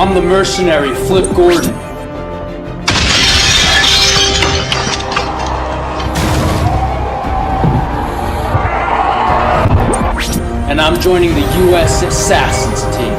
I'm the mercenary, Flip Gordon. And I'm joining the U.S. Assassins team.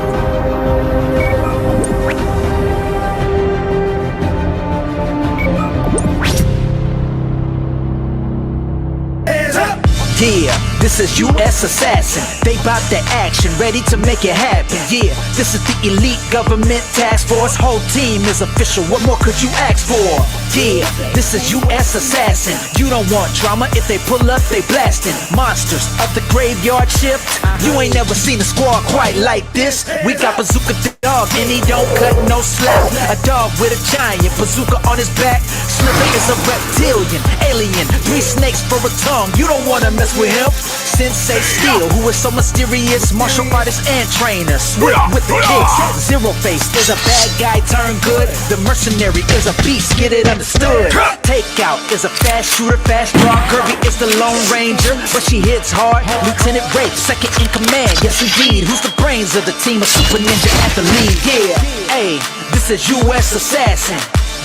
Yeah, this is U.S. Assassin. They bout the action, ready to make it happen. Yeah, this is the elite government task force. Whole team is official, what more could you ask for? Yeah, this is U.S. Assassin. You don't want drama, if they pull up, they blasting. Monsters of the graveyard shift. You ain't never seen a squad quite like this. We got Bazooka Dog, and he don't cut no slack. A dog with a giant bazooka on his back. Slither is a reptilian, alien, 3 snakes for a tongue. You don't wanna mess with him. Sensei Steel, who is so mysterious, martial artist and trainer, swift with the kicks. Zero Face is a bad guy turned good. The mercenary is a beast, get it understood. Takeout is a fast shooter, fast draw. Kirby is the Lone Ranger, but she hits hard. Lieutenant Rafe, second in command, yes indeed. Who's the brains of the team? A super ninja at the lead. Yeah, hey, this is U.S. Assassin.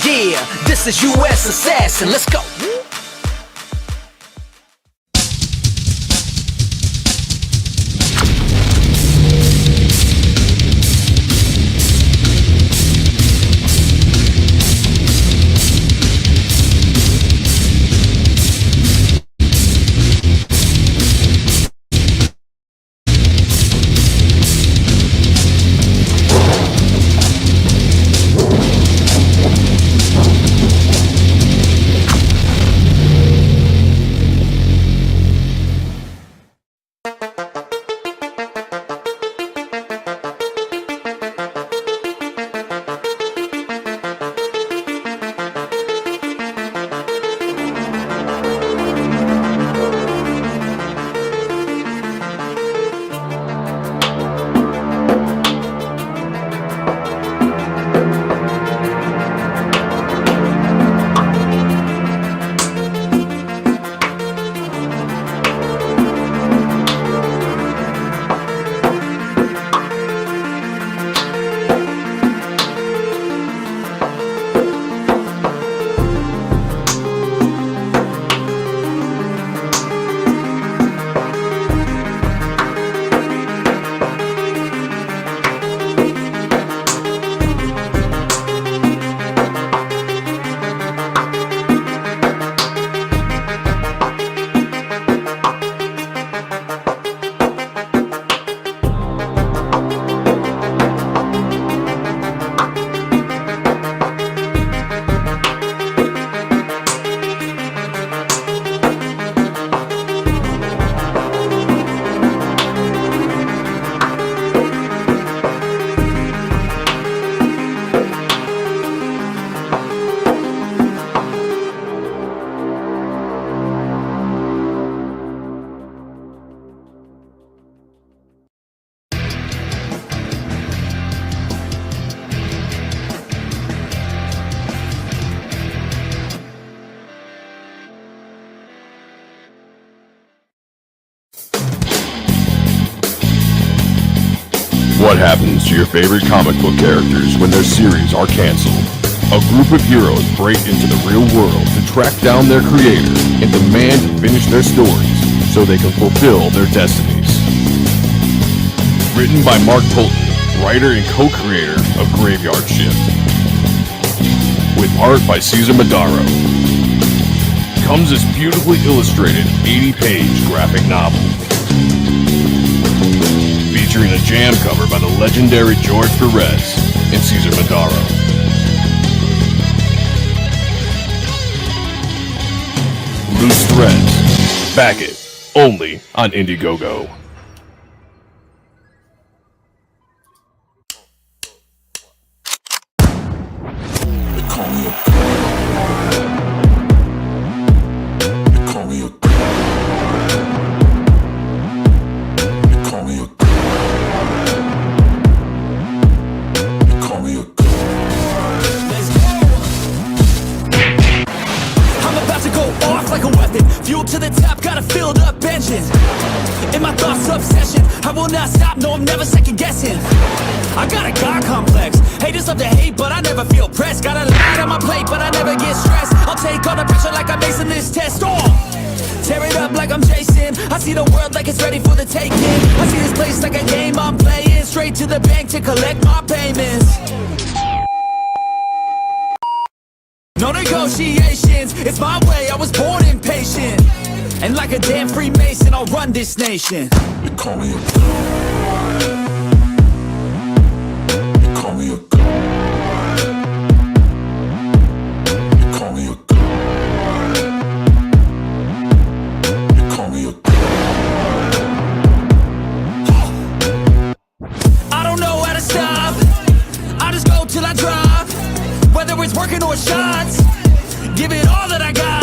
Yeah, this is U.S. Assassin. Let's go. What happens to your favorite comic book characters when their series are canceled? A group of heroes break into the real world to track down their creator and demand to finish their stories so they can fulfill their destinies. Written by Mark Polton, writer and co-creator of Graveyard Shift. With art by Cesar Madaro. Comes this beautifully illustrated 80-page graphic novel. Featuring a jam cover by the legendary George Perez and Cesar Madaro. Loose Threads. Back it. Only on Indiegogo. To the top, got a filled up engine. In my thoughts, obsession, I will not stop, no, I'm never second guessing. I got a God complex, haters love to hate, but I never feel pressed. Got a lot on my plate, but I never get stressed. I'll take all the pressure like I'm acing this test. Tear it up like I'm Jason. I see the world like it's ready for the taking. I see this place like a game I'm playing. Straight to the bank to collect my payments. No negotiations, it's my way, I was born impatient. And like a damn Freemason, I'll run this nation. They call me a god. They call me a god. They call me a god. They call me a god. I don't know how to stop, I just go till I drop. Whether it's working or shots, give it all that I got.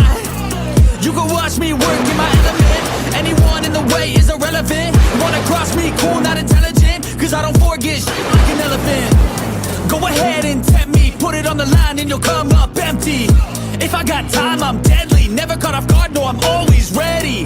You can watch me work in my element. Anyone in the way is irrelevant. Wanna cross me, cool, not intelligent. Cause I don't forget shit like an elephant. Go ahead and tempt me, put it on the line and you'll come up empty. If I got time, I'm deadly. Never caught off guard, no, I'm always ready.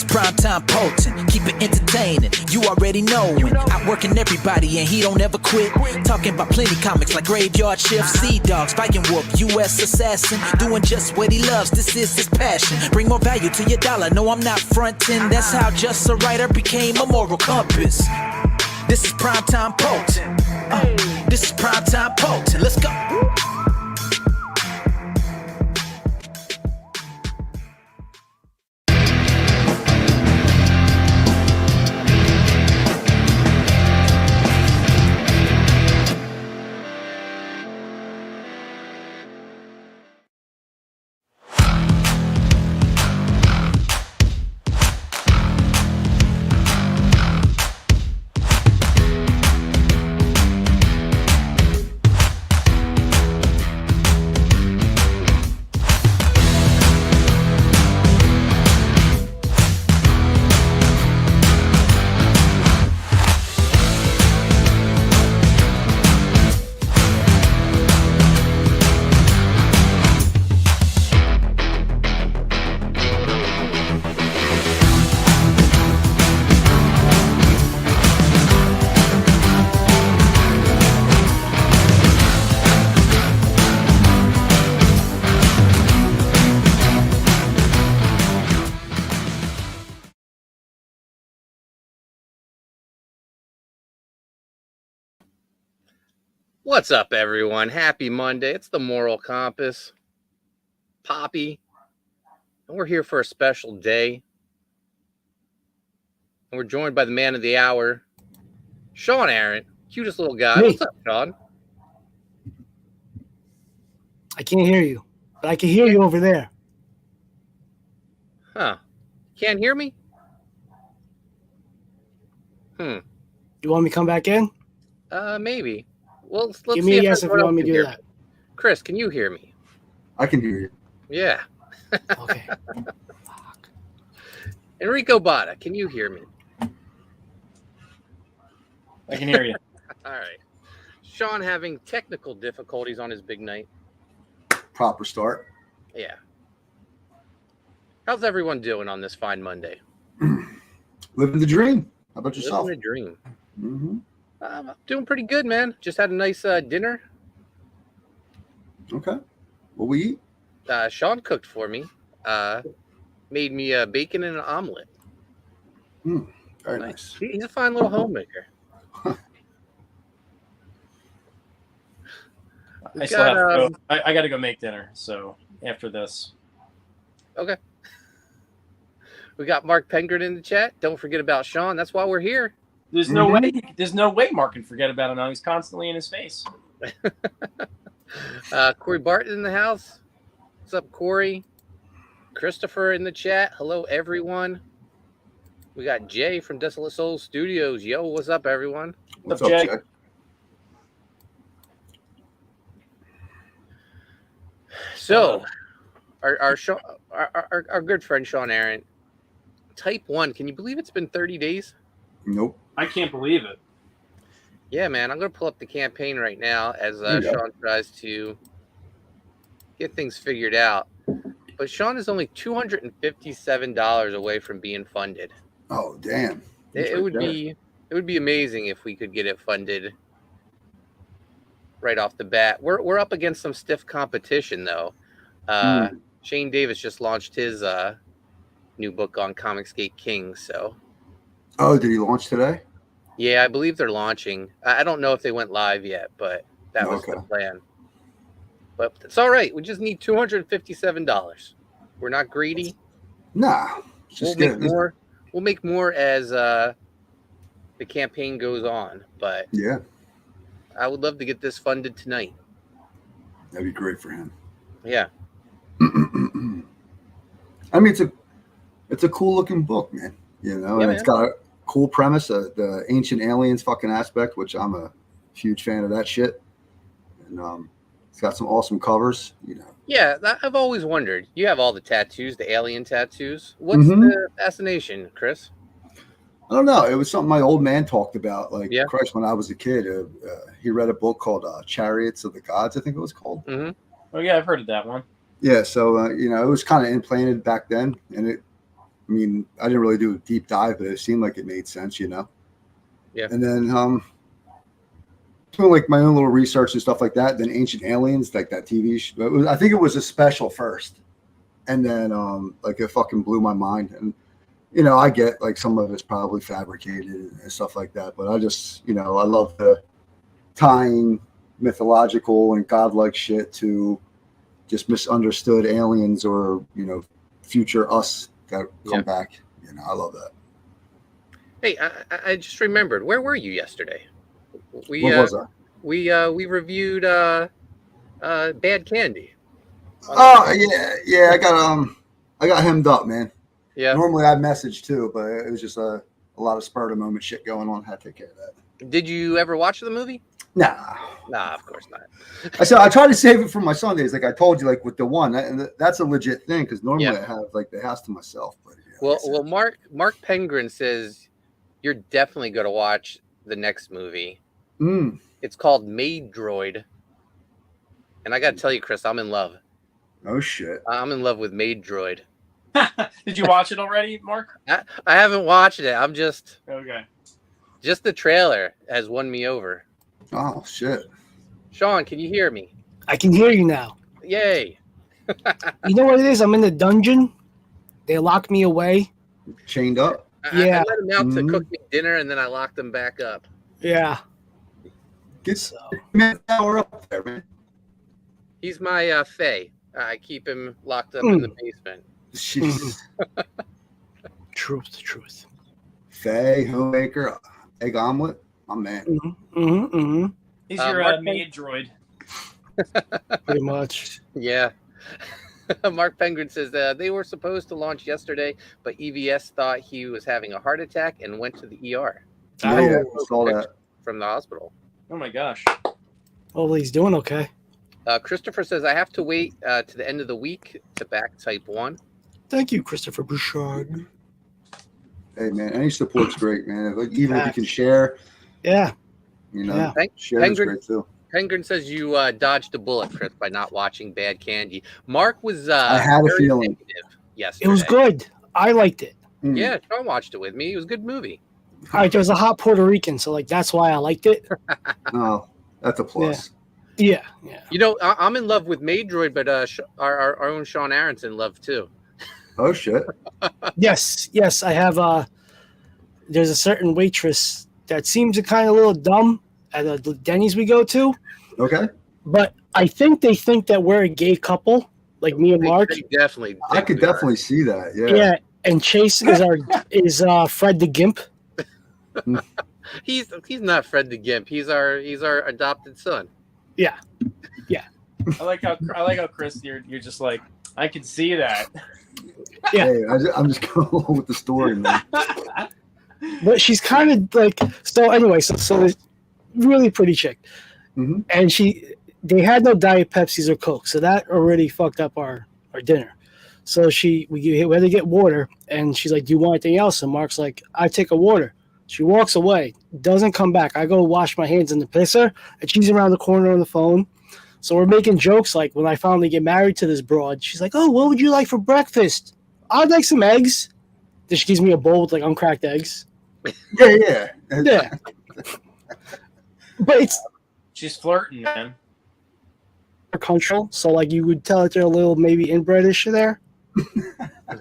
Primetime potent, keep it entertaining. You already knowin', outworking everybody and he don't ever quit. Talking about plenty comics like Graveyard Shift, Sea Dogs, Viking Whoop, U.S. Assassin, doing just what he loves. This is his passion. Bring more value to your dollar. No, I'm not frontin'. That's how just a writer became a moral compass. This is Primetime Potent. This is Primetime Potent. Let's go. What's up, everyone? Happy Monday. It's the Moral Compass. Poppy. And we're here for a special day. And we're joined by the man of the hour, Sean Ahrendt. Cutest little guy. Me. What's up, Sean? I can't hear you, but I can hear you over there. Huh. Can't hear me? You want me to come back in? Maybe. Well, let's Give see me a if yes if you everyone want me else to can do hear that. me. Chris, can you hear me? I can hear you. Yeah. Okay. Enrico Botta, can you hear me? I can hear you. All right. Sean having technical difficulties on his big night. Proper start. Yeah. How's everyone doing on this fine Monday? Living the dream. How about yourself? Living a dream. Mm-hmm. I'm doing pretty good, man. Just had a nice dinner. Okay. What we eat? Sean cooked for me. Made me bacon and an omelet. Very nice. He's a fine little homemaker. I still have to go. I got to go make dinner. So after this, Okay. We got Mark Pengren in the chat. Don't forget about Sean. That's why we're here. there's no way. There's no way Mark can forget about him now. He's constantly in his face. Corey Barton in the house. What's up, Corey? Christopher in the chat. Hello, everyone. We got Jay from Desolate Soul Studios. Yo, what's up, everyone? What's up, up, Jay? Jack? So, our good friend Sean Ahrendt, type 1. Can you believe it's been 30 days? Nope. I can't believe it. Yeah, man. I'm going to pull up the campaign right now as There you go. Sean tries to get things figured out. But Sean is only $257 away from being funded. Oh, damn. That's It right would there. be amazing if we could get it funded right off the bat. We're up against some stiff competition though. Shane Davis just launched his new book on Comicsgate Kings. So Oh, did he launch today? yeah, I believe they're launching. I don't know if they went live yet, but that was the Okay. plan. But it's all right. We just need $257. We're not greedy. Nah. It's We'll just make good. more. We'll make more as the campaign goes on. But Yeah. I would love to get this funded tonight. That'd be great for him. Yeah. I mean, it's a cool looking book, man. You know, Yeah, and it's got a cool premise, the ancient aliens fucking aspect, which I'm a huge fan of that shit. And it's got some awesome covers, you know. Yeah, I've always wondered. You have all the tattoos, the alien tattoos. What's Mhm. the fascination, Chris? I don't know. It was something my old man talked about. Like, Yeah. Christ, when I was a kid, he read a book called Chariots of the Gods, I think it was called. Mm-hmm. Oh yeah, I've heard of that one. Yeah. So, you know, it was kind of implanted back then. And I mean, I didn't really do a deep dive, but it seemed like it made sense, you know? Yeah. And then, doing like my own little research and stuff like that. Then Ancient Aliens, like that TV show. I think it was a special first. And then, like, it fucking blew my mind. And, you know, I get like some of it's probably fabricated and stuff like that, but I just, you know, I love the tying mythological and godlike shit to just misunderstood aliens or, you know, future us that come back. You know, I love that. Hey, I just remembered. Where were you yesterday? What was that? We reviewed Bad Candy. Oh yeah. I got hemmed up, man. Yeah. Normally I message too, but it was just a lot of spur of the moment shit going on. I had to take care of that. Did you ever watch the movie? Nah, Of course not. I try to save it for my Sundays, like I told you, like with the one. And that's a legit thing because normally I have like the house to myself. But yeah, Well, Mark Pengren says you're definitely going to watch the next movie. It's called Maid Droid, and I got to tell you, Chris, I'm in love. Oh shit! I'm in love with Maid Droid. Did you watch it already, Mark? I haven't watched it. I'm just Okay. the trailer has won me over. Oh shit! Sean, can you hear me? I can hear you now. Yay! You know what it is? I'm in the dungeon. They locked me away. Chained up. Yeah. I let him out to cook me dinner, and then I locked him back up. Yeah. Get So man power up there, man. He's my Fae. I keep him locked up in the basement. Jeez. truth. Faye, homemaker, egg omelet. My man. He's Mark your maid droid. Pretty much. Yeah. Mark Penguin says they were supposed to launch yesterday, but EVS thought he was having a heart attack and went to the ER Yeah, I saw that. from the hospital. Oh my gosh. Hopefully he's doing okay. Christopher says I have to wait to the end of the week to back Type 1. Thank you, Christopher Bouchard. Hey, man, any support's great, man. Like, even if you can share, Yeah. you know, Yeah. share is Penguin- great too. Penguin says you dodged a bullet, Chris, by not watching Bad Candy. Mark was I had a very feeling. negative yesterday. It was good. I liked it. Mm. Yeah, Sean watched it with me. It was a good movie. All right, there was a hot Puerto Rican, so like that's why I liked it. Oh, that's a plus. Yeah. You know, I'm in love with Maid Droid, but our own Sean Ahrendt in love too. Oh shit. Yes. I have there's a certain waitress that seems kind of a little dumb at the Denny's we go to, Okay. but I think they think that we're a gay couple, like me and Mark. They definitely. I think could we are. definitely see that. Yeah. Yeah, and Chase is Fred the Gimp. He's not Fred the Gimp. He's our adopted son. Yeah. I like how Chris, you're just like, I can see that. Yeah. Hey, I'm just going along with the story, man. But she's kind of like so. Anyway, so this really pretty chick, Mhm. and they had no Diet Pepsis or Coke, so that already fucked up our dinner. So we had to get water, and she's like, "Do you want anything else?" And Mark's like, "I take a water." She walks away, doesn't come back. I go wash my hands in the pisser, and she's around the corner on the phone. So we're making jokes like when I finally get married to this broad, she's like, "Oh, what would you like for breakfast?" "I'd like some eggs." Then she gives me a bowl with like uncracked eggs. Yeah. Yeah. But it's She's flirting, man. cultural, so like you would tell that they're a little maybe inbreedish there. Yeah,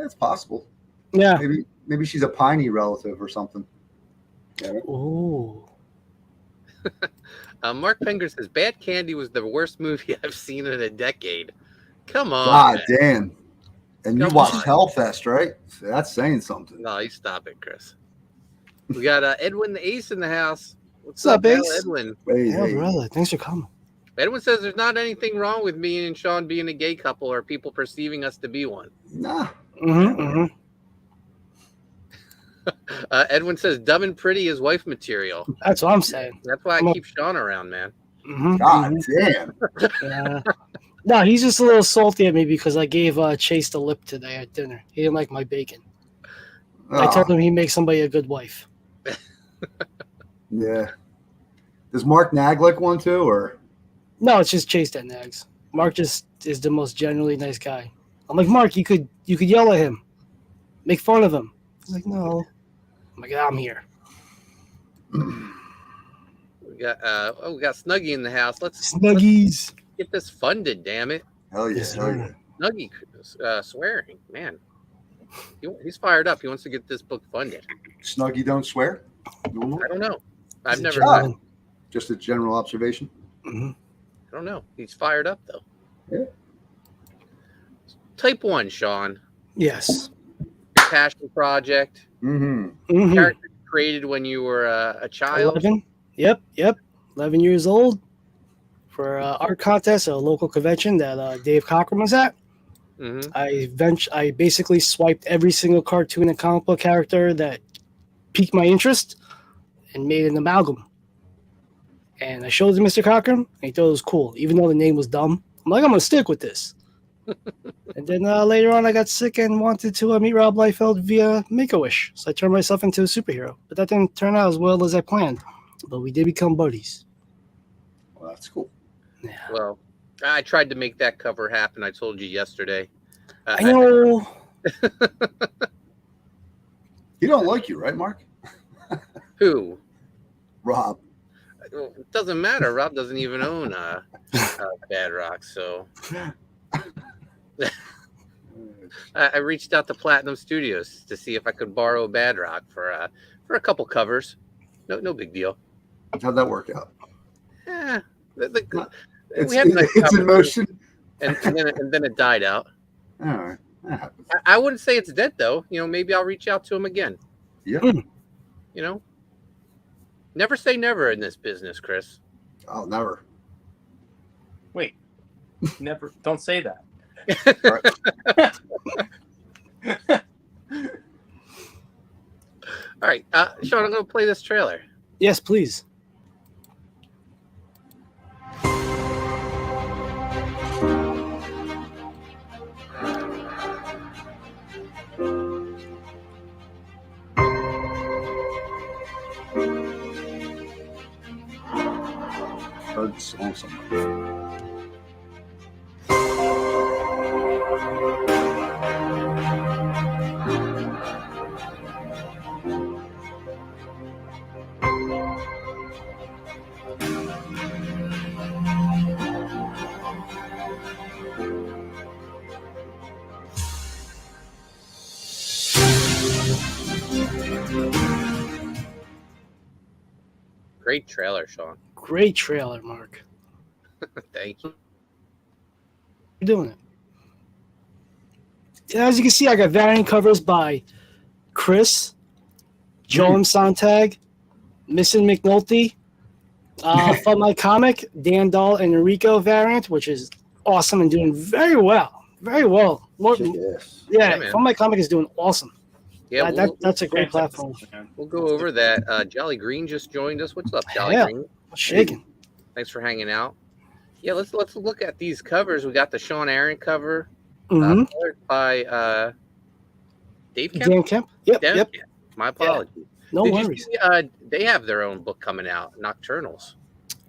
it's possible. Yeah. Maybe she's a piney relative or something. Ooh. Mark Penguin says Bad Candy was the worst movie I've seen in a decade. Come on. God man. damn. And you Come watched on. Hellfest, right? That's saying something. No, you stop it, Chris. We got Edwin the Ace in the house. What's up, Al, Ace? Edwin? Hey, Yeah, hey. brother. Thanks for coming. Edwin says there's not anything wrong with me and Sean being a gay couple or people perceiving us to be one. Nah. Edwin says dumb and pretty is wife material. That's what I'm saying. That's why I keep Sean around, man. God damn. Yeah. No, he's just a little salty at me because I gave Chase the lip today at dinner. He didn't like my bacon. I told him he makes somebody a good wife. Yeah. Does Mark nag like one too, or? No, it's just Chase that nags. Mark just is the most generally nice guy. I'm like, Mark, you could yell at him, make fun of him. He's like, no. I'm like, I'm here. We got Snuggie in the house. Let's Snuggies. get this funded, damn it. Hell yeah. Yes, Hell sir. yeah. Snuggie swearing, man. He's fired up. He wants to get this book funded. Snuggie don't swear? No? I don't know. I've He's a never. gentleman. Just a general observation. Mhm. I don't know. He's fired up though. Yeah. Type 1, Sean. Yes. Passion project. Mm-hmm. Mhm. Character created when you were a child. 11. Yep. 11 years old for art contest at a local convention that Dave Cochran was at. Mm-hmm. I basically swiped every single cartoon and comic book character that piqued my interest and made an amalgam. And I showed it to Mr. Cochran, and he thought it was cool, even though the name was dumb. I'm like, I'm going to stick with this. And then later on, I got sick and wanted to meet Rob Liefeld via Make-A-Wish. So I turned myself into a superhero. But that didn't turn out as well as I planned. But we did become buddies. Well, that's cool. Yeah. Well, I tried to make that cover happen. I told you yesterday. I know. He don't like you, right, Mark? Who? Rob. It doesn't matter. Rob doesn't even own Bad Rock, so I reached out to Platinum Studios to see if I could borrow Bad Rock for a couple covers. No big deal. How'd that work out? Eh, It's, we had nice it's in conversation, motion. and then it died out. All right. That happens. I wouldn't say it's dead though. You know, maybe I'll reach out to him again. Yeah. You know, never say never in this business, Chris. I'll never. Wait, never. Don't say that. All right, Sean, I'm going to play this trailer. Yes, please. Heard the song somewhere. Great trailer, Sean. Great trailer, Mark. Thank you. You're doing it. As you can see, I got variant covers by Chris, Joel Sontag, Missing McNulty, from my comic, Dan Dahl and Enrico variant, which is awesome and doing very well. Very well. Yes. Yeah, man. from my comic is doing awesome. Yeah, That's a great platform. we'll go over that. Jolly Green just joined us. What's up, Jolly Yeah. Green? Shaking. Thanks for hanging out. Yeah, let's look at these covers. We got the Sean Ahrendt cover, Mm-hmm. colored by Dave Kemp. Dan Kemp. Yep. Dan Yep. Kemp. My apologies. No Did you worries. see, they have their own book coming out, Nocturnals.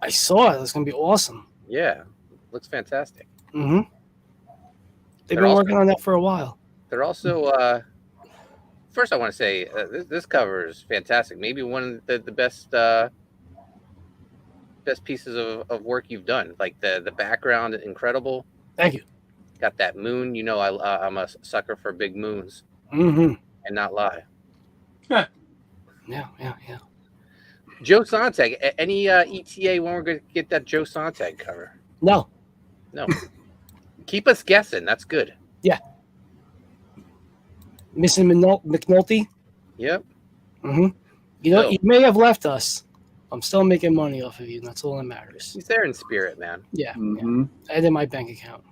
I saw it. That's gonna be awesome. Yeah, looks fantastic. Mm-hmm. They've They're been also- working on that for a while. They're also first I want to say this cover is fantastic. Maybe one of the best pieces of work you've done. Like the background, incredible. Thank you. Got that moon. You know, I'm a sucker for big moons Mm-hmm. and not lie. Yeah. Joe Sontag. Any ETA when we're going to get that Joe Sontag cover? No. No. Keep us guessing. That's good. Missing McNulty. Yep. Mm-hmm. You know, So- you may have left us. I'm still making money off of you, and that's all that matters. He's there in spirit, man. Yeah. Mm-hmm. And in my bank account.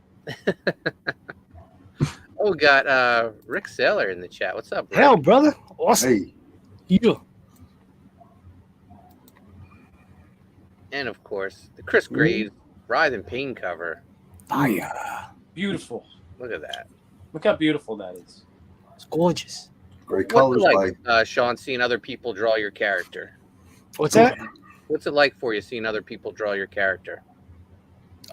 Oh, we got Rick Saylor in the chat. What's up, Rick? Hell, brother. Awesome. Hey. You. And of course, the Chris Graves Writhe in Pain cover. Fire. Beautiful. Look at that. Look how beautiful that is. It's gorgeous. Great What's colors it by like, Sean, seeing other people draw your character? What's that? What's it like for you seeing other people draw your character?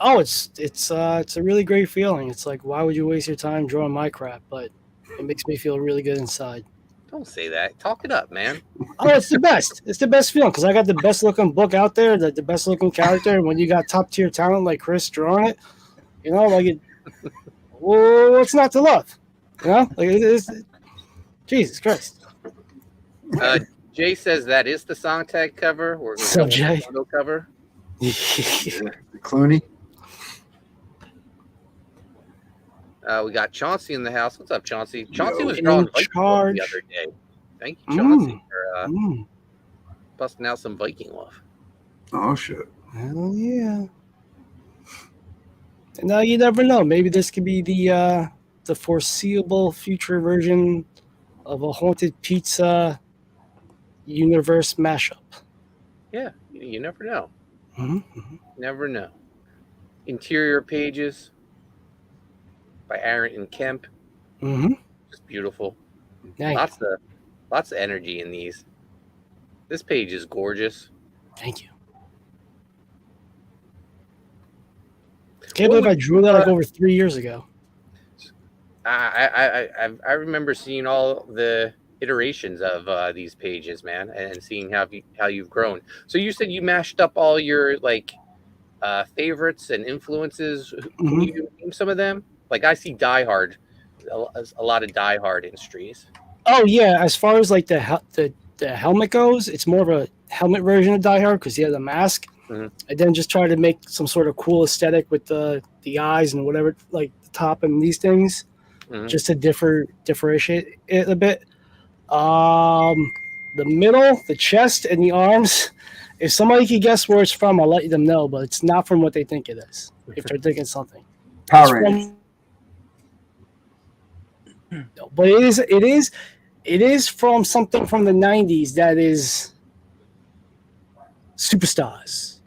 Oh, it's a really great feeling. It's like, why would you waste your time drawing my crap? But it makes me feel really good inside. Don't say that. Talk it up, man. Oh, it's the best. It's the best feeling because I got the best looking book out there, the best looking character. And when you got top tier talent like Chris drawing it, you know, like it. Well, what's not to love? You know, like Jesus Christ. Jay says that is the Sontag cover. We're going So, to Jay. the photo cover. Clooney. We got Chauncey in the house. What's up, Chauncey? Chauncey Yo. was drawing In Viking charge. the other day. Thank you, Chauncey, for busting out some Viking love. Oh shit. Hell yeah. And now you never know. Maybe this could be the foreseeable future version of a Haunted Pizza universe mashup. Yeah, you never know. Mm-hmm. Never know. Interior pages by Ahrendt and Kemp. Mm-hmm. Just beautiful. Thank you. Lots of energy in these. This page is gorgeous. Thank you. Can't believe I drew that like over 3 years ago. I remember seeing all the iterations of these pages, man, and seeing how you've grown. So you said you mashed up all your favorites and influences. Can you name some of them? Like I see Die Hard, a lot of Die Hard industries. Oh yeah, as far as like the helmet goes, it's more of a helmet version of Die Hard because he had a mask. Mhm. And then just try to make some sort of cool aesthetic with the eyes and whatever, like the top and these things, Mhm. just to differentiate it a bit. The middle, the chest, and the arms. If somebody can guess where it's from, I'll let them know. But it's not from what they think it is. If they're thinking something, it's Power Rangers. but it is from something from the '90s that is superstars.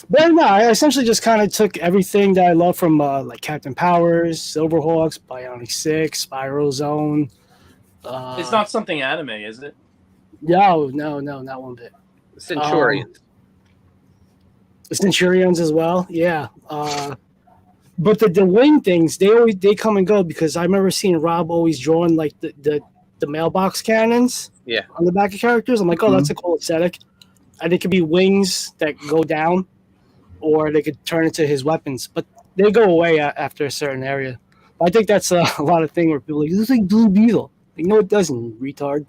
But no, I essentially just kind of took everything that I love from like Captain Powers, Silverhawks, Bionic Six, Spiral Zone. It's not something anime, is it? No, not one bit. Centurions. The Centurions as well, yeah. But the wing things, they come and go because I remember seeing Rob always drawing like the mailbox cannons Yeah. on the back of characters. I'm like, oh, that's a cool aesthetic. And it could be wings that go down, or they could turn into his weapons. But they go away after a certain area. I think that's a lot of thing where people are like, this is like Blue Beetle. Like, no, it doesn't, retard.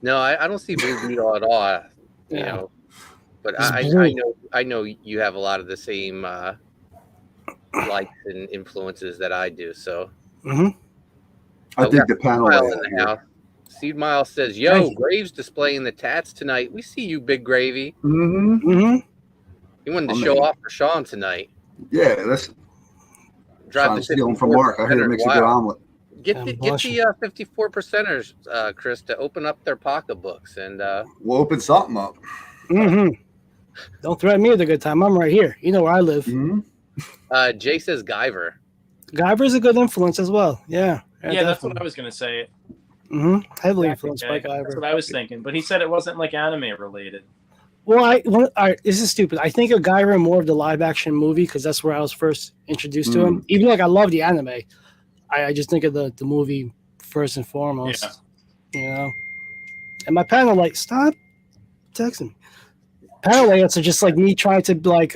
No, I don't see Blue Beetle at all. You Yeah. know, but It's I blue. know you have a lot of the same likes and influences that I do. So Mm-hmm. I think the panel Mile layout in the here. house. Seed Mile says, "Yo, Thank you. Graves displaying the tats tonight. We see you, Big Gravy. Mm-hmm. Mm-hmm. You wanted to Oh, show man. off for Sean tonight. Yeah, that's Drive trying the to steal them from 54 Mark. I hear it makes a good wild. omelet. Get I'm the blushing. 54 percenters, Chris, to open up their pocketbooks and We'll open something up. Mm-hmm. Don't threaten me with a good time. I'm right here. You know where I live. Mm-hmm. Jay says Guyver. Guyver's a good influence as well. Yeah. Yeah, that's what I was gonna say. Mm-hmm. Heavily Exactly, influenced Jay. by That's Guyver. what I was thinking. But he said it wasn't like anime related. Well, all right, this is stupid. I think of Guyver more of the live action movie because that's where I was first introduced to him. Even like I love the anime, I just think of the movie first and foremost. Yeah. You know. And my panel like, stop texting me. Panel layouts are just like me trying to be like,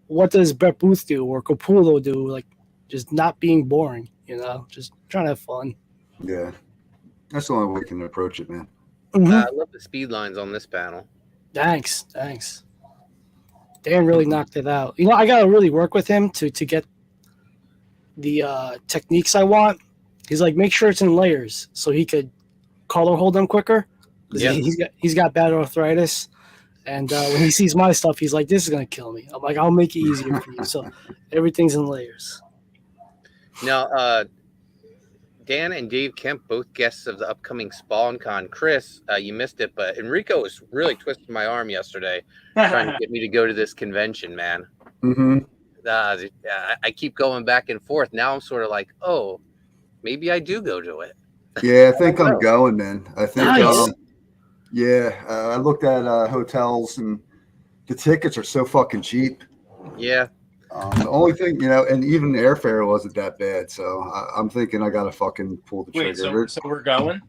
what does Brett Booth do or Capullo do? Like, just not being boring. You know, just trying to have fun. Yeah. That's the only way we can approach it, man. Mhm. I love the speed lines on this panel. Thanks. Dan really knocked it out. You know, I gotta really work with him to get the techniques I want. He's like, make sure it's in layers so he could color hold them quicker. 'Cause Yeah. he's got bad arthritis, and when he sees my stuff, he's like, this is gonna kill me. I'm like, I'll make it easier for you. So everything's in layers. Now, Dan and Dave Kemp, both guests of the upcoming SpawnCon. Chris, you missed it, but Enrico was really twisting my arm yesterday, trying to get me to go to this convention, man. Mm-hmm. I keep going back and forth. Now I'm sort of like, oh, maybe I do go to it. Yeah, I think I'm going, man. I think, Nice. I looked at hotels and the tickets are so fucking cheap. Yeah. The only thing, and even airfare wasn't that bad. So I'm thinking I got to fucking pull the Wait, trigger. so we're going?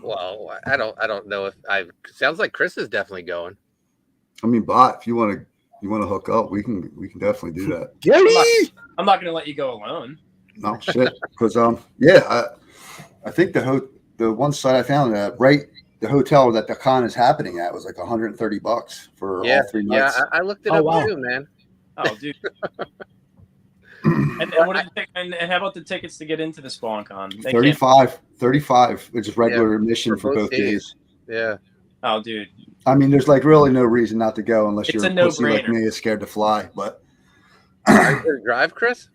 Well, I don't know if sounds like Chris is definitely going. I mean, Bot, if you want to hook up, we can definitely do that. Gary! I'm not gonna let you go alone. No shit, because I think the one site I found the hotel that the con is happening at was like $130 for all 3 nights. Yeah, I looked it Oh, up wow. too, man. Oh, dude. and what are and how about the tickets to get into the SpawnCon? They can't- 35, which is regular admission for both days. Yeah. Oh, dude. I mean, there's like really no reason not to go unless It's you're a a pussy like no-brainer. me is scared to fly. But Are you gonna drive, Chris?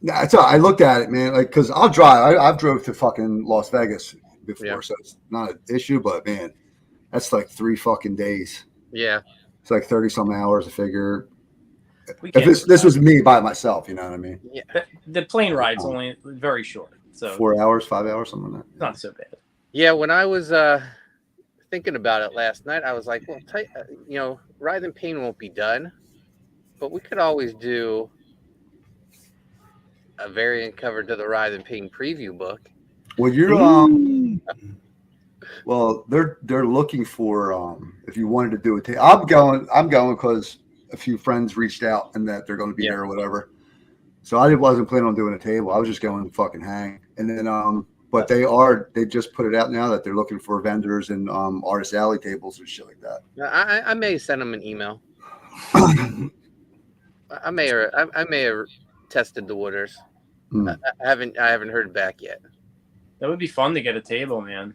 nah, it's all right. I looked at it, man. Like, cause I'll drive. I've drove to fucking Las Vegas before, Yeah. so it's not an issue. But man, that's like 3 fucking days. Yeah. It's like 30 some hours. I figure. We If can't this was me by myself, you know what I mean? Yeah. the plane ride's only very short, so 4 hours, 5 hours, something like that. it's not so bad. Yeah, when I was thinking about it last night, I was like, well, Ride and Pain won't be done, but we could always do a variant cover to the Ride and Pain preview book. Well, well, they're looking for if you wanted to do it. I'm going because a few friends reached out and that they're going to be there or whatever. So I wasn't planning on doing a table. I was just going to fucking hang. And then But they just put it out now that they're looking for vendors and artist alley tables and shit like that. I may send them an email. I may have tested the waters. Hmm. I haven't heard back yet. That would be fun to get a table, man.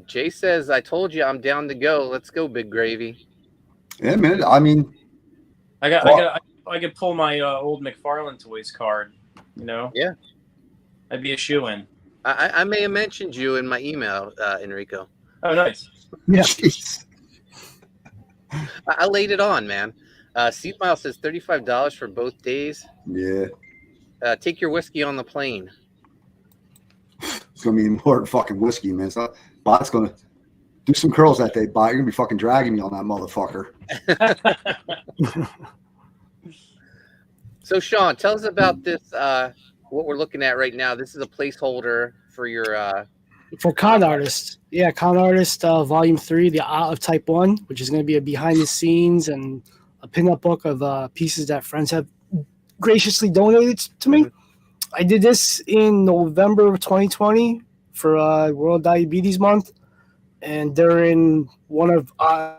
Jay says, "I told you I'm down to go. Let's go, Big Gravy." Yeah, man. I mean, I could pull my old McFarlane Toys card. You know. Yeah. I'd be a shoe-in. I may have mentioned you in my email, Enrico. Oh, nice. Yeah. jeez. I laid it on, man. Seat Mile says $35 for both days. Yeah. Take your whiskey on the plane. It's gonna be more than fucking whiskey, man. So Bot's gonna do some curls that day. Bot, you're gonna be fucking dragging me on that motherfucker. So, Sean, tell us about this. What we're looking at right now. This is a placeholder for your For Con Artist. Yeah, Con Artist Volume 3, The Art of Type 1, which is going to be a behind the scenes and a pinup book of pieces that friends have graciously donated to me. I did this in November of 2020 for World Diabetes Month, and they're in one of the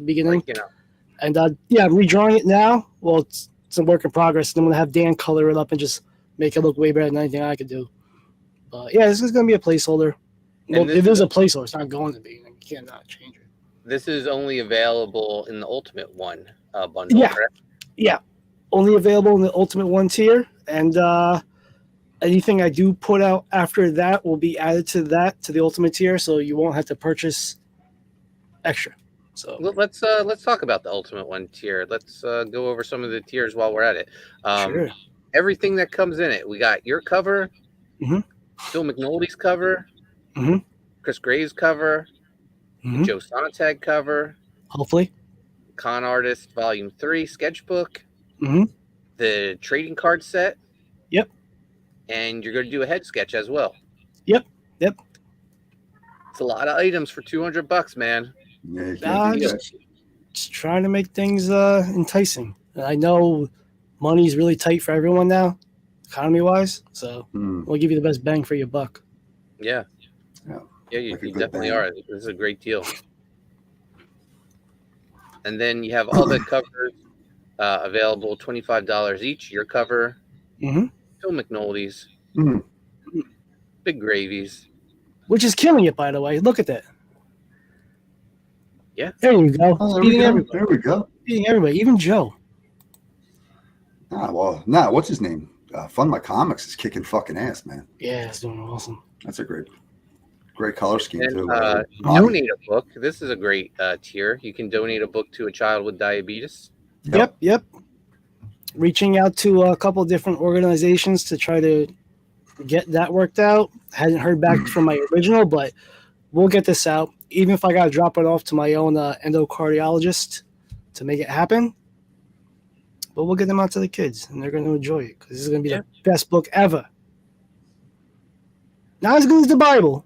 beginning. you know. And yeah, I'm redrawing it now. Well, it's a work in progress. And I'm gonna have Dan color it up and just make it look way better than anything I could do. But yeah, this is gonna be a placeholder. Well, it is a placeholder. It's not going to be. You cannot change it. This is only available in the Ultimate One bundle. Yeah. Correct? Yeah, only available in the Ultimate One tier, and anything I do put out after that will be added to the Ultimate tier, so you won't have to purchase extra. So Let's talk about the Ultimate One tier. Let's go over some of the tiers while we're at it. sure. Everything that comes in it. We got your cover, Mhm. Phil McNulty's cover, Mhm. Chris Graves cover, Mhm. Joe Sonntag cover, Hopefully. Con Artist Volume 3 sketchbook, Mhm. the trading card set. Yep. And you're going to do a head sketch as well. Yep. It's a lot of items for $200, man. Yeah, you Ah, can't do that. Just trying to make things enticing. And I know money's really tight for everyone now, economy wise. So we'll give you the best bang for your buck. Yeah. Yeah. Yeah, you, Like a you good definitely bang. are. This is a great deal. And then you have all the covers available, $25 each. Your cover, Mhm. Phil McNulty's, Mhm. Big Gravies. Which is killing it, by the way. Look at that. Yeah. There you go. Oh, there Beating we go. everybody. There we go. Beating everybody. Even Joe. What's his name? Fun My Comics is kicking fucking ass, man. Yeah, it's doing awesome. That's a great color scheme And too. donate a book. This is a great tier. You can donate a book to a child with diabetes. Yep. Reaching out to a couple of different organizations to try to get that worked out. Hadn't heard back from my original, but we'll get this out. Even if I got to drop it off to my own endocardiologist to make it happen. But we'll get them out to the kids, and they're going to enjoy it because this is going to be the best book ever. Not as good as the Bible.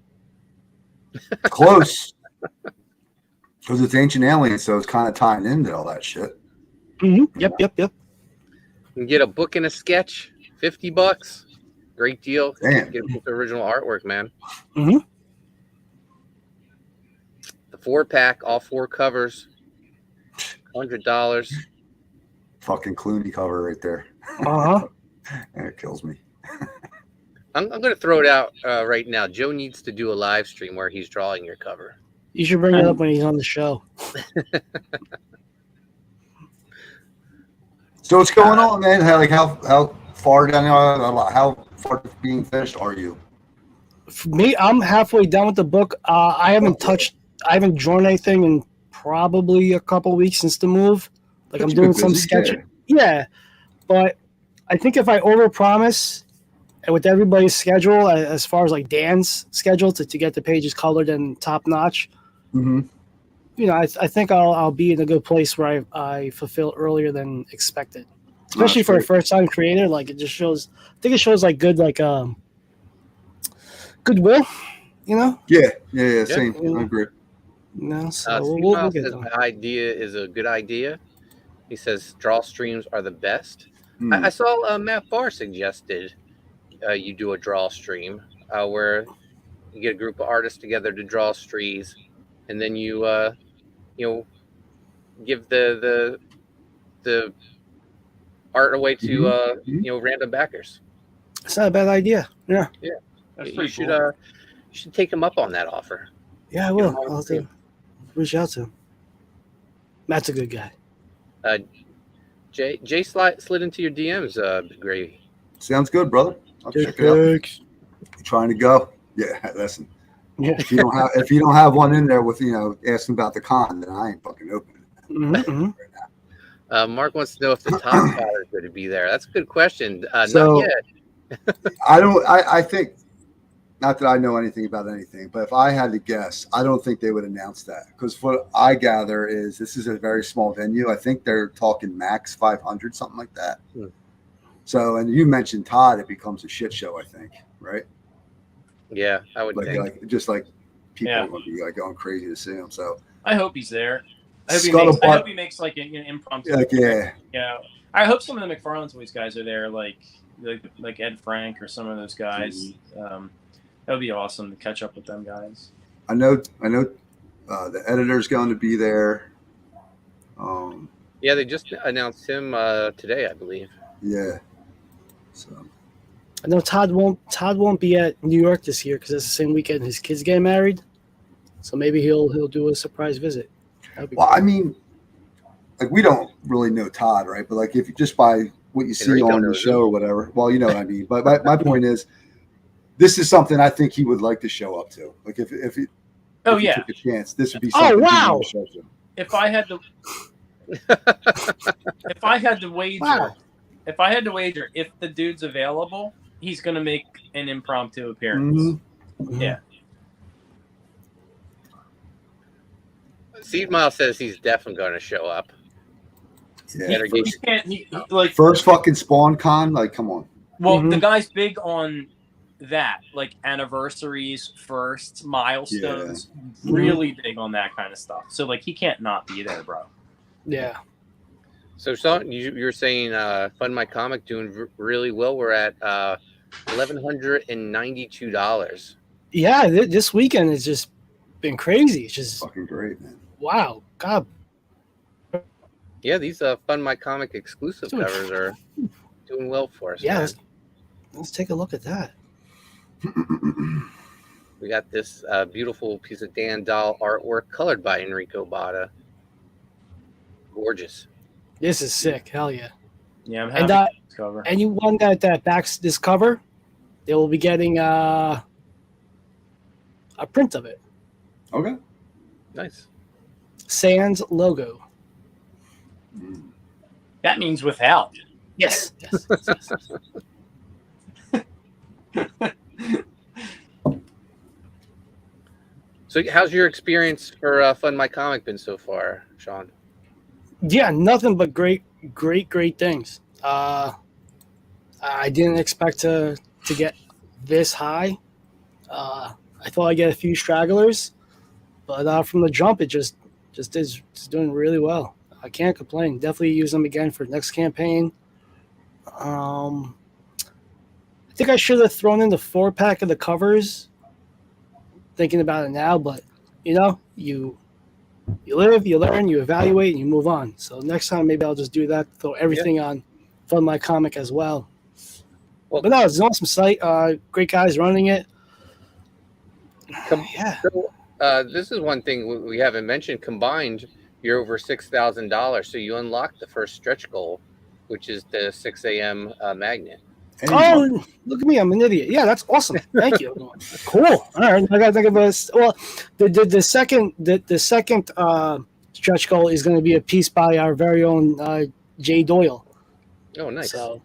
Close. Because it's ancient aliens, so it's kind of tying into all that shit. Mm-hmm. Yep. You can get a book and a sketch, $50. Great deal. Damn. Get a book of original artwork, man. Mm-hmm. The 4-pack, all 4 covers, $100. Fucking Clooney cover right there. Uh-huh. And it kills me. I'm going to throw it out right now. Joe needs to do a live stream where he's drawing your cover. You should bring it up when he's on the show. So what's going on, man? How far down? How far from being finished are you? For me, I'm halfway done with the book. I haven't drawn anything in probably a couple weeks since the move. Like, I'm But you've doing been some busy, sketching. Yeah, but I think if I overpromise, and with everybody's schedule, as far as like Dan's schedule to get the pages colored and top notch, Mm-hmm. I think I'll be in a good place where I fulfill earlier than expected. Especially for a first time creator, like it just shows. I think it shows like good goodwill, Yeah. Same. I agree. So Steve we'll Miles get says them. my idea is a good idea. He says draw streams are the best. I saw Matt Barr suggested you do a draw stream where you get a group of artists together to draw strees, and then you give the art away to random backers. It's not a bad idea. Yeah. That's You pretty should cool. you should take him up on that offer. Yeah, I will. I'll have to reach out to him. Matt's a good guy. Jay slid into your DMs, Big Gravy. Sounds good, brother. I'll check it out. You trying to go? Yeah, listen. Yeah. If you don't have one in there with asking about the con, then I ain't fucking opening it. Mm-hmm. Mark wants to know if the top powder is going to be there. That's a good question. So, not yet. I think, not that I know anything about anything, but if I had to guess, I don't think they would announce that, because what I gather is this is a very small venue. I think they're talking max 500, something like that. So, and you mentioned Todd, it becomes a shit show, I think, right? Yeah, I would think. Like just like people would be like going crazy to see him. So I hope he's there. I hope he makes like an impromptu. I hope some of the McFarland's Boys guys are there, like Ed Frank or some of those guys. That would be awesome to catch up with them guys. I know. The editor's going to be there. Yeah, they just announced him today, I believe. Yeah. So I know Todd won't be at New York this year because it's the same weekend his kids get married. So maybe he'll do a surprise visit. Well, cool. I mean, like, we don't really know Todd, right? But like, if you just by what you see on the show or whatever, well, you know what I mean. But my point is, this is something I think he would like to show up to. Like, if he took a chance, this would be something. Oh wow! If I had to, wager, if the dude's available, he's going to make an impromptu appearance. Mm-hmm. Yeah. Seed Mile says he's definitely going to show up. Yeah. Like first fucking Spawn Con, like, come on. Well, the guy's big on that, like anniversaries, firsts, milestones. Yeah. Really big on that kind of stuff. So, like, he can't not be there, bro. Yeah. So, Sean, you're saying Fund My Comic doing really well. We're at $1,192. Yeah, this weekend has just been crazy. It's just fucking great, man. Wow, God. Yeah, these Fund My Comic exclusive covers are doing well for us. Yeah, let's take a look at that. We got this beautiful piece of Dan Dahl artwork colored by Enrico Botta. Gorgeous. This is sick. Hell yeah. Yeah, I'm happy with this cover. Anyone that backs this cover, they will be getting a print of it. Okay. Nice. Sans logo. That means without. Yes. So how's your experience for Fund My Comic been so far, Sean? Yeah, nothing but great things. I didn't expect to get this high. I thought I'd get a few stragglers, but from the jump, it just is doing really well. I can't complain. Definitely use them again for next campaign. I think I should have thrown in the 4-pack of the covers. Thinking about it now, but you live, you learn, you evaluate, and you move on. So next time, maybe I'll just do that. Throw everything on Fund My Comic as well. But no, it's an awesome site. Great guys running it. So, this is one thing we haven't mentioned. Combined, you're over $6,000. So you unlocked the first stretch goal, which is the 6 a.m. magnet. Oh, look at me! I'm an idiot. Yeah, that's awesome. Thank you. Cool. All right, I gotta think of a. Well, the second stretch goal is going to be a piece by our very own Jay Doyle. Oh, nice. So,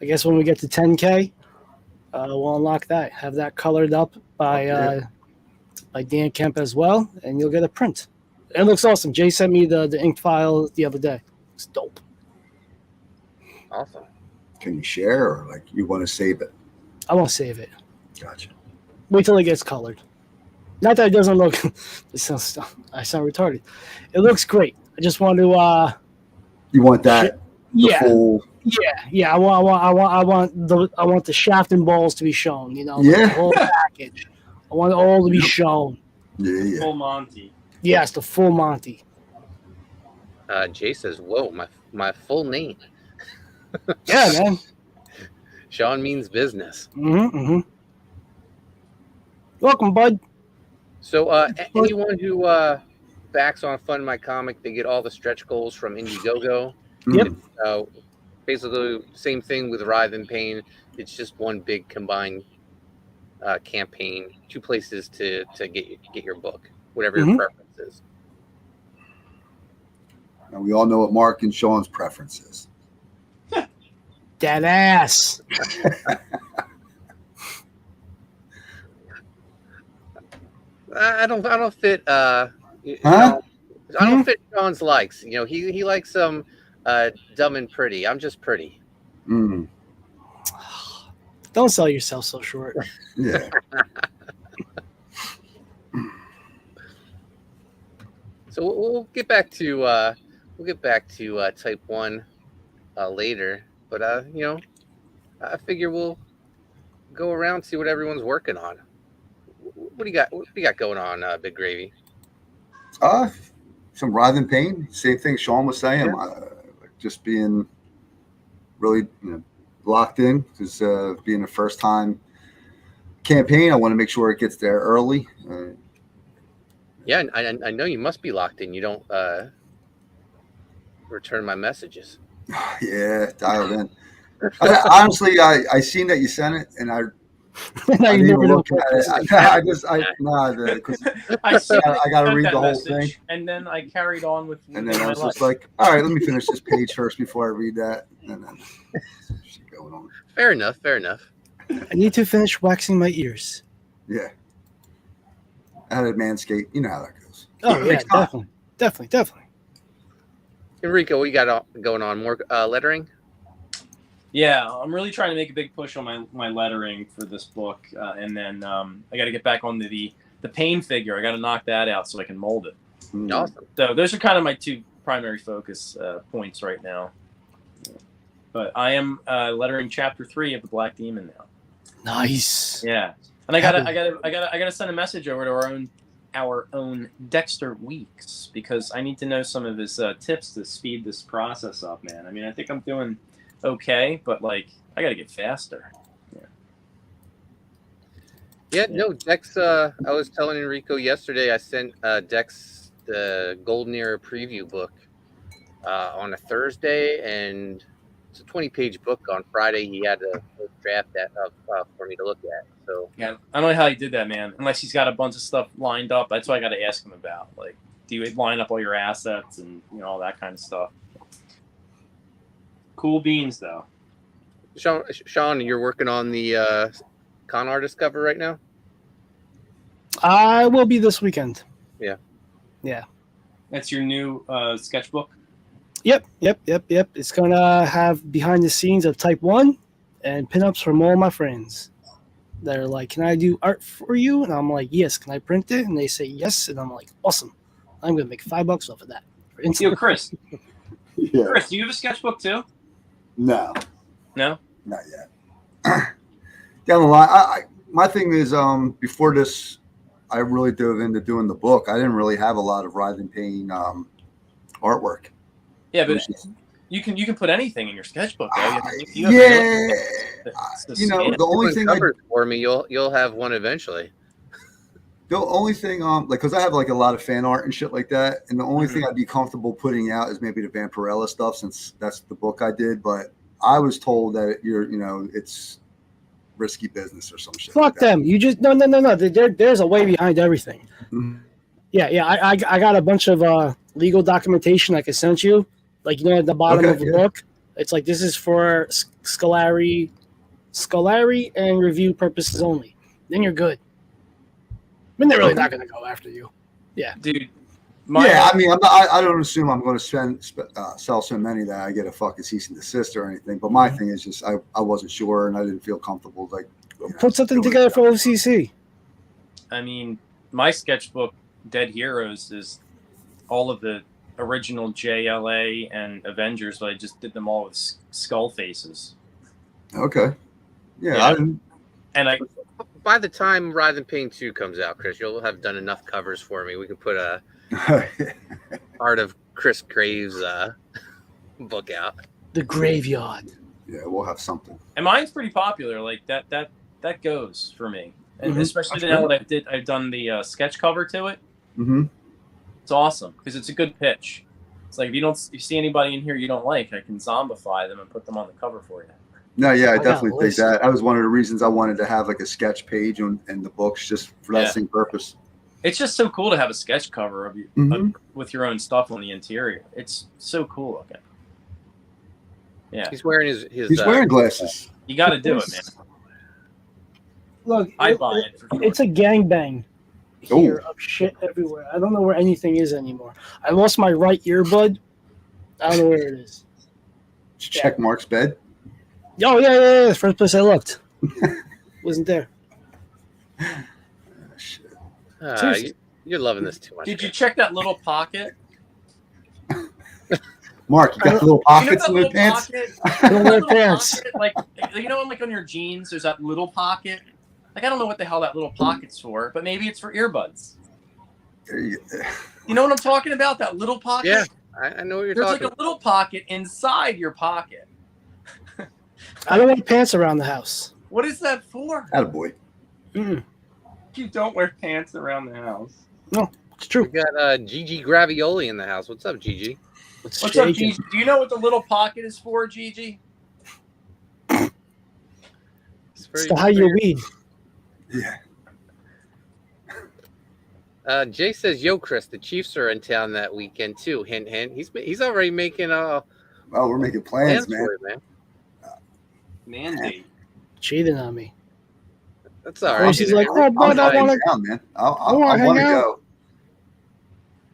I guess when we get to 10K, we'll unlock that. Have that colored up by Dan Kemp as well, and you'll get a print. It looks awesome. Jay sent me the ink file the other day. It's dope. Awesome. Can you share, or like you want to save it? I won't save it. Gotcha. Wait till it gets colored. Not that it doesn't look. I sound retarded. It looks great. I just want to. You want that? Yeah. Full Yeah. I want the shaft and balls to be shown. You know, like Yeah. the whole package. I want it all to be shown. Yeah. Full Monty. Yes, the full Monty. Jay says, "Whoa, my full name." Yeah, man. Sean means business. Welcome, bud. So, anyone who backs on Fund My Comic, they get all the stretch goals from Indiegogo. Yep. Basically, same thing with Writhe and Pain. It's just one big combined campaign, two places to get your book, whatever your preference is. And we all know what Mark and Sean's preference is. That ass. I don't fit. I don't fit Sean's likes. You know, he likes some dumb and pretty. I'm just pretty. Mm. Don't sell yourself so short. Yeah. So we'll get back to type 1 later. But you know, I figure we'll go around, see what everyone's working on. What do you got? What do you got going on, Big Gravy? Some Writhe and Pain. Same thing Sean was saying. Just being really, locked in, because being a first time campaign, I want to make sure it gets there early. Yeah, I know you must be locked in. You don't return my messages. Yeah, dialed in. Honestly, I seen that you sent it, and I didn't even look at it. I got to read the whole thing, and then I carried on with. And then I was just like, all right, let me finish this page first before I read that, and then shit going on. Fair enough. I need to finish waxing my ears. Yeah, I had a manscape. You know how that goes. Oh yeah, definitely. Enrico, what you got going on? More lettering? Yeah, I'm really trying to make a big push on my lettering for this book, and then I got to get back on the pain figure. I got to knock that out so I can mold it. Awesome. So those are kind of my two primary focus points right now. But I am lettering chapter 3 of the Black Demon now. Nice. Yeah, and I gotta send a message over to our own Dexter Weeks, because I need to know some of his tips to speed this process up, man. I mean, I think I'm doing okay, but like I gotta get faster. No, Dex. I was telling Enrico yesterday. I sent Dex the Golden Era preview book on a Thursday, and it's a 20-page book. On Friday, he had to draft that up for me to look at. So yeah, I don't know how he did that, man. Unless he's got a bunch of stuff lined up. That's what I got to ask him about. Like, do you line up all your assets and all that kind of stuff? Cool beans, though. Sean, you're working on the con artist cover right now? I will be this weekend. Yeah. That's your new sketchbook? Yep. It's going to have behind the scenes of Type 1 and pinups from all my friends. They're like, can I do art for you? And I'm like, yes. Can I print it? And they say yes. And I'm like, awesome. I'm going to make $5 off of that. Yo, Chris. Yeah. Chris, do you have a sketchbook too? No, not yet. Down the line, my thing is, before this, I really dove into doing the book. I didn't really have a lot of Writhe and Pain artwork. Yeah, but you can put anything in your sketchbook. The only thing for me, you'll have one eventually. The only thing, because I have like a lot of fan art and shit like that, and the only thing I'd be comfortable putting out is maybe the Vampirella stuff, since that's the book I did. But I was told that it's risky business or some shit. Fuck them. You just no. There's a way behind everything. Mm-hmm. Yeah. I got a bunch of legal documentation I can send you. Like at the bottom of the book, it's like this is for scholarly and review purposes only. Then you're good. I mean, they're really not going to go after you. Yeah, dude. I mean, I don't assume I'm going to sell so many that I get a fucking cease and desist or anything. But my thing is just I wasn't sure and I didn't feel comfortable. Like, put something together for OCC. I mean, my sketchbook, Dead Heroes, is all of the original JLA and Avengers, but I just did them all with skull faces. Okay. Yeah. Yeah. I didn't. And I By the time Rise and Pain 2 comes out, Chris, you'll have done enough covers for me. We can put a Art of Chris Graves book out. The Graveyard. Yeah, we'll have something. and mine's pretty popular. Like that goes for me, and especially That's now good. that I've done the sketch cover to it. Mm-hmm. It's awesome because it's a good pitch. It's like if you see anybody in here you don't like, I can zombify them and put them on the cover for you. No, yeah, I got definitely think listen. that. That was one of the reasons I wanted to have like a sketch page in the books just for that Yeah. same purpose. It's just so cool to have a sketch cover of you Mhm. with your own stuff on the interior. It's so cool looking. Yeah, He's wearing his He's wearing glasses. you got to do it, man. Look, I buy it. For sure. it's a gangbang here of shit everywhere. I don't know where anything is anymore. I lost my right earbud. I don't know where it is. Check Mark's bed. Oh, yeah. The first place I looked. Wasn't there. Shit. Seriously. You're loving this too much. Did you check that little pocket? Mark, you got little pockets in your pants? Pocket? Don't wear pants. Pocket, like like on your jeans, there's that little pocket. Like I don't know what the hell that little pocket's for, but maybe it's for earbuds. There you go. You know what I'm talking about? That little pocket. Yeah, I know what you're There's talking like a little pocket inside your pocket. I don't wear pants around the house. What is that for? Attaboy. Mm-mm. You don't wear pants around the house. No, it's true. We got Gigi Gravioli in the house. What's up, Gigi? It's What's up, shaking. Gigi? Do you know what the little pocket is for, Gigi? It's to hide your weed. Yeah. Jay says, "Yo, Chris, the Chiefs are in town that weekend too." Hint, hint. He's already making Oh, we're making plans, man. for it, man. Mandate. Cheating on me. That's all Or right. she's like, oh, I'm bud, I flying want to. down, man. I wanna want hang to out. go.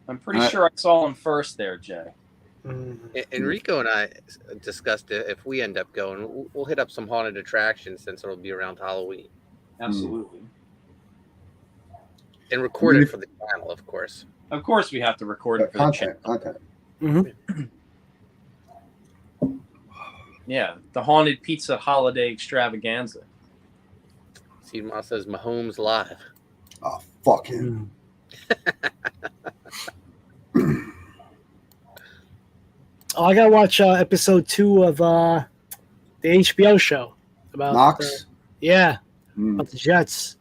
I'm pretty sure I saw him first there, Jay. Enrico and I discussed it. If we end up going, we'll hit up some haunted attractions since it'll be around Halloween Absolutely. and record it for the channel, of course. Of course, we have to record it for the channel. Content. Mm-hmm. Yeah, the haunted pizza holiday extravaganza. Steve Moss says Mahomes live. Oh, fuck him. Oh, I gotta watch episode 2 of the HBO show about Knox? yeah, about the Jets.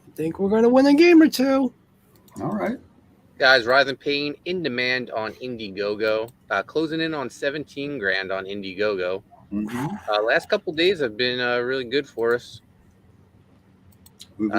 I think we're gonna win a game or two. All right. Guys, Rise and Pain in demand on Indiegogo. Closing in on 17 grand on Indiegogo. Last couple days have been really good for us.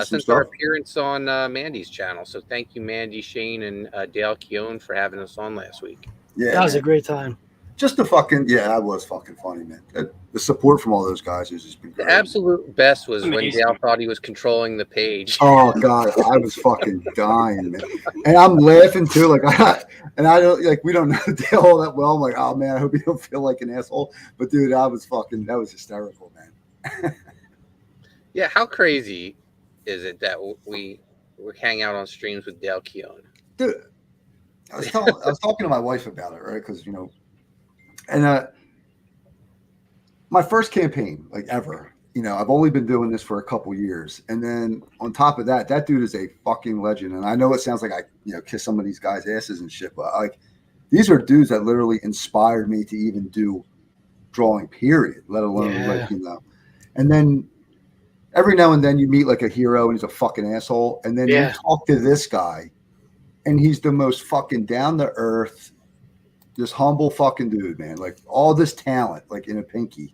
Since our appearance on Mandy's channel. So thank you, Mandy, Shane, and Dale Keown for having us on last week. Yeah, That was a great time. Just the fucking that was fucking funny, man. The support from all those guys has just been great. The absolute best was when Amazing. Dale thought he was controlling the page. Oh god, I was fucking dying, man. And I'm laughing too, like I don't like we don't know Dale all that well. I'm like, oh man, I hope you don't feel like an asshole. But dude, that was hysterical, man. Yeah, how crazy is it that we hang out on streams with Dale Keown? Dude, I was talking to my wife about it, right? Because and my first campaign, like ever, I've only been doing this for a couple years, and then on top of that, that dude is a fucking legend. And I know it sounds like I, kiss some of these guys' asses and shit, but like these are dudes that literally inspired me to even do drawing, period. Let alone and then every now and then you meet like a hero and he's a fucking asshole, and then you talk to this guy, and he's the most fucking down to earth, this humble fucking dude, man. Like all this talent, like in a pinky,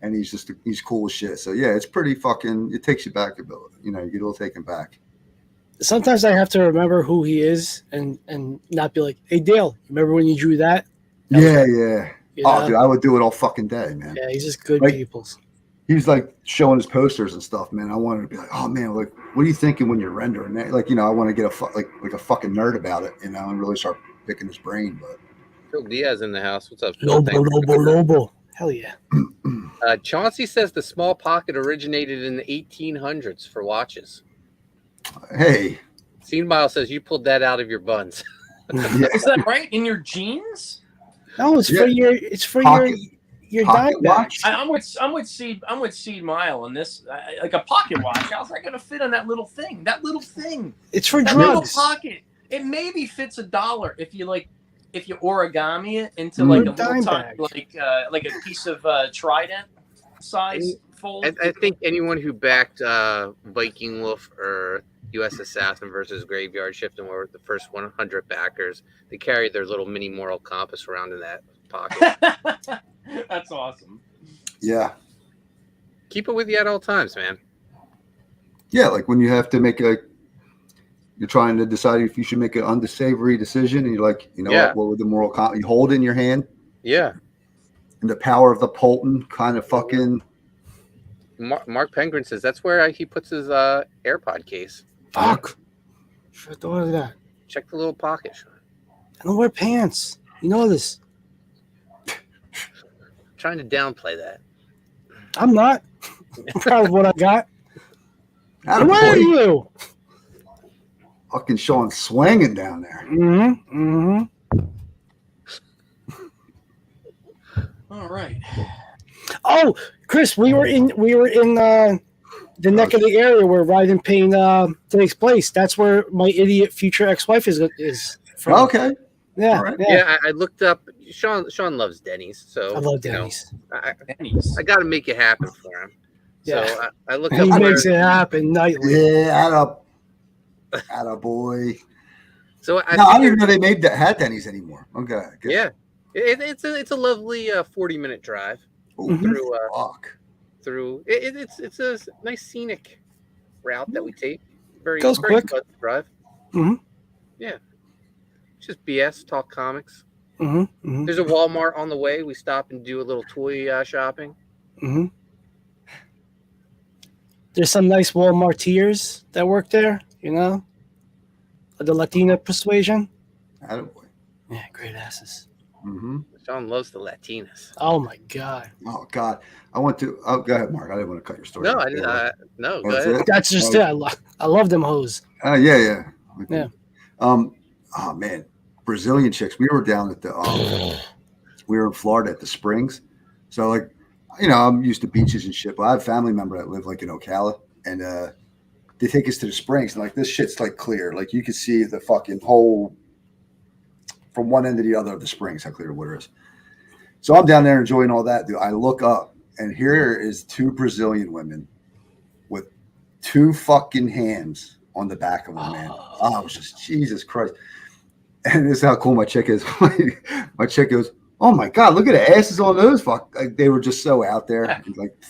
and he's cool as shit. So yeah, it's pretty fucking. It takes you back a bit, you get a little taken back. Sometimes I have to remember who he is and not be like, hey Dale, remember when you drew that? Yeah. Oh, dude, I would do it all fucking day, man. Yeah, he's just good people. He's like showing his posters and stuff, man. I wanted to be like, oh man, like, what are you thinking when you're rendering that? Like, I want to get like a fucking nerd about it, and really start picking his brain. But Phil Diaz in the house. What's up, Phil? Lobo. Hell yeah. Chauncey says the small pocket originated in the 1800s for watches. Hey, Scene Mile says you pulled that out of your buns. Yeah. Is that right? In your jeans? No, it's for your. It's for Pocket- your pocket dime bag. watch. I'm with Seed Mile on this. Like a pocket watch. How's that going to fit on that little thing? That little thing. It's for That drugs. little pocket. It maybe fits $1 if you origami it into like a little dime tiny, bag. like a piece of Trident size fold. I think anyone who backed Viking Wolf or U.S. Assassin versus Graveyard Shift and were the first 100 backers, they carried their little mini moral compass around in that pocket. That's awesome. Yeah. Keep it with you at all times, man. Yeah, like when you have to you're trying to decide if you should make an unsavory decision, and you're like, what would the moral you hold it in your hand? Yeah. And the power of the Polton kind of fucking. Mark Pengrin says that's where he puts his AirPod case. Fuck. Should have thought of that. Check the little pocket, Sean. I don't wear pants. You know this. Trying to downplay that. I'm not. I'm proud of what I got. Attaboy. Where are you? Fucking Sean swinging down there. Mm-hmm. All right. Oh, Chris, we were in the neck of the area where Ride in Pain takes place. That's where my idiot future ex-wife is from. Okay. Yeah. All right. Yeah, I looked up. Sean loves Denny's, so I love Denny's. Denny's. I got to make it happen for him. Yeah. So I looked He up. makes it happen nightly. Yeah, attaboy. So I don't even know they had Denny's anymore. Okay. Good. Yeah, it's a lovely 40-minute drive through. It's a nice scenic route that we take. Very Goes quick. Fun drive. Mm-hmm. Yeah, just BS, talk comics. Mm-hmm. Mm-hmm. There's a Walmart on the way. We stop and do a little toy shopping. Mm-hmm. There's some nice Walmartiers that work there, the Latina persuasion. Attaboy. Yeah, great asses. Mm-hmm. Sean loves the Latinas. Oh my god. Oh God, I want to. Oh, go ahead, Mark. I didn't want to cut your story. No, I didn't. No, go That's ahead. it? That's just it. I love them hoes. Yeah. Yeah. Oh man, Brazilian chicks. We were down at we were in Florida at the Springs. So I'm used to beaches and shit, but I have a family member that live in Ocala, and they take us to the Springs, and this shit's clear. You can see the fucking whole from one end to the other of the Springs, how clear the water is. So I'm down there enjoying all that, dude. I look up, and here is two Brazilian women with two fucking hands on the back of them, man. Oh, it was just Jesus Christ. And this is how cool my chick is. My chick goes, "Oh my God, look at the asses on those." They were just so out there,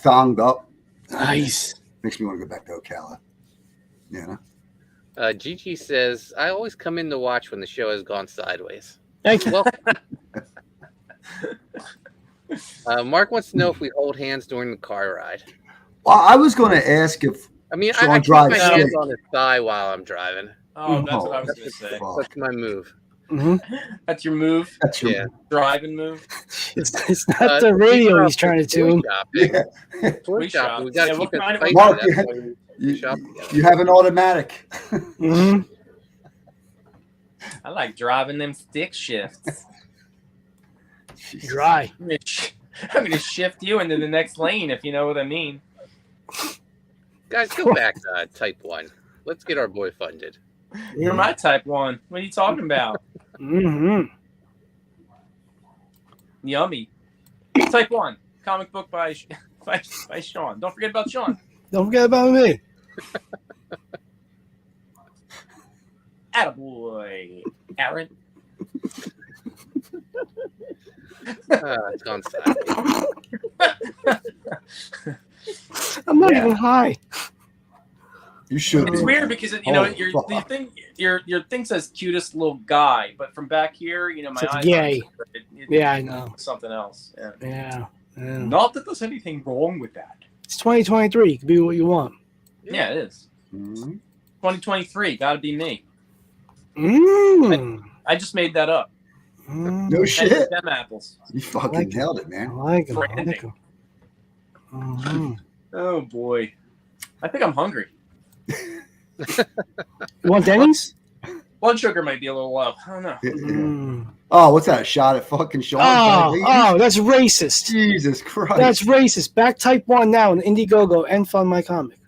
thonged up. Nice. Makes me want to go back to Ocala. Gigi says, I always come in to watch when the show has gone sideways. Thank you. Well, Mark wants to know if we hold hands during the car ride. Well, I was going to ask if I Sean keep my drives hands straight. on his thigh while I'm driving. Oh, that's what I was going to say. That's my move. Mm-hmm. That's your move? That's your driving move? It's not the radio he's trying to tune. Toy shopping. We got to keep it Mark, spicy. you have an automatic. Mm-hmm. I like driving them stick shifts. Dry. I'm going to shift you into the next lane, if you know what I mean. Guys, go back to type 1. Let's get our boy funded. You're my type 1. What are you talking about? Mm-hmm. Yummy. Type 1. Comic book by Sean. Don't forget about Sean. Don't forget about me. Attaboy. Aaron. It's gone sideways. I'm not even high. You should. It's weird because your thing says cutest little guy, but from back here, my eyes. Gay. Yeah, I know. Something else. Yeah. Not that there's anything wrong with that. It's 2023. You can be what you want. Yeah, it is. Mm-hmm. 2023. Got to be me. Mm. I just made that up. No shit. Them apples. You fucking nailed it, man. I like him. Branding. Mm-hmm. Oh boy, I think I'm hungry. You want Denny's? Blood sugar might be a little low. I don't know. Yeah. Oh, what's that? A shot at fucking Sean? Oh, that's racist. Jesus Christ. That's racist. Back type 1 now in Indiegogo and fund my comic.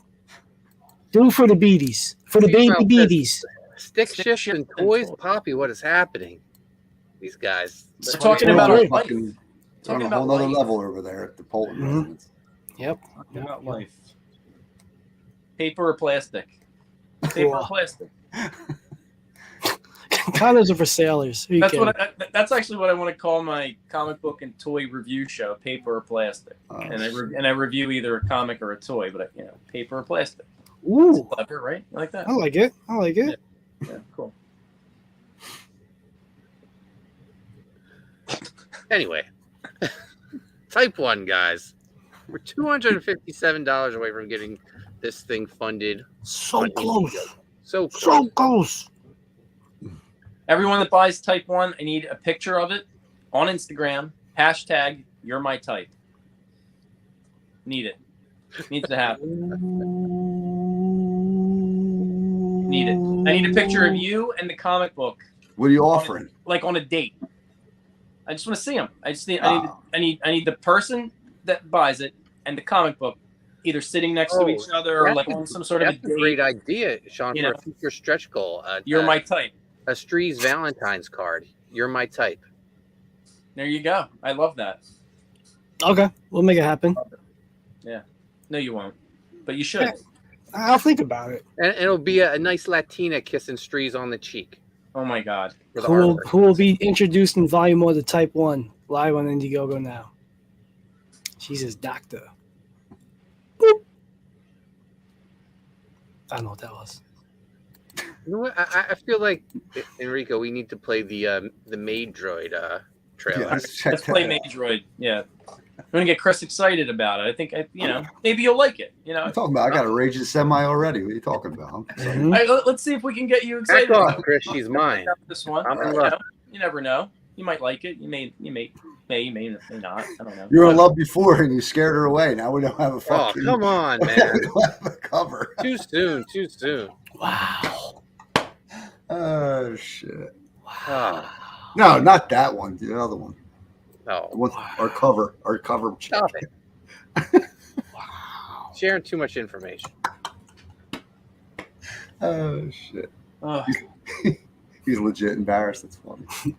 Do for the beaties. For the baby beaties. Stick shift and toys, Poppy. What is happening? These guys. They're talking about a life. fucking, on a whole other level over there at the Poland residence. Yep. Talking about life. Paper or plastic? Paper or plastic? Condoms are for sailors. That's actually what I want to call my comic book and toy review show: paper or plastic. And I review either a comic or a toy, but paper or plastic. Ooh, it's clever, right? You like that? I like it. Yeah, cool. Anyway, type 1 guys, we're $257 away from getting this thing funded. So close. So close. Everyone that buys type 1, I need a picture of it on Instagram. Hashtag you're my type. Need it. Needs to happen. Need it. I need a picture of you and the comic book. What are you offering? Like on a date. I just want to see them. I need the person that buys it and the comic book either sitting next to each other or like on some sort of a date. That's a great idea, Sean, for a future stretch goal. You're my type. A Strees Valentine's card. You're my type. There you go. I love that. Okay, we'll make it happen. Yeah. No, you won't. But you should. I'll think about it. And it'll be a nice Latina kissing Strees on the cheek. Oh my God. Who will be introduced in volume 1 of Type 1 live on Indiegogo now? She's his doctor. Boop. I don't know what that was. You know what? I feel like, Enrico, we need to play the Maid Droid trailer. Yeah, let's play Maid Droid. Yeah. I'm going to get Chris excited about it. I think, maybe you'll like it. I'm talking about, I got a Rage the Semi already. What are you talking about? Let's see if we can get you excited. Back off, Chris. She's mine. This one. I'm in love. You never know. You might like it. You may not. I don't know. You were in love before and you scared her away. Now we don't have a fucking... Oh, come on, man. We don't have a cover. Too soon. Wow. Oh, shit. Wow. No, not that one. The other one. No. Our cover. Stop it. Wow. Sharing too much information. Oh, shit. Oh. He's legit embarrassed. That's funny.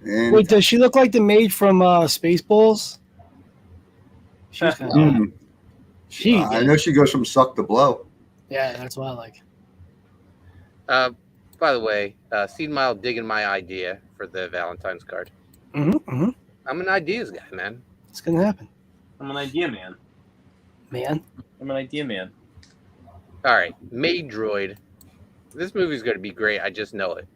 And wait, does she look like the maid from Spaceballs? She's kind of. I know she goes from suck to blow. Yeah, that's what I like. By the way, Seed Mile digging my idea for the Valentine's card. Mm-hmm. I'm an ideas guy, man. It's gonna happen. I'm an idea man. I'm an idea man. All right, Maid Droid. This movie's going to be great. I just know it.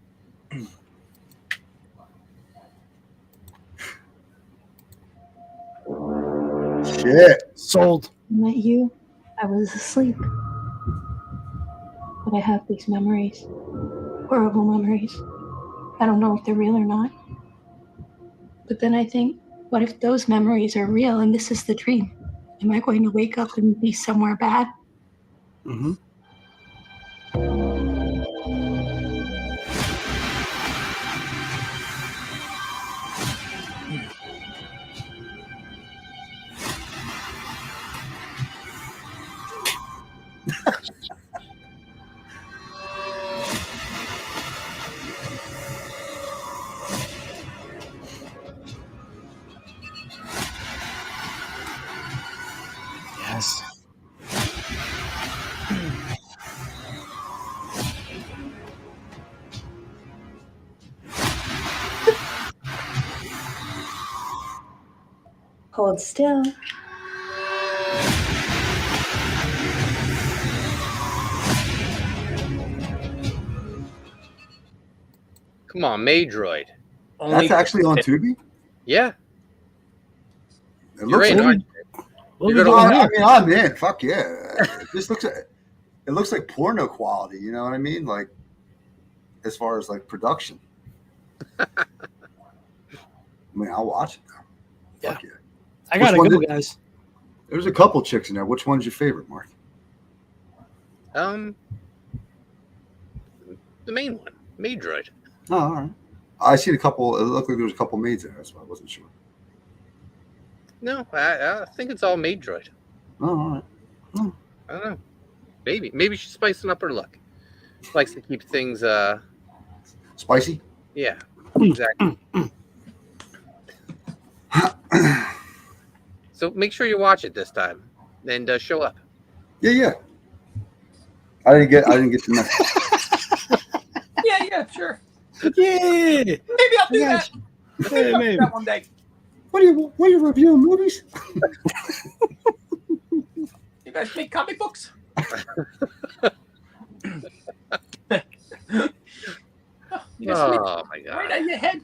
Shit. Sold. I met you. I was asleep. But I have these memories. Horrible memories. I don't know if they're real or not. But then I think, what if those memories are real and this is the dream? Am I going to wake up and be somewhere bad? Mm-hmm. Yes. Hold still. Come on, Maid Droid. That's actually on Tubi? Yeah. It looks right. I'm in. Fuck yeah. It looks like porno quality, you know what I mean? Like, as far as like production. I mean, I'll watch it now. Yeah. Fuck yeah. I gotta go, guys. There's a couple chicks in there. Which one's your favorite, Mark? The main one, Maid Droid. Oh, all right. I seen a couple. It looked like there was a couple maids there. That's why I wasn't sure. No, I think it's all Maid Droid. Oh, all right. Oh. I don't know. Maybe she's spicing up her look. Likes to keep things Spicy? Yeah, exactly. So make sure you watch it this time and show up. Yeah. I didn't get the message. Yeah, sure. Yeah. Maybe I'll do that. Hey, maybe. That one day. What are you reviewing movies? You guys make comic books? Oh my god! Right out of your head,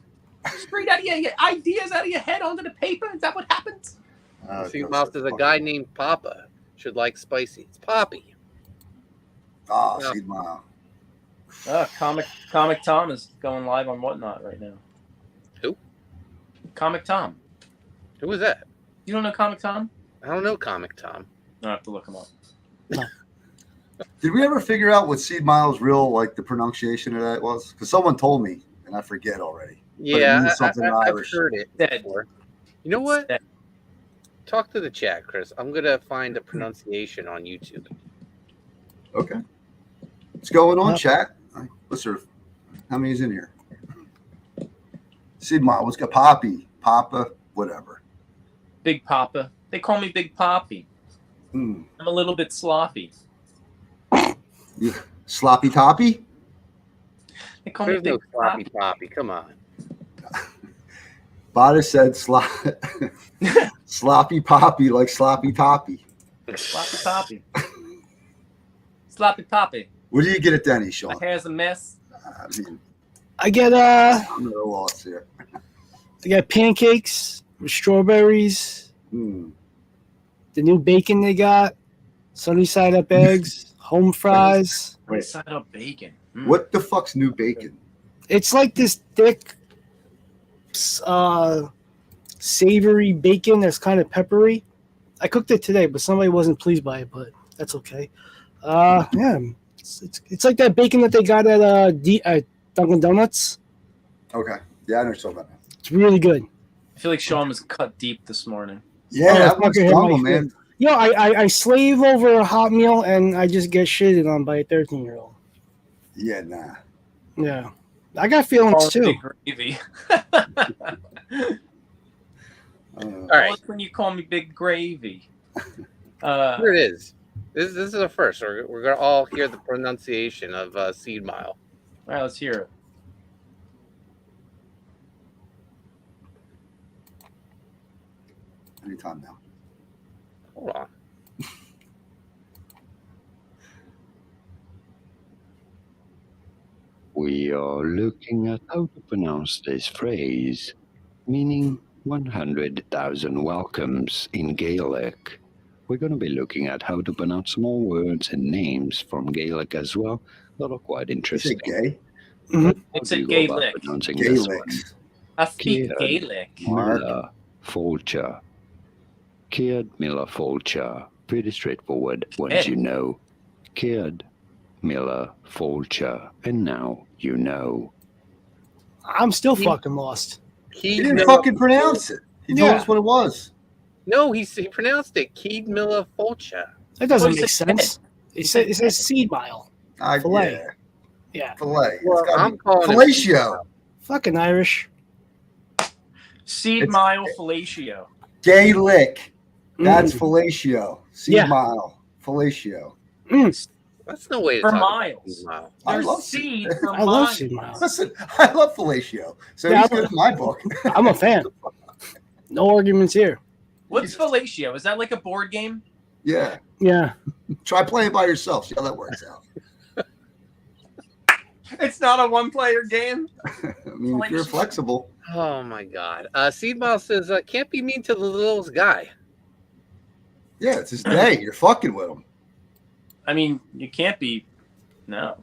straight out of your ideas out of your head onto the paper. Is that what happens? Seed Mouse is a guy named Papa. Should like spicy. It's Poppy. Seed Mouse. Comic Tom is going live on Whatnot right now. Who? Comic Tom. Who is that? You don't know Comic Tom? I don't know Comic Tom. I have to look him up. Did we ever figure out what Seed Miles' real, like, the pronunciation of that was? Because someone told me, and I forget already. Yeah, something I've Irish. heard it before. You know what? Talk to the chat, Chris. I'm gonna find a pronunciation on YouTube. Okay. What's going on, chat? What's there? How many is in here? Seed Miles. What's got Poppy? Papa? Whatever. Big Papa. They call me Big Poppy. Mm. I'm a little bit sloppy. Yeah. Sloppy Toppy? They call me There's Big no sloppy Poppy. Come on. Bada said sloppy Poppy like sloppy Toppy. Sloppy Poppy. Sloppy Poppy. What do you get at Denny's, Sean? My hair's a mess. I get I'm at a loss here. I got pancakes with strawberries. Mm. The new bacon they got, sunny side up eggs, home fries. Sunny side up bacon. Mm. What the fuck's new bacon? It's like this thick, savory bacon that's kind of peppery. I cooked it today, but somebody wasn't pleased by it, but that's okay. Yeah, it's like that bacon that they got at Dunkin' Donuts. Okay. Yeah, I know something about that. It's really good. I feel like Sean was cut deep this morning. Yeah, that was dumb, man. Yo, I slave over a hot meal and I just get shitted on by a 13-year-old. Yeah, nah. Yeah. I got feelings too. Big gravy. All right. Like when you call me Big Gravy. Here it is. This is the first. We're gonna all hear the pronunciation of Seed Mile. All right, let's hear it. Anytime now. Hold on. We are looking at how to pronounce this phrase, meaning 100,000 welcomes in Gaelic. We're going to be looking at how to pronounce small words and names from Gaelic as well. That are quite interesting. Is it gay? Mm-hmm. It's a Gaelic. Pronouncing Gaelic. I speak Kieran Gaelic. Miller Fulcher. Kieran Miller Fulcher. Pretty straightforward once you know. Kieran Miller Fulcher. And now you know. I'm still fucking lost. He didn't fucking pronounce it. He told us what it was. No, he pronounced it Keed Miller Fulcher. That doesn't make sense. It says Seed Mile. Filet. Yeah. Filet. Well, I'm calling fellatio. Fucking Irish. Seed Mile Fellatio. Gaelic. That's fellatio. Seed Mile. Fellatio. That's no way to For talk miles. About I There's love seed seed. for I love miles. Seed Mile. Listen, I love fellatio. So he's good in my book. I'm a fan. No arguments here. What's Fellatio? Is that like a board game? Yeah. Yeah. Try playing by yourself. See how that works out. It's not a one-player game. I mean, if you're flexible. Oh my God. Seed Mile says, can't be mean to the littlest guy. Yeah, it's his day. You're fucking with him. I mean, you can't be. No.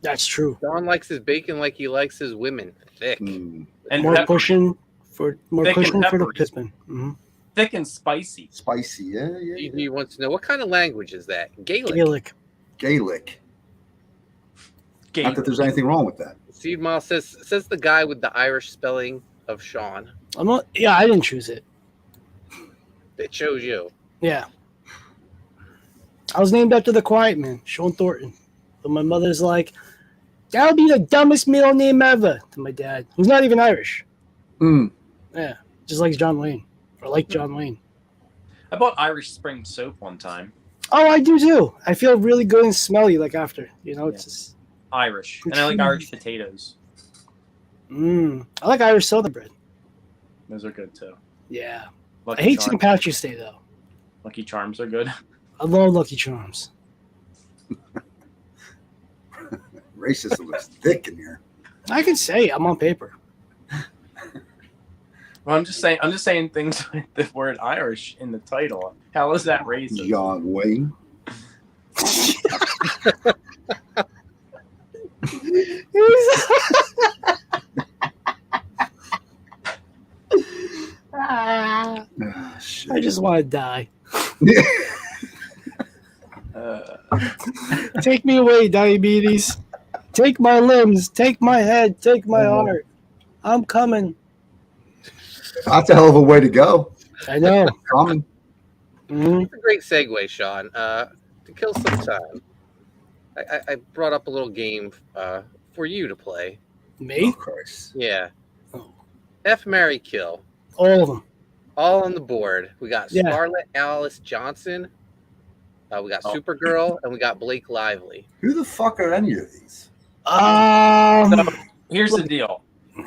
That's true. Don likes his bacon like he likes his women. Thick. And more pepper. pushing for Thick and the peppery. Pippin. Mm-hmm. Thick and spicy. Spicy, yeah. He wants to know what kind of language is that? Gaelic. Gaelic. Gaelic. Not that there's anything wrong with that. Seed Mile says the guy with the Irish spelling of Sean. Yeah, I didn't choose it. It chose you. Yeah. I was named after the Quiet Man, Sean Thornton. But my mother's like, that would be the dumbest middle name ever to my dad, who's not even Irish. Yeah, just like John Wayne. Or like John Wayne. I bought Irish Spring soap one time. Oh, I do too. I feel really good and smelly like after. It's just Irish. And I like Irish potatoes. I like Irish Southern bread. Those are good too. Yeah. Lucky I hate Charms. St. Patrick's Day though. Lucky Charms are good. I love Lucky Charms. Racism looks thick in here. I can say I'm on paper. Well, I'm just saying things with the word Irish in the title. How is that racist? John Wayne. I just want to die. Take me away, diabetes. Take my limbs. Take my head. Take my heart. I'm coming. That's a hell of a way to go. I know. Coming. It's a great segue, Sean. To kill some time, I brought up a little game for you to play. Me? Of course. Yeah. Oh. F, marry, kill. All of them. All on the board. We got Yeah. Scarlett Alice Johnson. We got Supergirl, and we got Blake Lively. Who the fuck are any of these? So, here's the deal.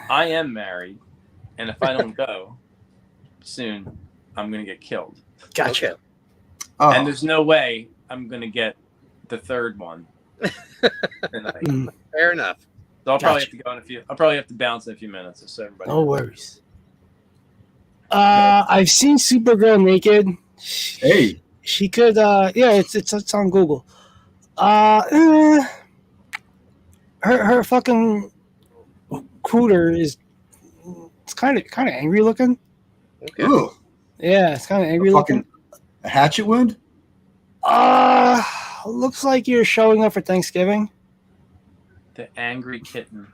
I am married, and if I don't go soon, I'm going to get killed. Gotcha. Okay. Oh. And there's no way I'm going to get the third one tonight. Fair enough. So I'll probably have to go in a few. I'll probably have to bounce in a few minutes. Just so everybody. No worries. I've seen Supergirl naked. Hey. She could. Yeah, it's on Google. Her fucking cooter is. It's kind of angry looking. Okay. Ooh. Yeah, it's kind of angry looking. A hatchet wound? Looks like you're showing up for Thanksgiving. The angry kitten.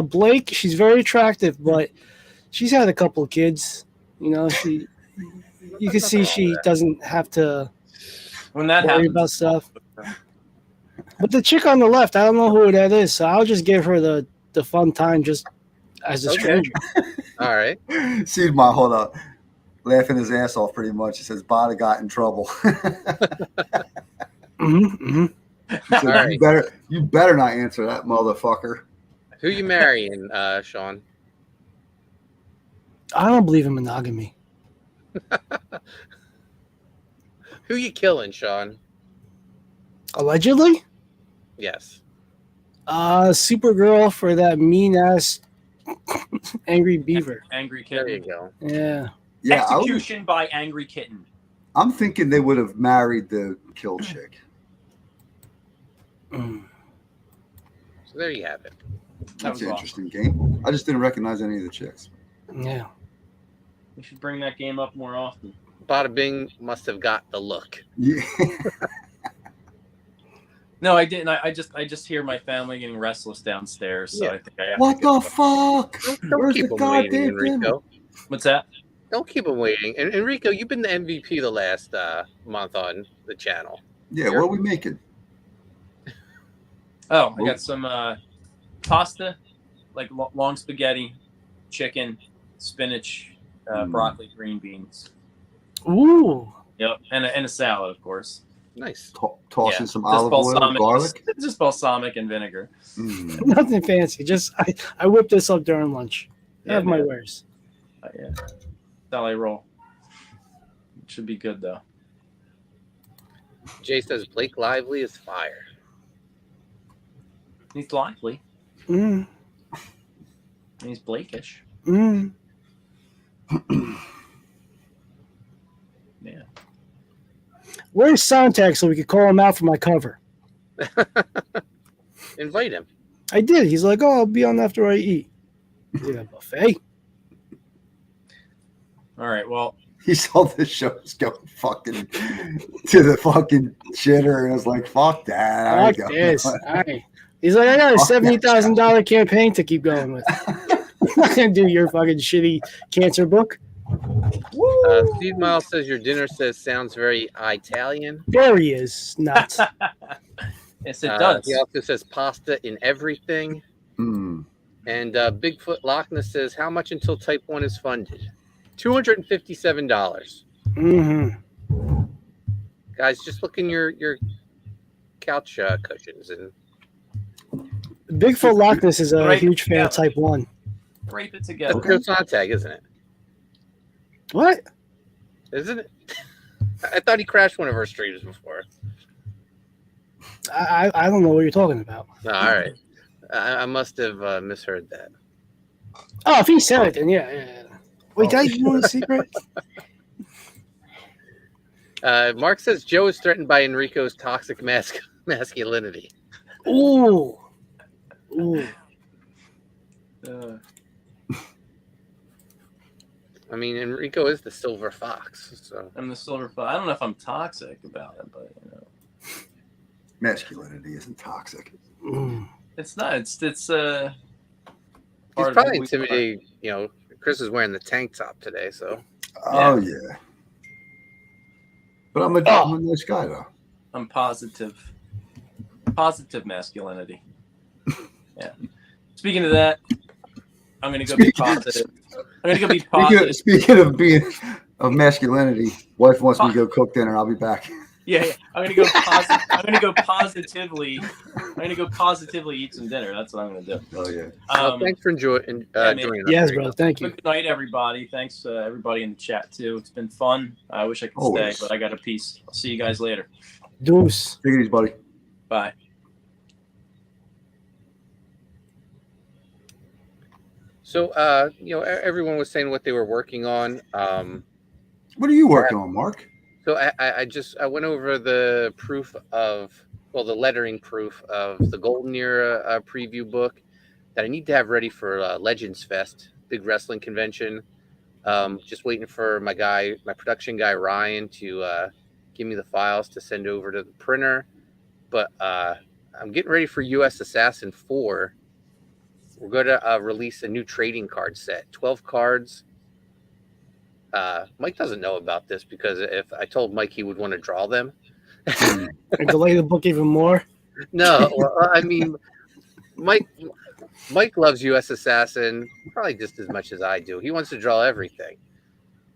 Blake, she's very attractive, but she's had a couple of kids. You can see she doesn't have to When that worry happens, about stuff. But the chick on the left, I don't know who that is, so I'll just give her the fun time just as a stranger. All right. See, hold up. Laughing his ass off pretty much. He says, Bada got in trouble. So All you better not answer that, motherfucker. Who you marrying, Sean? I don't believe in monogamy. Who you killing, Sean? Allegedly? Yes. Supergirl for that mean ass angry beaver. Angry kitten. There you go. Yeah. Yeah, Execution by angry kitten. I'm thinking they would have married the kill chick. So there you have it. That's an interesting game. I just didn't recognize any of the chicks. Yeah. We should bring that game up more often. Bada Bing must have got the look. Yeah. No, I didn't. I just hear my family getting restless downstairs. So I think I have What to the fuck? Don't Where's keep the them waiting, goddamn Enrico. What's that? Don't keep them waiting. And Enrico, you've been the MVP the last month on the channel. Yeah, what are we making? Oh, I got some pasta, like long spaghetti, chicken, spinach, broccoli, green beans. Ooh. Yep, and a salad, of course. Nice. Tossing some olive oil and garlic? Just balsamic and vinegar. Nothing fancy. Just I whipped this up during lunch. I have my wares. Yeah. That's how I roll. It should be good though. Jay says Blake Lively is fire. He's lively. Mm. He's Blakeish. Mm. Yeah. Where's Sontag so we could call him out for my cover? Invite him. I did. He's like, oh, I'll be on after I eat. He's at a buffet. All right. Well, he saw the shows go fucking to the fucking shitter, and was like, "Fuck that! I ain't Fuck going." this. All right. He's like, I got a $70,000 campaign to keep going with. I'm not gonna do your fucking shitty cancer book. Steve Miles says your dinner sounds very Italian. There he is. Nuts. Yes, it does. He also says pasta in everything. Mm. And Bigfoot Lochner says, how much until Type 1 is funded? $257. Mm-hmm. Guys, just look in your couch cushions. And Bigfoot Loch Ness is a huge fan of Type 1. Rape it together. That's Joe Sontag, isn't it? What? Isn't it? I thought he crashed one of our streams before. I don't know what you're talking about. No, all right. I must have misheard that. Oh, if he said it, then yeah. Wait, did I know the secret? Mark says Joe is threatened by Enrico's toxic masculinity. Ooh. I mean, Enrico is the silver fox. So I'm the silver fox. I don't know if I'm toxic about it, but masculinity isn't toxic. It's not. It's he's probably intimidated. You know, Chris is wearing the tank top today, so. Oh yeah. But I'm a nice guy though. I'm positive. Positive masculinity. Yeah. Speaking of that, I'm gonna go be positive. I'm gonna go be positive. Speaking of masculinity, wife wants me to go cook dinner. I'll be back. Yeah. I'm gonna go positive. I'm gonna go positively. I'm gonna go positively eat some dinner. That's what I'm gonna do. Oh yeah. Thanks for joining us. Yes, bro. Thank you. Good night, everybody. Thanks, everybody in the chat too. It's been fun. I wish I could stay, but I got a piece. I'll see you guys later. Deuce. Take it easy, buddy. Bye. So, everyone was saying what they were working on. What are you working on, Mark? So I went over the the lettering proof of the Golden Era preview book that I need to have ready for Legends Fest, big wrestling convention. Just waiting for my production guy, Ryan, to give me the files to send over to the printer. But I'm getting ready for US Assassin 4. We're going to release a new trading card set, 12 cards. Mike doesn't know about this because if I told Mike, he would want to draw them. And delay the book even more? No, well, I mean, Mike loves US Assassin probably just as much as I do. He wants to draw everything.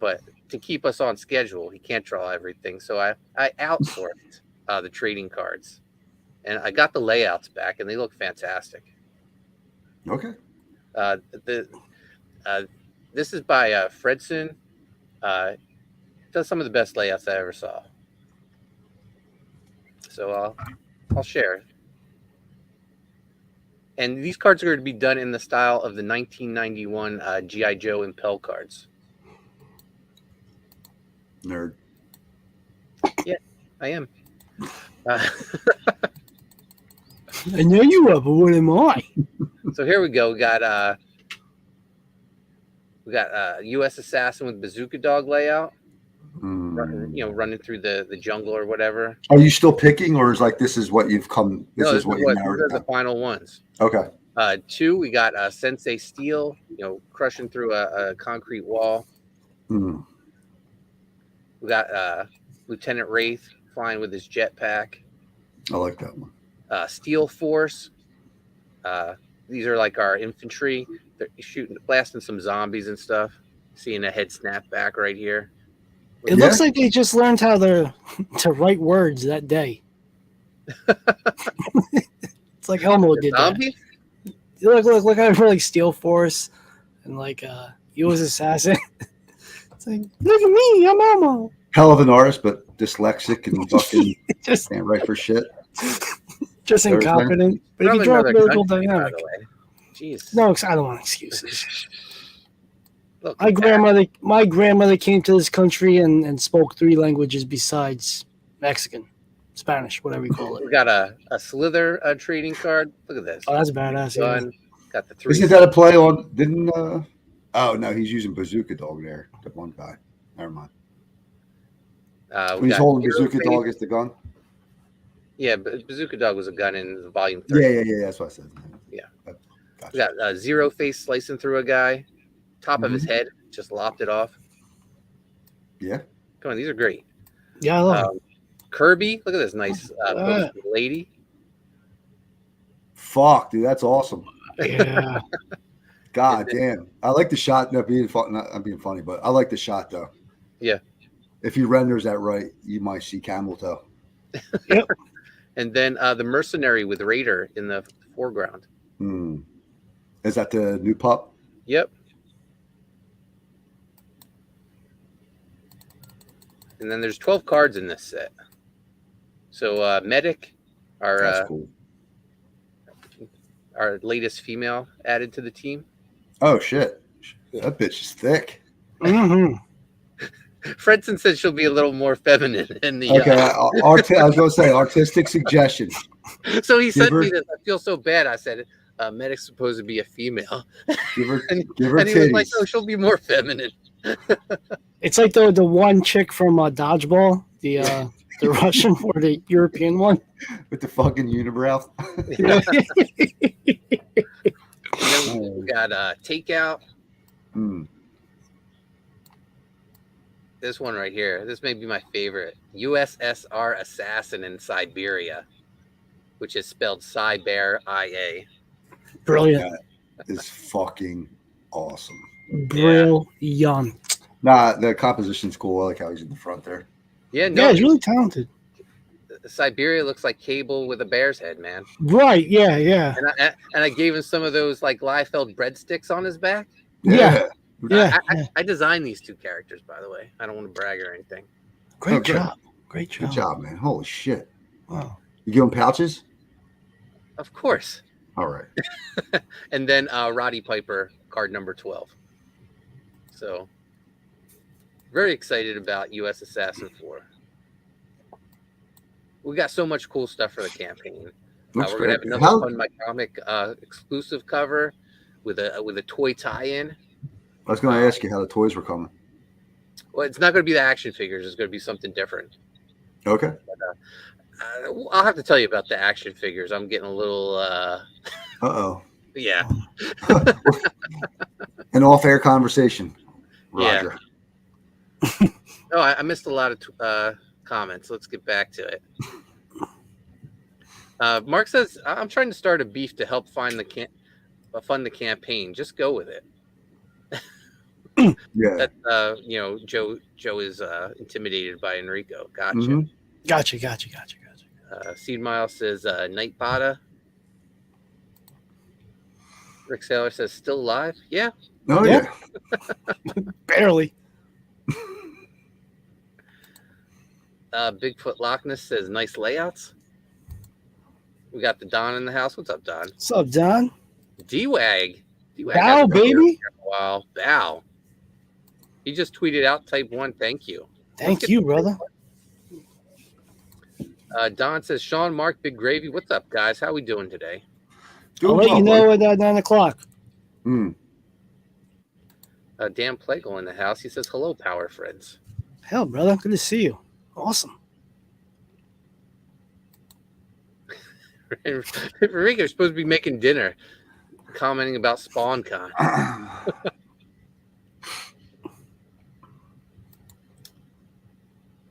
But to keep us on schedule, he can't draw everything. So I outsourced the trading cards. And I got the layouts back, and they look fantastic. Okay. This is by Fredson. Does some of the best layouts I ever saw. So I'll share. And these cards are going to be done in the style of the 1991 G.I. Joe Impel cards. Nerd. Yeah, I am. I know you are, but what am I? So here we go. We got U.S. Assassin with Bazooka Dog layout. Running through the jungle or whatever. Are you still picking, or is this is what you've come? This is what you narrowed These are the final ones. Okay. 2, we got Sensei Steel. Crushing through a concrete wall. Hmm. We got Lieutenant Wraith flying with his jetpack. I like that one. Steel Force. These are like our infantry. They're blasting some zombies and stuff. Seeing a head snap back right here. It looks like they just learned how to write words that day. It's like Elmo did zombies? That. Look how for Steel Force and U.S. Assassin. It's like, look at me, I'm Elmo. Hell of an artist, but dyslexic and fucking just can't write for shit. Just incompetent. But he draw a really cool dynamic. Jeez. No, I don't want excuses. Look, my grandmother came to this country and spoke 3 languages besides Mexican, Spanish, whatever you call it. We got a Slither trading card. Look at this. Oh, that's badass. Yeah. Got the 3. Isn't that a play on? Oh no, he's using Bazooka Dog there. The one guy. Never mind. We He's got holding Hero Bazooka Face. Dog as the gun. Yeah, but Bazooka Dog was a gun in Volume 3. Yeah. That's what I said. Yeah. Gotcha. We got Zero Face slicing through a guy. Top of his head, just lopped it off. Yeah. Come on, these are great. Yeah, I love it. Kirby, look at this nice pose for the lady. Fuck, dude, that's awesome. Yeah. God damn. I like the shot. Not being funny, but I like the shot though. Yeah. If he renders that right, you might see camel toe. Yep. And then the mercenary with Raider in the foreground. Is that the new pup? Yep. And then there's 12 cards in this set. So Medic, That's cool. Our latest female added to the team. Oh shit. That bitch is thick. Fredson said she'll be a little more feminine in the. Okay, I was going to say artistic suggestion. So he sent me this. I feel so bad. I said, Medic's supposed to be a female. Give her and he titties. was like, "Oh, she'll be more feminine." It's like the one chick from Dodgeball, the Russian or the European one with the fucking unibrow. And then we got Takeout. This one right here. This may be my favorite. USSR Assassin in Siberia, which is spelled Siberia. Brilliant. That is fucking awesome. Brilliant. Nah, the composition's cool. I like how he's in the front there. Yeah, no, Yeah, he's really talented. Siberia looks like Cable with a bear's head, man. Right, yeah. And I gave him some of those like Liefeld breadsticks on his back. Yeah. I designed these two characters, by the way. I don't want to brag or anything. Great job. Great job. Good job, man. Holy shit. Wow. You give him pouches? Of course. All right. And then Roddy Piper, card number 12. So very excited about US Assassin 4. We got so much cool stuff for the campaign. We're gonna have another Fun My Comic exclusive cover with a toy tie-in. I was going to ask you how the toys were coming. Well, it's not going to be the action figures. It's going to be something different. Okay. But, I'll have to tell you about the action figures. I'm getting a little. Uh-oh. Yeah. An off-air conversation. Roger. Yeah. No, I missed a lot of comments. Let's get back to it. Mark says, "I'm trying to start a beef to help fund the campaign. Just go with it." Yeah. That Joe is intimidated by Enrico. Gotcha. Mm-hmm. Gotcha. Seed Mile says Night Bada. Rick Saylor says still alive. Yeah. Oh yeah. Barely. Bigfoot Loch Ness says nice layouts. We got the Don in the house. What's up, Don? What's up, Don? D-Wag. Bow, baby. Wow. Bow. He just tweeted out type 1. Thank you. Thank you, brother. Don says, Sean, Mark, Big Gravy. What's up, guys? How we doing today? I'll let you know at 9 o'clock. Dan Plagle in the house. He says, hello, Power Friends. Hell, brother. Good to see you. Awesome. Enrico, you're supposed to be making dinner, commenting about SpawnCon.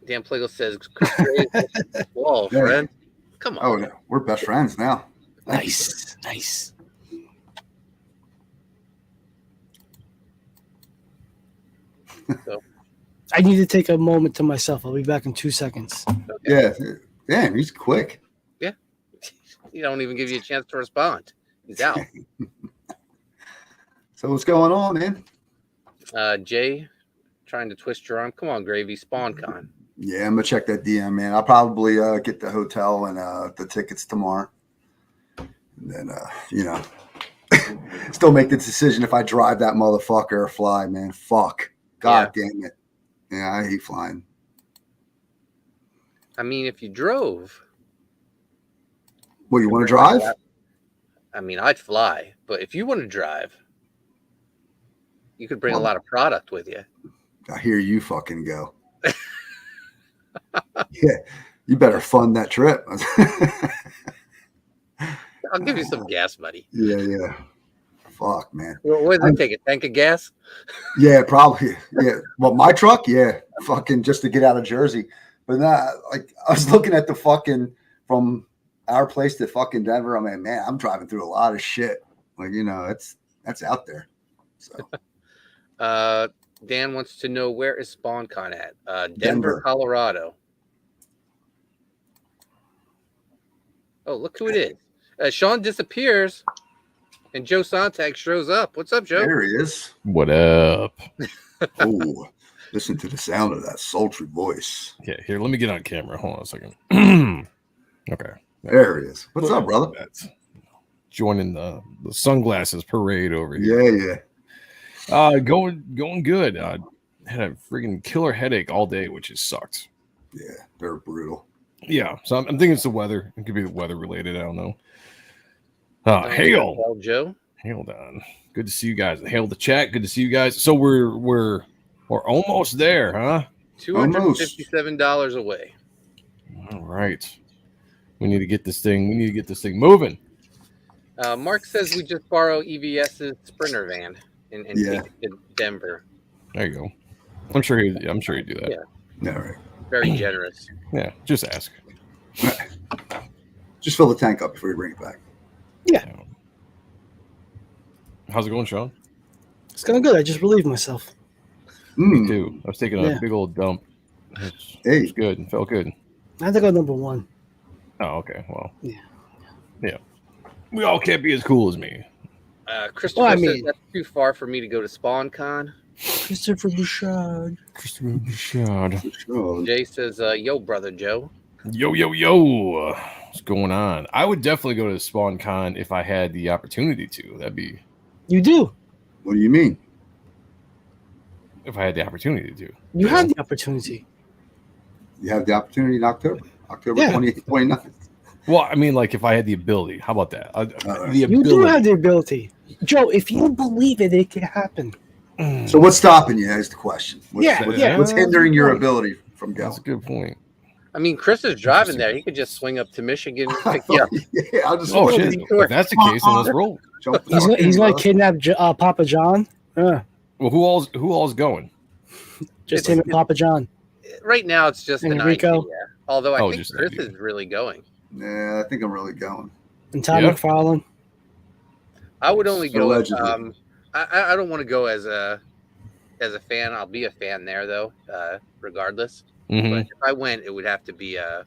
Dan Plagle says, whoa, friend. Come on. Oh, no. We're best friends now. Nice. So, I need to take a moment to myself. I'll be back in 2 seconds. okay. Yeah. Damn, he's quick. Yeah. He don't even give you a chance to respond. He's out. So what's going on, man? Jay, trying to twist your arm. Come on, Gravy. SpawnCon. Yeah, I'm gonna check that DM, man. I'll probably get the hotel and the tickets tomorrow. And then still make the decision if I drive that motherfucker or fly, man. Fuck. God damn it. Yeah, I hate flying. I mean, if you drove. Well, you want to drive? I mean, I'd fly, but if you want to drive, you could bring a lot of product with you. I hear you fucking go. Yeah, you better fund that trip. I'll give you some gas money. Yeah. Fuck, man. Well, what does it take? A tank of gas? Yeah, probably. Yeah. Well, my truck, yeah, fucking just to get out of Jersey. But nah, like I was looking at the fucking from our place to fucking Denver. I mean, man, I'm driving through a lot of shit. Like, that's out there. So Dan wants to know, where is SpawnCon at? Denver, Denver. Colorado. Oh, look who it is. Sean disappears and Joe Sontag shows up. What's up, Joe? There he is. What up? Oh, listen to the sound of that sultry voice. Yeah, here, let me get on camera. Hold on a second. Okay. There he is. What's up, brother? That's joining the sunglasses parade over here. Yeah. Going good. Had a freaking killer headache all day, which has sucked. Yeah, they're brutal. Yeah, so I'm thinking it's the weather. It could be weather related. I don't know. Hail, Joe. Hail down. Good to see you guys. Hail the chat. Good to see you guys. So we're almost there, huh? $257 away. All right. We need to get this thing. Moving. Mark says we just borrow EVS's Sprinter van and take it to Denver. There you go. I'm sure he'd do that. Yeah. All right. Very generous. Yeah. Just ask. Just fill the tank up before you bring it back. Yeah. How's it going, Sean? It's going good. I just relieved myself. Me too. I was taking a big old dump. It was good. It felt good. I had to go number one. Oh, okay. Well. Yeah. We all can't be as cool as me. Christopher says that's too far for me to go to SpawnCon. Christopher Bouchard. Jay says, yo, brother Joe. Yo. What's going on? I would definitely go to SpawnCon if I had the opportunity to. That'd be... You do? What do you mean? If I had the opportunity to. You have the opportunity. You have the opportunity in October 28th, 29th. Well, I mean, like, if I had the ability. How about that? You do have the ability. Joe, if you believe it, it can happen. So what's stopping you is the question. What's What's hindering your ability from going? That's a good point. I mean, Chris is driving there. He could just swing up to Michigan and pick you up. Yeah, I'll just shit. If that's the case, then let's roll. He's going to kidnap Papa John. Well, who all's going? Just him and Papa John. Right now, it's just an Enrico. idea. Although I think Chris idea. is really going. Yeah, I think I'm really going. And Tom McFarlane. I would only go. Allegedly. I don't want to go as a fan. I'll be a fan there though, regardless. Mm-hmm. But if I went, it would have to be a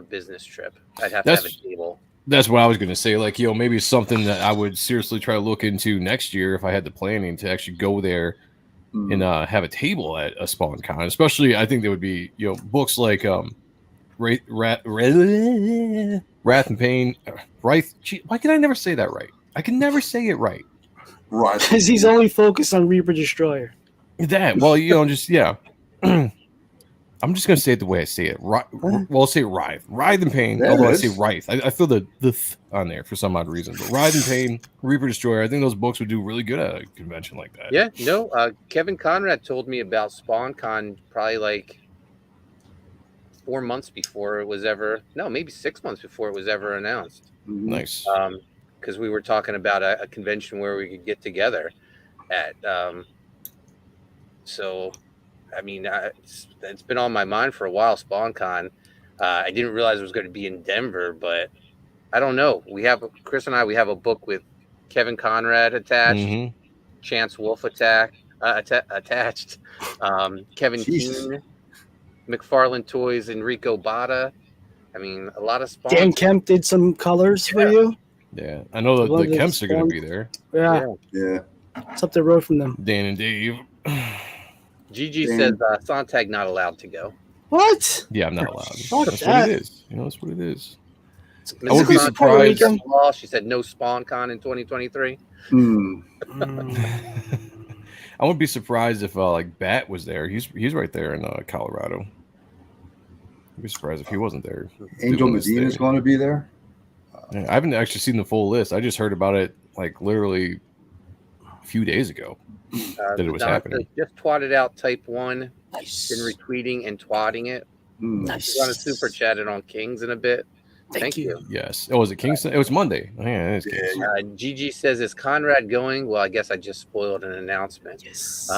business trip. I'd have to have a table. That's what I was going to say. Like, maybe something that I would seriously try to look into next year if I had the planning to actually go there and have a table at a SpawnCon. Especially, I think there would be books like Wrath and Pain. Why can I never say that right? I can never say it right. Right. Because he's only focused on Reaper Destroyer. I'm just going to say it the way I say it. Well, I'll say Wrath and Pain, although I say Wrath. I feel the th on there for some odd reason. But Wrath and Pain, Reaper Destroyer, I think those books would do really good at a convention like that. Yeah, Kevin Conrad told me about SpawnCon probably like 4 months before it was ever, maybe 6 months before it was ever announced. Nice. Because we were talking about a convention where we could get together at. So, I mean, it's been on my mind for a while, SpawnCon. I didn't realize it was going to be in Denver, but I don't know. Chris and I have a book with Kevin Conrad attached, Chance Wolf attached, Kevin Keene, McFarlane Toys, Enrico Bata. I mean, a lot of SpawnCon. Dan Kemp did some colors for you. Yeah, I know the Kemps are going to be there. Yeah. It's up the road from them. Dan and Dave. Gigi says Sontag not allowed to go. What? Yeah, I'm not allowed. Fuck That's that. what it is. That's what it is. I would be surprised. She said no SpawnCon in 2023. I wouldn't be surprised if Bat was there. He's right there in Colorado. I'd be surprised if he wasn't there. Angel Medina's going to be there. I haven't actually seen the full list. I just heard about it like literally few days ago that it was happening. Just twatted out type 1. Nice. Been retweeting and twatting it. Nice. We're going to super chat it on Kings in a bit. Thank you. Yes. Oh, was it Kingston? It was Monday. Oh, yeah, it is Kingston. Gigi says, is Conrad going? Well, I guess I just spoiled an announcement. Yes.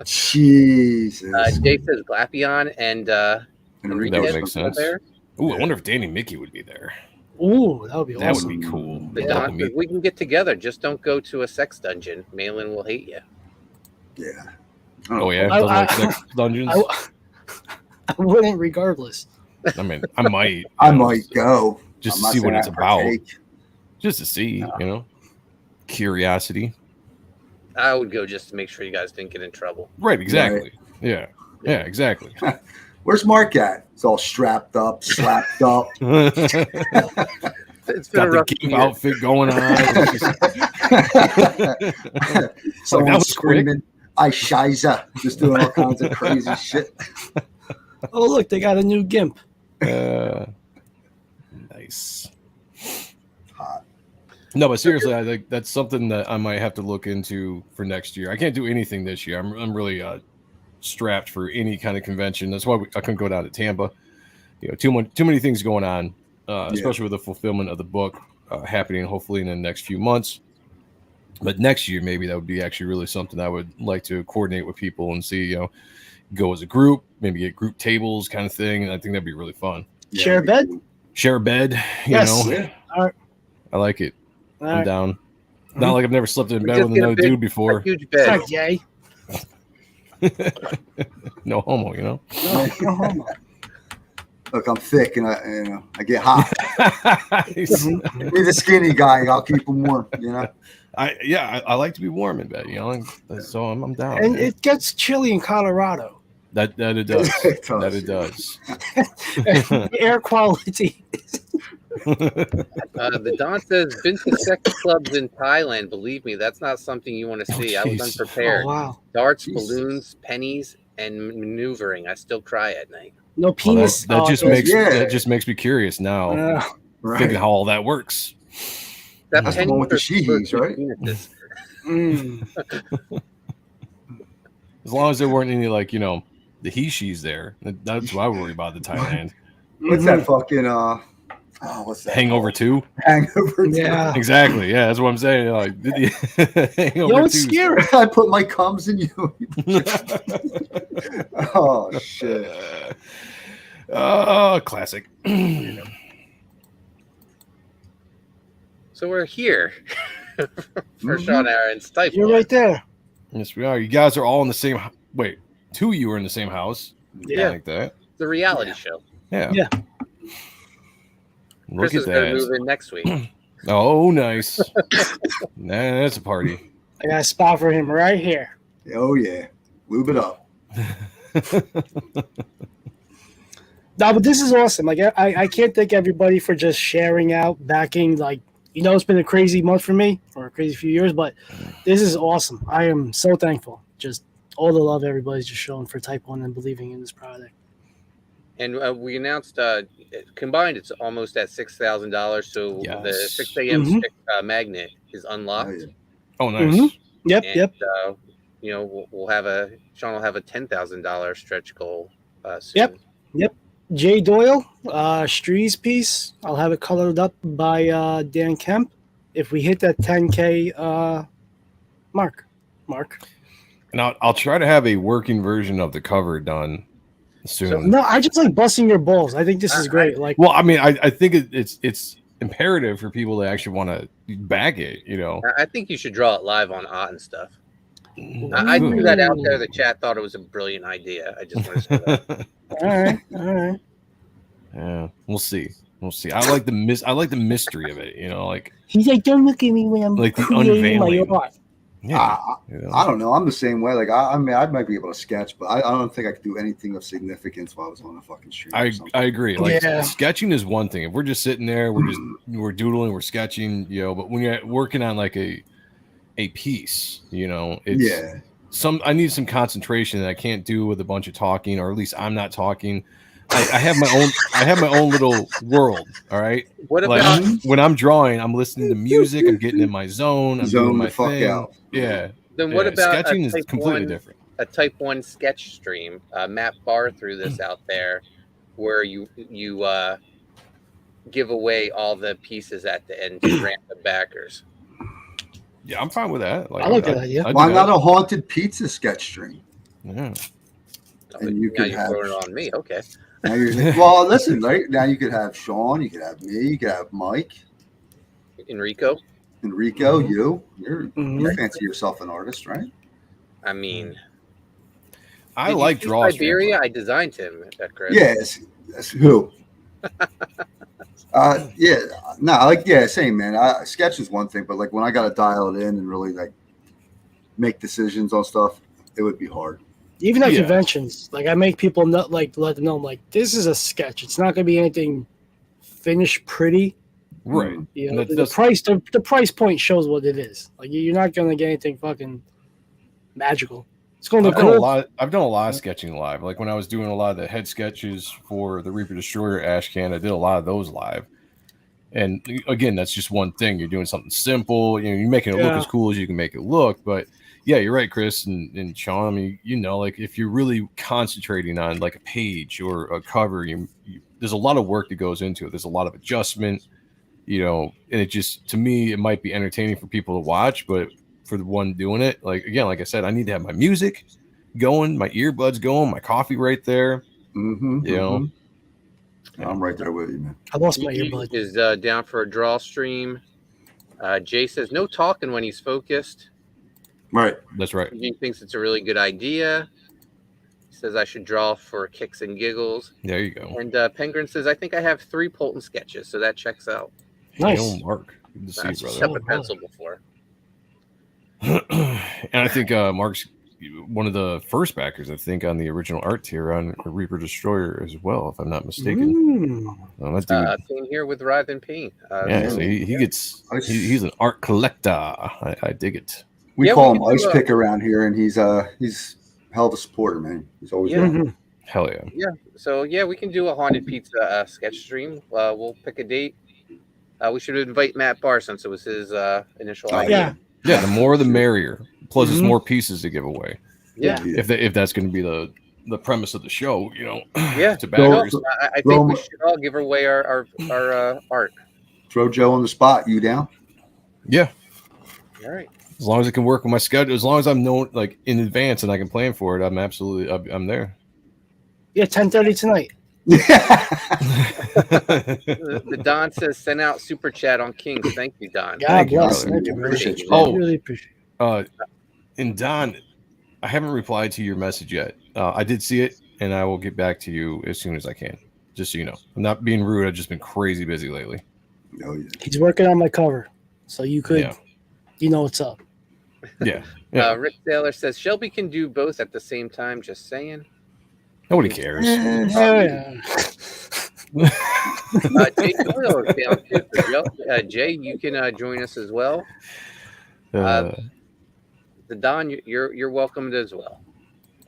Jesus. Jay says Glapion and that would make sense. Ooh, I wonder if Danny Mickey would be there. Ooh, that would be awesome. That would be cool. Don says, we can get together. Just don't go to a sex dungeon. Malin will hate you. Yeah. Oh, yeah? Doesn't like sex dungeons? I wouldn't regardless. I mean, I might. I might go. Just to see what it's about. Just to see, curiosity. I would go just to make sure you guys didn't get in trouble. Right, exactly. Right. Yeah, exactly. Where's Mark at? It's all strapped up, slapped up. It's been got a rough the game year. outfit going on. Someone that was screaming, I shiza, just doing all kinds of crazy shit. Oh, look, they got a new GIMP. Nice. No, but seriously, I think that's something that I might have to look into for next year. I can't do anything this year. I'm really strapped for any kind of convention. That's why I couldn't go down to Tampa. Too many things going on, especially with the fulfillment of the book happening hopefully in the next few months. But next year, maybe that would be actually really something I would like to coordinate with people and see, go as a group, maybe get group tables kind of thing. And I think that'd be really fun. Share a bed? Share a bed, Yes. Yeah. All right. I like it. All I'm right. down. Not like I've never slept in bed with another dude before. Huge bed. Sorry, Jay. No homo, No homo. Look, I'm thick and I get hot. Be the skinny guy. I'll keep him warm. I like to be warm in bed. So I'm down. And it gets chilly in Colorado. That it does. That it does. Air quality. The Don says, been to sex clubs in Thailand. Believe me, that's not something you want to see. I was unprepared. Oh, wow. Darts, balloons, pennies, and maneuvering. I still cry at night. No penis. That just makes me curious now. Thinking how all that works. That's the one with the she-he's, right? As long as there weren't any the he-she's there. That's what I worry about the Thailand. What's that fucking what's that? Hangover 2? Hangover 2. Yeah. Exactly. Yeah, that's what I'm saying. Hangover Don't 2. scare it. I put my cums in you. Oh shit. Classic. So we're here for Sean Aaron's type. You're right there. Yes, we are. You guys are all in the same. Wait, 2 of you are in the same house. Yeah. Like that. The reality show. Yeah. Yeah. Look Chris is at going to that. move in next week. Oh, nice. That's a party. I got a spot for him right here. Oh yeah. Lube it up. No, but this is awesome. Like I can't thank everybody for just sharing out, backing. It's been a crazy month for me, or a crazy few years, but this is awesome. I am so thankful. Just all the love everybody's just showing for Type 1 and believing in this product. And we announced combined, it's almost at $6,000. So Yes. the 6 a.m. stick, magnet is unlocked. Oh, nice. Yep, And, yep. We'll have Sean will have a $10,000 stretch goal soon. Yep. Jay Doyle, Strees piece. I'll have it colored up by Dan Kemp. If we hit that 10K mark. And I'll try to have a working version of the cover done soon. No, I just like busting your balls. I think this is great. Well, I mean, I think it's imperative for people to actually want to back it. I think you should draw it live on Ott and stuff. I threw that out there. The chat thought it was a brilliant idea. I just want to say that. All right. Yeah, we'll see. I like the mystery of it. He's like, don't look at me when I'm like the creating my unveiling. art. Yeah, I don't know. I'm the same way. Like I mean, I might be able to sketch, but I don't think I could do anything of significance while I was on a fucking stream. I agree. Like sketching is one thing. If we're just sitting there, we're doodling, we're sketching, But when you're working on like a piece, it's I need some concentration that I can't do with a bunch of talking, or at least I'm not talking. I have my own little world. All right. What Like about when I'm drawing, I'm listening to music. I'm getting in my zone. I'm doing my the fuck thing. out. Yeah. then? What about sketching is completely different. A type 1 sketch stream? Matt Barr threw this out there, where you give away all the pieces at the end to random backers. Yeah, I'm fine with that. Like, I like that idea. Why not a haunted pizza sketch stream? Yeah. And you could have throwing it on me. Okay. Well, listen, right now you could have Sean, you could have me, you could have Mike, Enrico, you fancy yourself an artist, right? I mean, I like draw. Siberia. I designed him. Chris. Yes. Who? Same, man. Sketch is one thing, but like when I got to dial it in and really like make decisions on stuff, it would be hard. Even at conventions, like I make people let them know, like, this is a sketch. It's not going to be anything finished pretty. Right. You know, the price point shows what it is. Like, you're not going to get anything fucking magical. It's going to look cool. I've done a lot of sketching live. Like when I was doing a lot of the head sketches for the Reaper Destroyer Ashcan, I did a lot of those live. And again, that's just one thing. You're doing something simple. You know, you're making it look as cool as you can make it look. But yeah, you're right, Chris and Sean. I mean, you know, like if you're really concentrating on like a page or a cover, there's a lot of work that goes into it. There's a lot of adjustment, you know, and it just, to me, it might be entertaining for people to watch, but for the one doing it, like, again, like I said, I need to have my music going, my earbuds going, my coffee right there. You know, I'm right there with you, man. I lost my earbud. Is down for a draw stream. Jay says no talking when he's focused. Right. That's right. He thinks it's a really good idea. He says I should draw for kicks and giggles. There you go. And Penguin says I think I have 3 Polton sketches, so that checks out. Nice. Hey, Mark. Good to see you, brother. Stepped a pencil before. And I think Mark's one of the first backers, I think, on the original art tier on Reaper Destroyer as well, if I'm not mistaken. Same here with Writhe in Pain. So he gets he's an art collector. I dig it. We call him Ice Pick around here, and he's hell of a supporter, man. He's always hell yeah. Yeah. So we can do a haunted pizza sketch stream. We'll pick a date. We should invite Matt Barr since it was his initial idea. Yeah, the more the merrier. Plus, it's more pieces to give away. Yeah. If that's going to be the premise of the show, you know. Yeah. To backers. I think we should all give away our art. Throw Joe on the spot. You down? Yeah. All right. As long as it can work with my schedule, as long as I'm known like in advance and I can plan for it, I'm I'm there. Yeah, 10:30 tonight. The Don says send out super chat on Kings. Thank you, Don. God bless. Thank you. Appreciate you. Oh, really appreciate it. And Don, I haven't replied to your message yet. I did see it, and I will get back to you as soon as I can. Just so you know, I'm not being rude. I've just been crazy busy lately. He's working on my cover, so you could, you know what's up. Yeah. Rick Taylor says Shelby can do both at the same time. Just saying. Nobody cares. Jay Doyle is down too. Jay, you can join us as well. The Don, you're welcomed as well.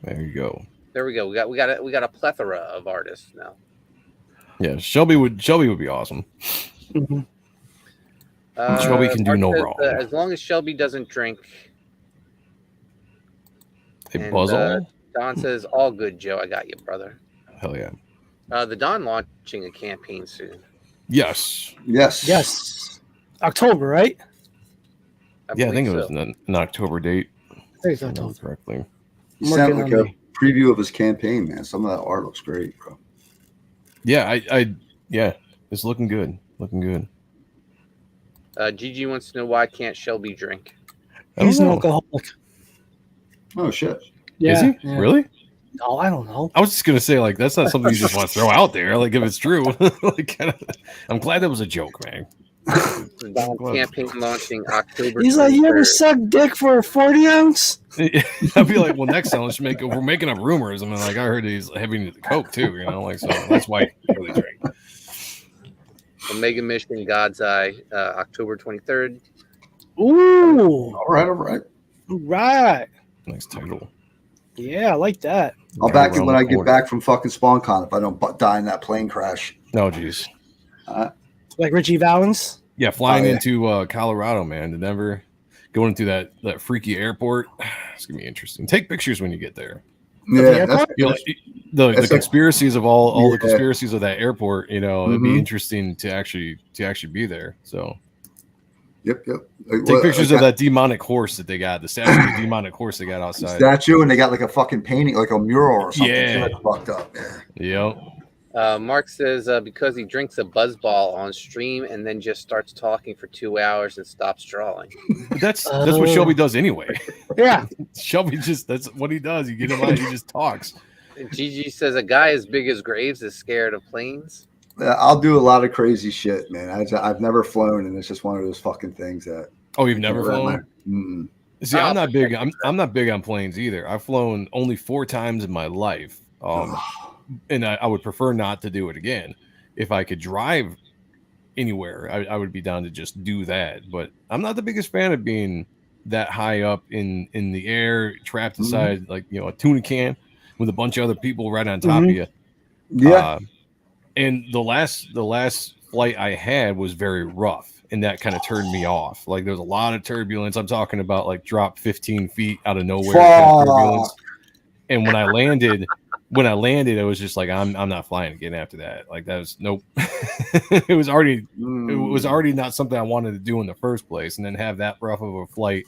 There you go. There we go. We got a plethora of artists now. Yeah, Shelby would be awesome. Shelby can do no wrong. As long as Shelby doesn't drink. Hey, Buzzle. Don says, all good, Joe. I got you, brother. Hell yeah. The Don launching a campaign soon. Yes. October, right? I think it was an October date. I think it's October. Correctly. He sent like a preview of his campaign, man. Some of that art looks great, bro. Yeah, it's looking good. Looking good. Gigi wants to know why can't Shelby drink? He's an alcoholic. Oh shit. Yeah, is he? Yeah. Really? Oh, I don't know. I was just gonna say, like, that's not something you just want to throw out there. Like, if it's true, like, I'm glad that was a joke, man. Campaign launching October. He's like, you ever suck dick for a 40 ounce? I'd be like, well, next time we're making up rumors. I mean, like, I heard he's heavy into the coke too, you know, like, so that's why he really drank. Omega Mission God's Eye, October 23rd. Ooh. All right. Right. Nice title. Yeah, I like that. I'll back it when I get back from fucking SpawnCon if I don't die in that plane crash. No, geez. Like Richie Valens? Yeah, flying into Colorado, man, to Denver, going into that freaky airport. It's going to be interesting. Take pictures when you get there. Yeah, the conspiracies of all the conspiracies of that airport, it'd be interesting to actually be there. So Yep. Take pictures of that demonic horse that they got, the statue of the demonic horse they got outside. Statue, and they got like a fucking painting, like a mural or something. Yeah. That's fucked up. Yeah. Yep. Mark says because he drinks a buzzball on stream and then just starts talking for 2 hours and stops drawing. But that's what Shelby does anyway. Yeah. Shelby that's what he does. You get him out, he just talks. Gigi says a guy as big as Graves is scared of planes. I'll do a lot of crazy shit, man. I've never flown, and it's just one of those fucking things that. Oh, you've never flown? See, I'm not big. I'm not big on planes either. I've flown only 4 times in my life, and I would prefer not to do it again. If I could drive anywhere, I would be down to just do that. But I'm not the biggest fan of being that high up in the air, trapped inside like a tuna can with a bunch of other people right on top of you. Yeah. And the last flight I had was very rough, and that kind of turned me off. Like there was a lot of turbulence. I'm talking about like drop 15 feet out of nowhere kind of turbulence. And when I landed, it was just like I'm not flying again after that. Like that was nope. It was already not something I wanted to do in the first place, and then have that rough of a flight.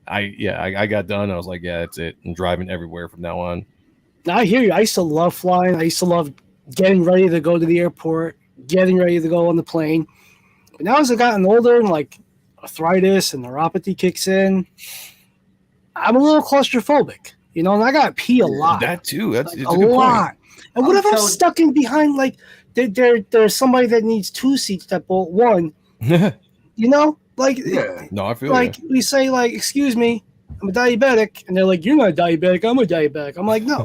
I got done. I was like, yeah, that's it. I'm driving everywhere from now on. Now I hear you. I used to love flying. I used to love getting ready to go to the airport, getting ready to go on the plane. But now as I've gotten older and like arthritis and neuropathy kicks in, I'm a little claustrophobic, and I got to pee a lot. That too. That's a lot. Point. And what if I'm stuck in behind, like there's somebody that needs 2 seats that bolt one, Like, no, I feel like we say, like, excuse me, I'm a diabetic, and they're like, you're not a diabetic, I'm a diabetic. I'm like, no.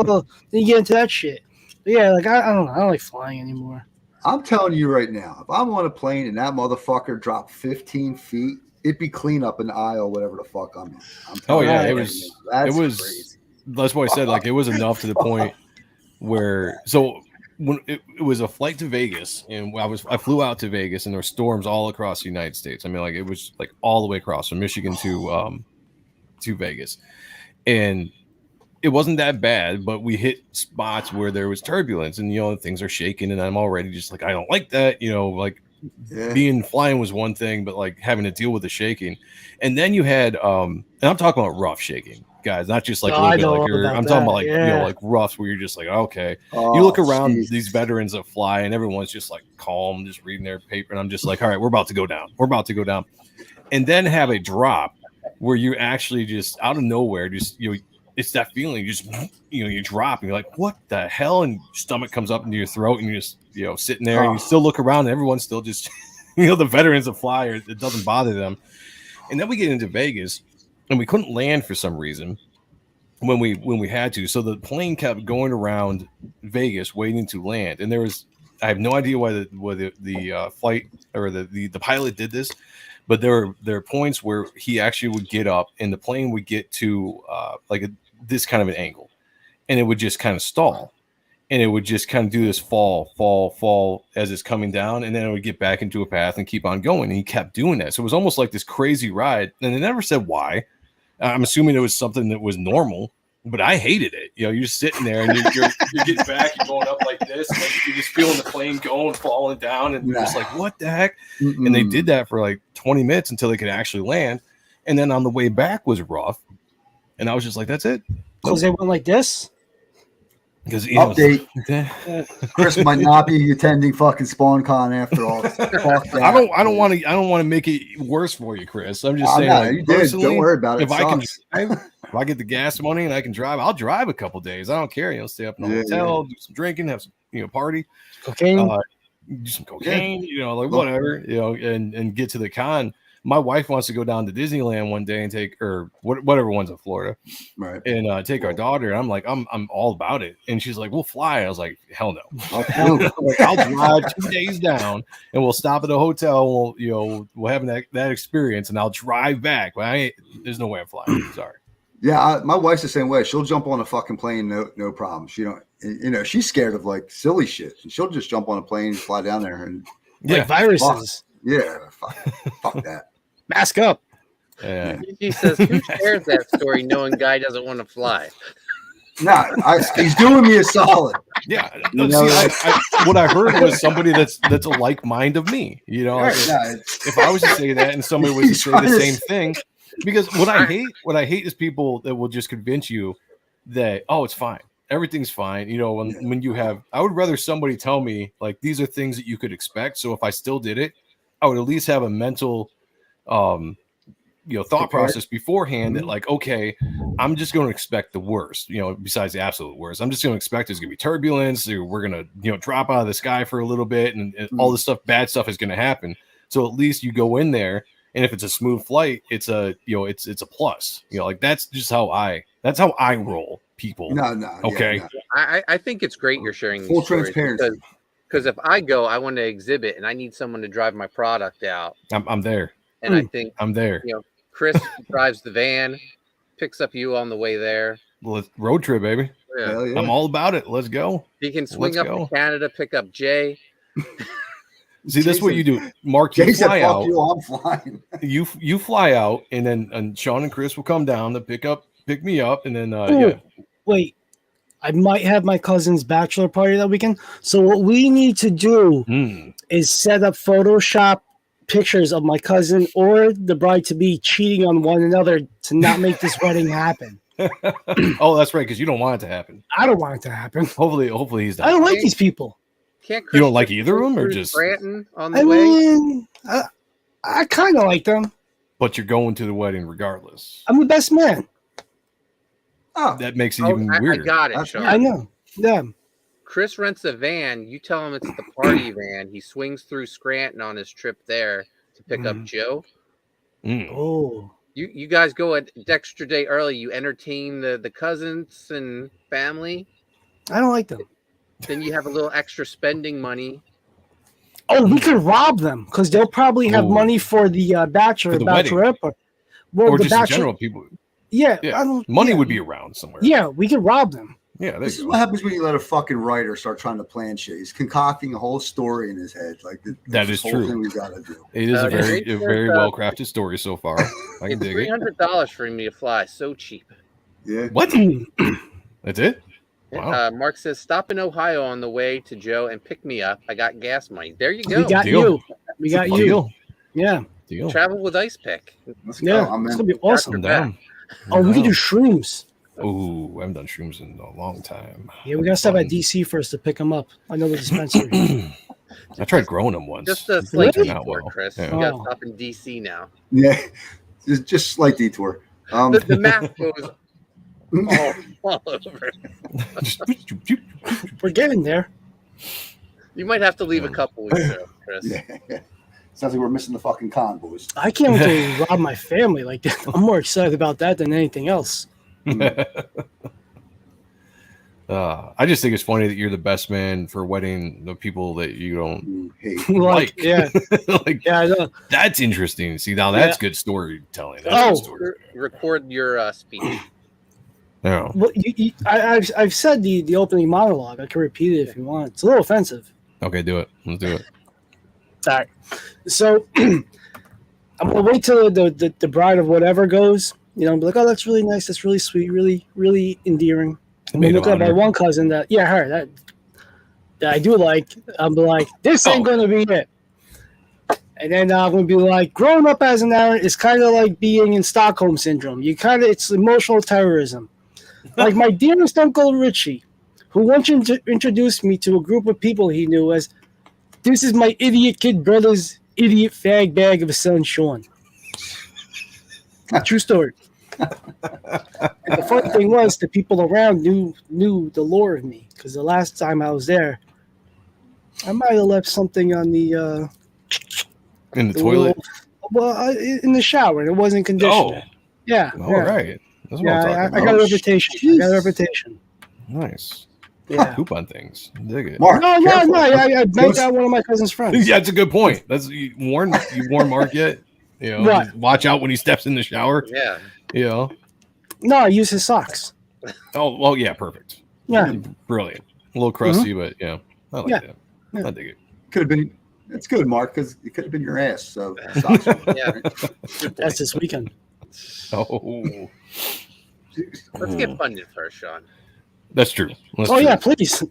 Then you get into that shit. But yeah, like I don't know, I don't like flying anymore. I'm telling you right now, if I'm on a plane and that motherfucker dropped 15 feet, it'd be clean up in the aisle, whatever the fuck I'm in. It was crazy. That's what I said. Like it was enough to the point where when it was a flight to Vegas, and I flew out to Vegas, and there were storms all across the United States. I mean, like it was like all the way across from Michigan to Vegas, and it wasn't that bad, but we hit spots where there was turbulence, and things are shaking, and I'm already just like, I don't like that, being flying was one thing, but like having to deal with the shaking, and then you had and I'm talking about rough shaking, guys, not just like a little bit like I'm talking about like like roughs where you're just like, okay, you look around these veterans that fly, and everyone's just like calm, just reading their paper, and I'm just like, all right, we're about to go down, and then have a drop where you actually just out of nowhere just it's that feeling, you drop and you're like, what the hell? And your stomach comes up into your throat, and you're just, sitting there, and you still look around, and everyone's still just, the veterans of flyers, it doesn't bother them. And then we get into Vegas, and we couldn't land for some reason when we had to. So the plane kept going around Vegas waiting to land. And I have no idea why the flight or the pilot did this, but there are points where he actually would get up, and the plane would get to this kind of an angle, and it would just kind of stall, and it would just kind of do this fall as it's coming down, and then it would get back into a path and keep on going. And he kept doing that. So it was almost like this crazy ride, and they never said why. I'm assuming it was something that was normal, but I hated it. You're just sitting there, and you're getting back, you're going up like this, and you're just feeling the plane going, falling down, and you're just like, what the heck? And they did that for like 20 minutes until they could actually land. And then on the way back was rough. And I was just like, that's it. Because they went like this? Because update. Chris might not be attending fucking SpawnCon after all. I don't want to make it worse for you, Chris. I'm just saying, no, you did. Don't worry about it. If I get the gas money and I can drive, I'll drive a couple days. I don't care. Stay up in the hotel, do some drinking, have some party, cocaine, do some cocaine, whatever, and get to the con. My wife wants to go down to Disneyland one day and take, or whatever one's in Florida, right? And take our daughter. And I'm like, I'm all about it. And she's like, we'll fly. I was like, hell no. I'll drive 2 days down, and we'll stop at a hotel. We'll have that experience, and I'll drive back. But there's no way I'm flying. Sorry. Yeah, my wife's the same way. She'll jump on a fucking plane, no problem. She don't, she's scared of like silly shit, and she'll just jump on a plane, fly down there, and like viruses. Fuck that. Mask up. Yeah. He says, "Who shares that story, knowing guy doesn't want to fly?" Nah, he's doing me a solid. Yeah. No, what I heard was somebody that's a like mind of me. Like if I was to say that and somebody was to say the same thing, because what I hate is people that will just convince you that it's fine, everything's fine. When you have, I would rather somebody tell me like these are things that you could expect. So if I still did it, I would at least have a mental thought process beforehand that like, okay, I'm just going to expect the worst, besides the absolute worst. I'm just going to expect there's going to be turbulence, or we're going to, drop out of the sky for a little bit, and all this stuff, bad stuff is going to happen. So at least you go in there, and if it's a smooth flight, it's a, it's a plus, like that's just how I roll, people. No. Okay. Yeah, no. I think it's great you're sharing full transparency. Because if I go, I want to exhibit, and I need someone to drive my product out. I'm there. And I think I'm there. Chris drives the van, picks up you on the way there. Road trip, baby. Yeah. I'm all about it. Let's go. He can swing up to Canada, pick up Jay. See, that's what you do, Mark. You fly out. I'm flying. You fly out, and then Sean and Chris will come down to pick me up, and then Wait, I might have my cousin's bachelor party that weekend. So what we need to do is set up Photoshop pictures of my cousin or the bride to be cheating on one another to not make this wedding happen. Oh, that's right, because you don't want it to happen. I don't want it to happen. Hopefully he's not. I don't like these people. Can't Chris you don't like either of them, or just Scranton on the way? I kind of like them. But you're going to the wedding regardless. I'm the best man. Oh, that makes it even weirder. I got it, Sean. I know. Yeah. Chris rents a van. You tell him it's the party van. He swings through Scranton on his trip there to pick up Joe. Oh. You guys go an extra day early. You entertain the cousins and family. I don't like them. Then you have a little extra spending money. Oh, we could rob them because they'll probably have money for the bachelor, bachelorette, or just in general people. Yeah, money would be around somewhere. Yeah, we could rob them. Yeah, this is what happens when you let a fucking writer start trying to plan shit. He's concocting a whole story in his head. Like that is true. Thing we gotta do. It is a very well crafted story so far. I can dig it. $300 for me to fly, so cheap. Yeah. What? That's it. Wow. Mark says, "Stop in Ohio on the way to Joe and pick me up. I got gas money." There you go. We got you. We got you. Deal. Yeah. Deal. Travel with Ice Pick. It's gonna be awesome. We can do shrooms. Oh, I haven't done shrooms in a long time. Yeah, we gotta stop at DC first to pick them up. I know the dispensary. I tried growing them once. Just a slight detour, well. Chris. Yeah. You gotta stop in DC now. Yeah, just slight detour. The map goes all over. We're getting there. You might have to leave a couple weeks though, Chris. Yeah. Sounds like we're missing the fucking con, boys. I can't wait to rob my family. Like I'm more excited about that than anything else. I just think it's funny that you're the best man for wedding the people that you don't like. Yeah, yeah, I know. That's interesting. See, now that's good storytelling. That's good story. Record your speech. Yeah. Well, I've said the opening monologue. I can repeat it if you want. It's a little offensive. Okay, do it. Let's do it. All right. So I'm gonna wait till the bride of whatever goes. You know, and be like, oh, that's really nice. That's really sweet. Really, really endearing. I'm gonna look at my one cousin that her that I do like. I'm like, this ain't gonna be it. And then I'm gonna be like, growing up as an Ahrendt is kind of like being in Stockholm syndrome. It's emotional terrorism. Like my dearest Uncle Richie, who once introduced me to a group of people he knew as, this is my idiot kid brother's idiot fag bag of a son, Sean. True story. And the funny thing was, the people around knew the lore of me, because the last time I was there, I might have left something on the in the toilet. In the shower, and it wasn't conditioned. Yeah. All right. That's what I'm talking about. I got a reputation. Nice. Yeah. Poop on things. Dig it. Mark, No. I banked out one of my cousin's friends. Yeah, that's a good point. That's you warn Mark yet? You know, What? Watch out when he steps in the shower. Yeah. You know. No, I use his socks. Oh, well, yeah, perfect. Yeah. Brilliant. A little crusty, but yeah, I like that. Yeah. I dig it. Could have been. It's good, Mark, because it could have been your ass. So socks are- Yeah. That's this weekend. Oh, Let's get funded first, Sean. that's true. That's Oh true. yeah, please.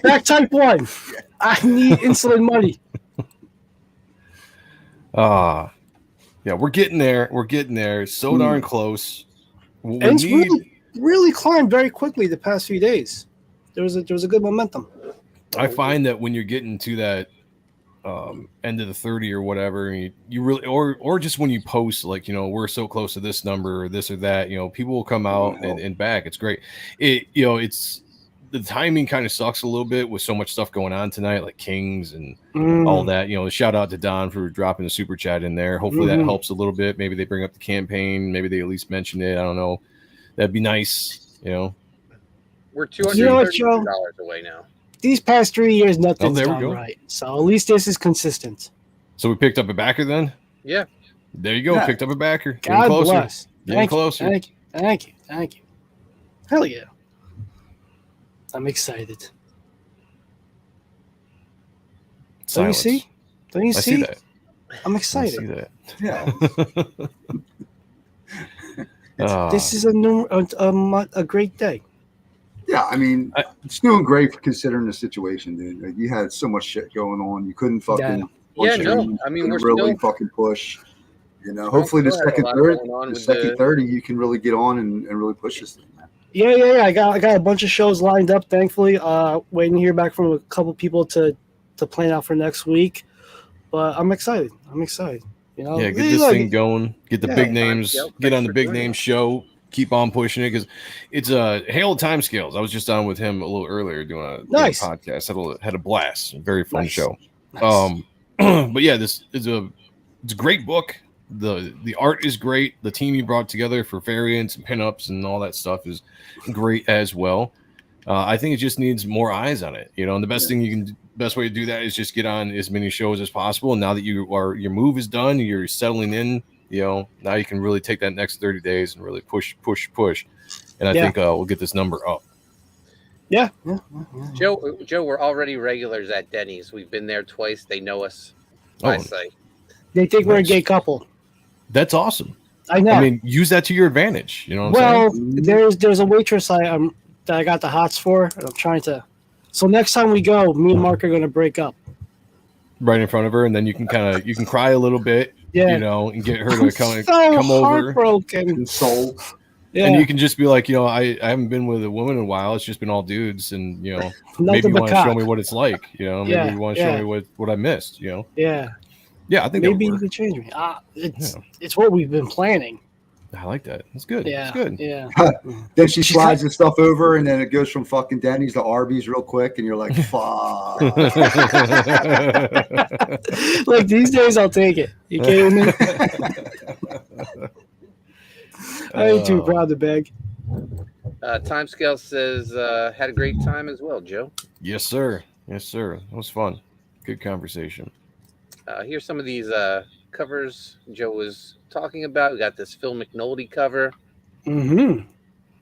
Back type 1. I need insulin money. Yeah, we're getting there. We're getting there. So darn close. We And it's need. really climbed very quickly the past few days. There was a good momentum. I find that when you're getting to that end of the 30 or whatever, you really, or just when you post like, we're so close to this number or this or that, people will come out and back. It's great. It's the timing kind of sucks a little bit with so much stuff going on tonight, like Kings and all that. Shout out to Don for dropping the super chat in there. Hopefully that helps a little bit. Maybe they bring up the campaign. Maybe they at least mention it. I don't know. That'd be nice. We're $230 away now. These past 3 years, nothing's there we gone go. right. So at least this is consistent. So we picked up a backer then? Yeah. There you go. Yeah. Picked up a backer. Getting God closer. bless. Getting Thank closer. you. Thank you. Hell yeah. I'm excited. Don't you Silence. see? Don't you I see? see that. I'm I excited. see that. Yeah. This is a great day. Yeah, I mean, it's doing great for considering the situation, dude. Like, you had so much shit going on. You couldn't fucking Yeah, no. you I mean, couldn't we're really still fucking push. Hopefully the still have a second lot third, going on the with second the- 30, you can really get on and really push this thing, man. Yeah. I got a bunch of shows lined up. Thankfully, waiting to hear back from a couple people to plan out for next week. But I'm excited. Yeah, get this thing going. Get the big names. Yep, Get on thanks the for big joining name us. show. Keep on pushing it because it's Hail of Timescales. I was just on with him a little earlier doing a Nice. podcast. Had a blast. Very fun Nice. show. Nice. But yeah, it's a great book. The art is great. The team you brought together for variants and pinups and all that stuff is great as well. I think it just needs more eyes on it, and the best best way to do that is just get on as many shows as possible. And now that your move is done, you're settling in, now you can really take that next 30 days and really push. And I think we'll get this number up. Yeah. Joe, we're already regulars at Denny's. We've been there twice. They know us. Oh, They think we're a Nice. gay couple. That's awesome. I know. I mean, use that to your advantage. You know what I'm saying? Well, there's a waitress that I got the hots for, and I'm trying to. So next time we go, me and Mark are going to break up. Right in front of her, and then you can cry a little bit, Yeah. and get her to come over. Heartbroken. Soul. Yeah. And you can just be like, I haven't been with a woman in a while. It's just been all dudes, and maybe Nothing you but want to show cock. me what it's like. Maybe Yeah, you want to show me what I missed. Yeah. Yeah, I think Maybe that you would can work. change me. It's what we've been planning. I like that. That's good. Yeah. That's good. Yeah. Then she slides the stuff over, and then it goes from fucking Denny's to Arby's real quick, and you're like, fuck. Look, these days I'll take it. You kidding me? I ain't too proud to beg. Timescale says had a great time as well, Joe. Yes, sir. Yes, sir. That was fun. Good conversation. Here's some of these covers Joe was talking about. We got this Phil McNulty cover. Mm-hmm.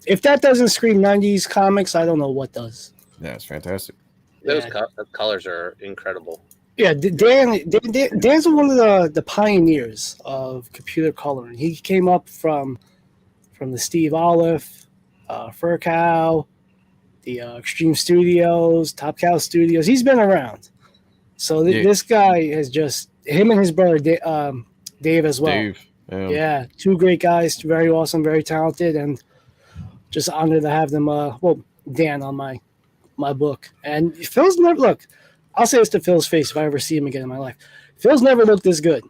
If that doesn't scream 90s comics, I don't know what does. Yeah, it's fantastic. Those colors are incredible. Yeah, Dan's one of the pioneers of computer coloring. He came up from the Steve Olive, Fur Cow, the Extreme Studios, Top Cow Studios. He's been around. So this guy has just him and his brother Dave as well. Dave. Yeah, two great guys, very awesome, very talented, and just honored to have them. Dan on my book. And Phil's never look. I'll say this to Phil's face if I ever see him again in my life. Phil's never looked this good.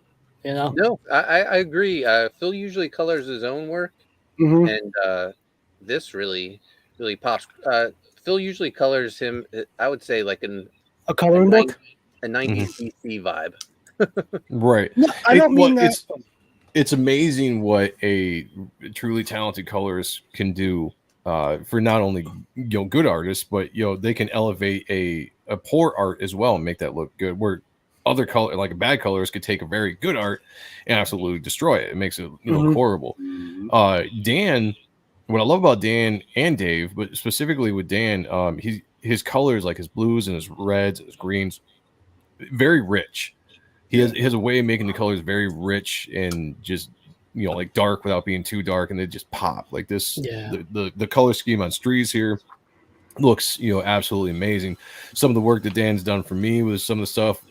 No, I agree. Phil usually colors his own work, and this really pops. Phil usually colors him. I would say like a coloring book, a 90s DC vibe. Right. No, I don't mean that. It's amazing what a truly talented colorist can do for not only good artists, but they can elevate a poor art as well and make that look good. Where other color, like a bad colorist, could take a very good art and absolutely destroy it. It makes it horrible. Dan, what I love about Dan and Dave, but specifically with Dan, his colors, like his blues and his reds and his greens, very rich. He has a way of making the colors very rich and just like dark without being too dark, and they just pop like this. The color scheme on Strees here looks absolutely amazing. Some of the work that Dan's done for me with some of the stuff,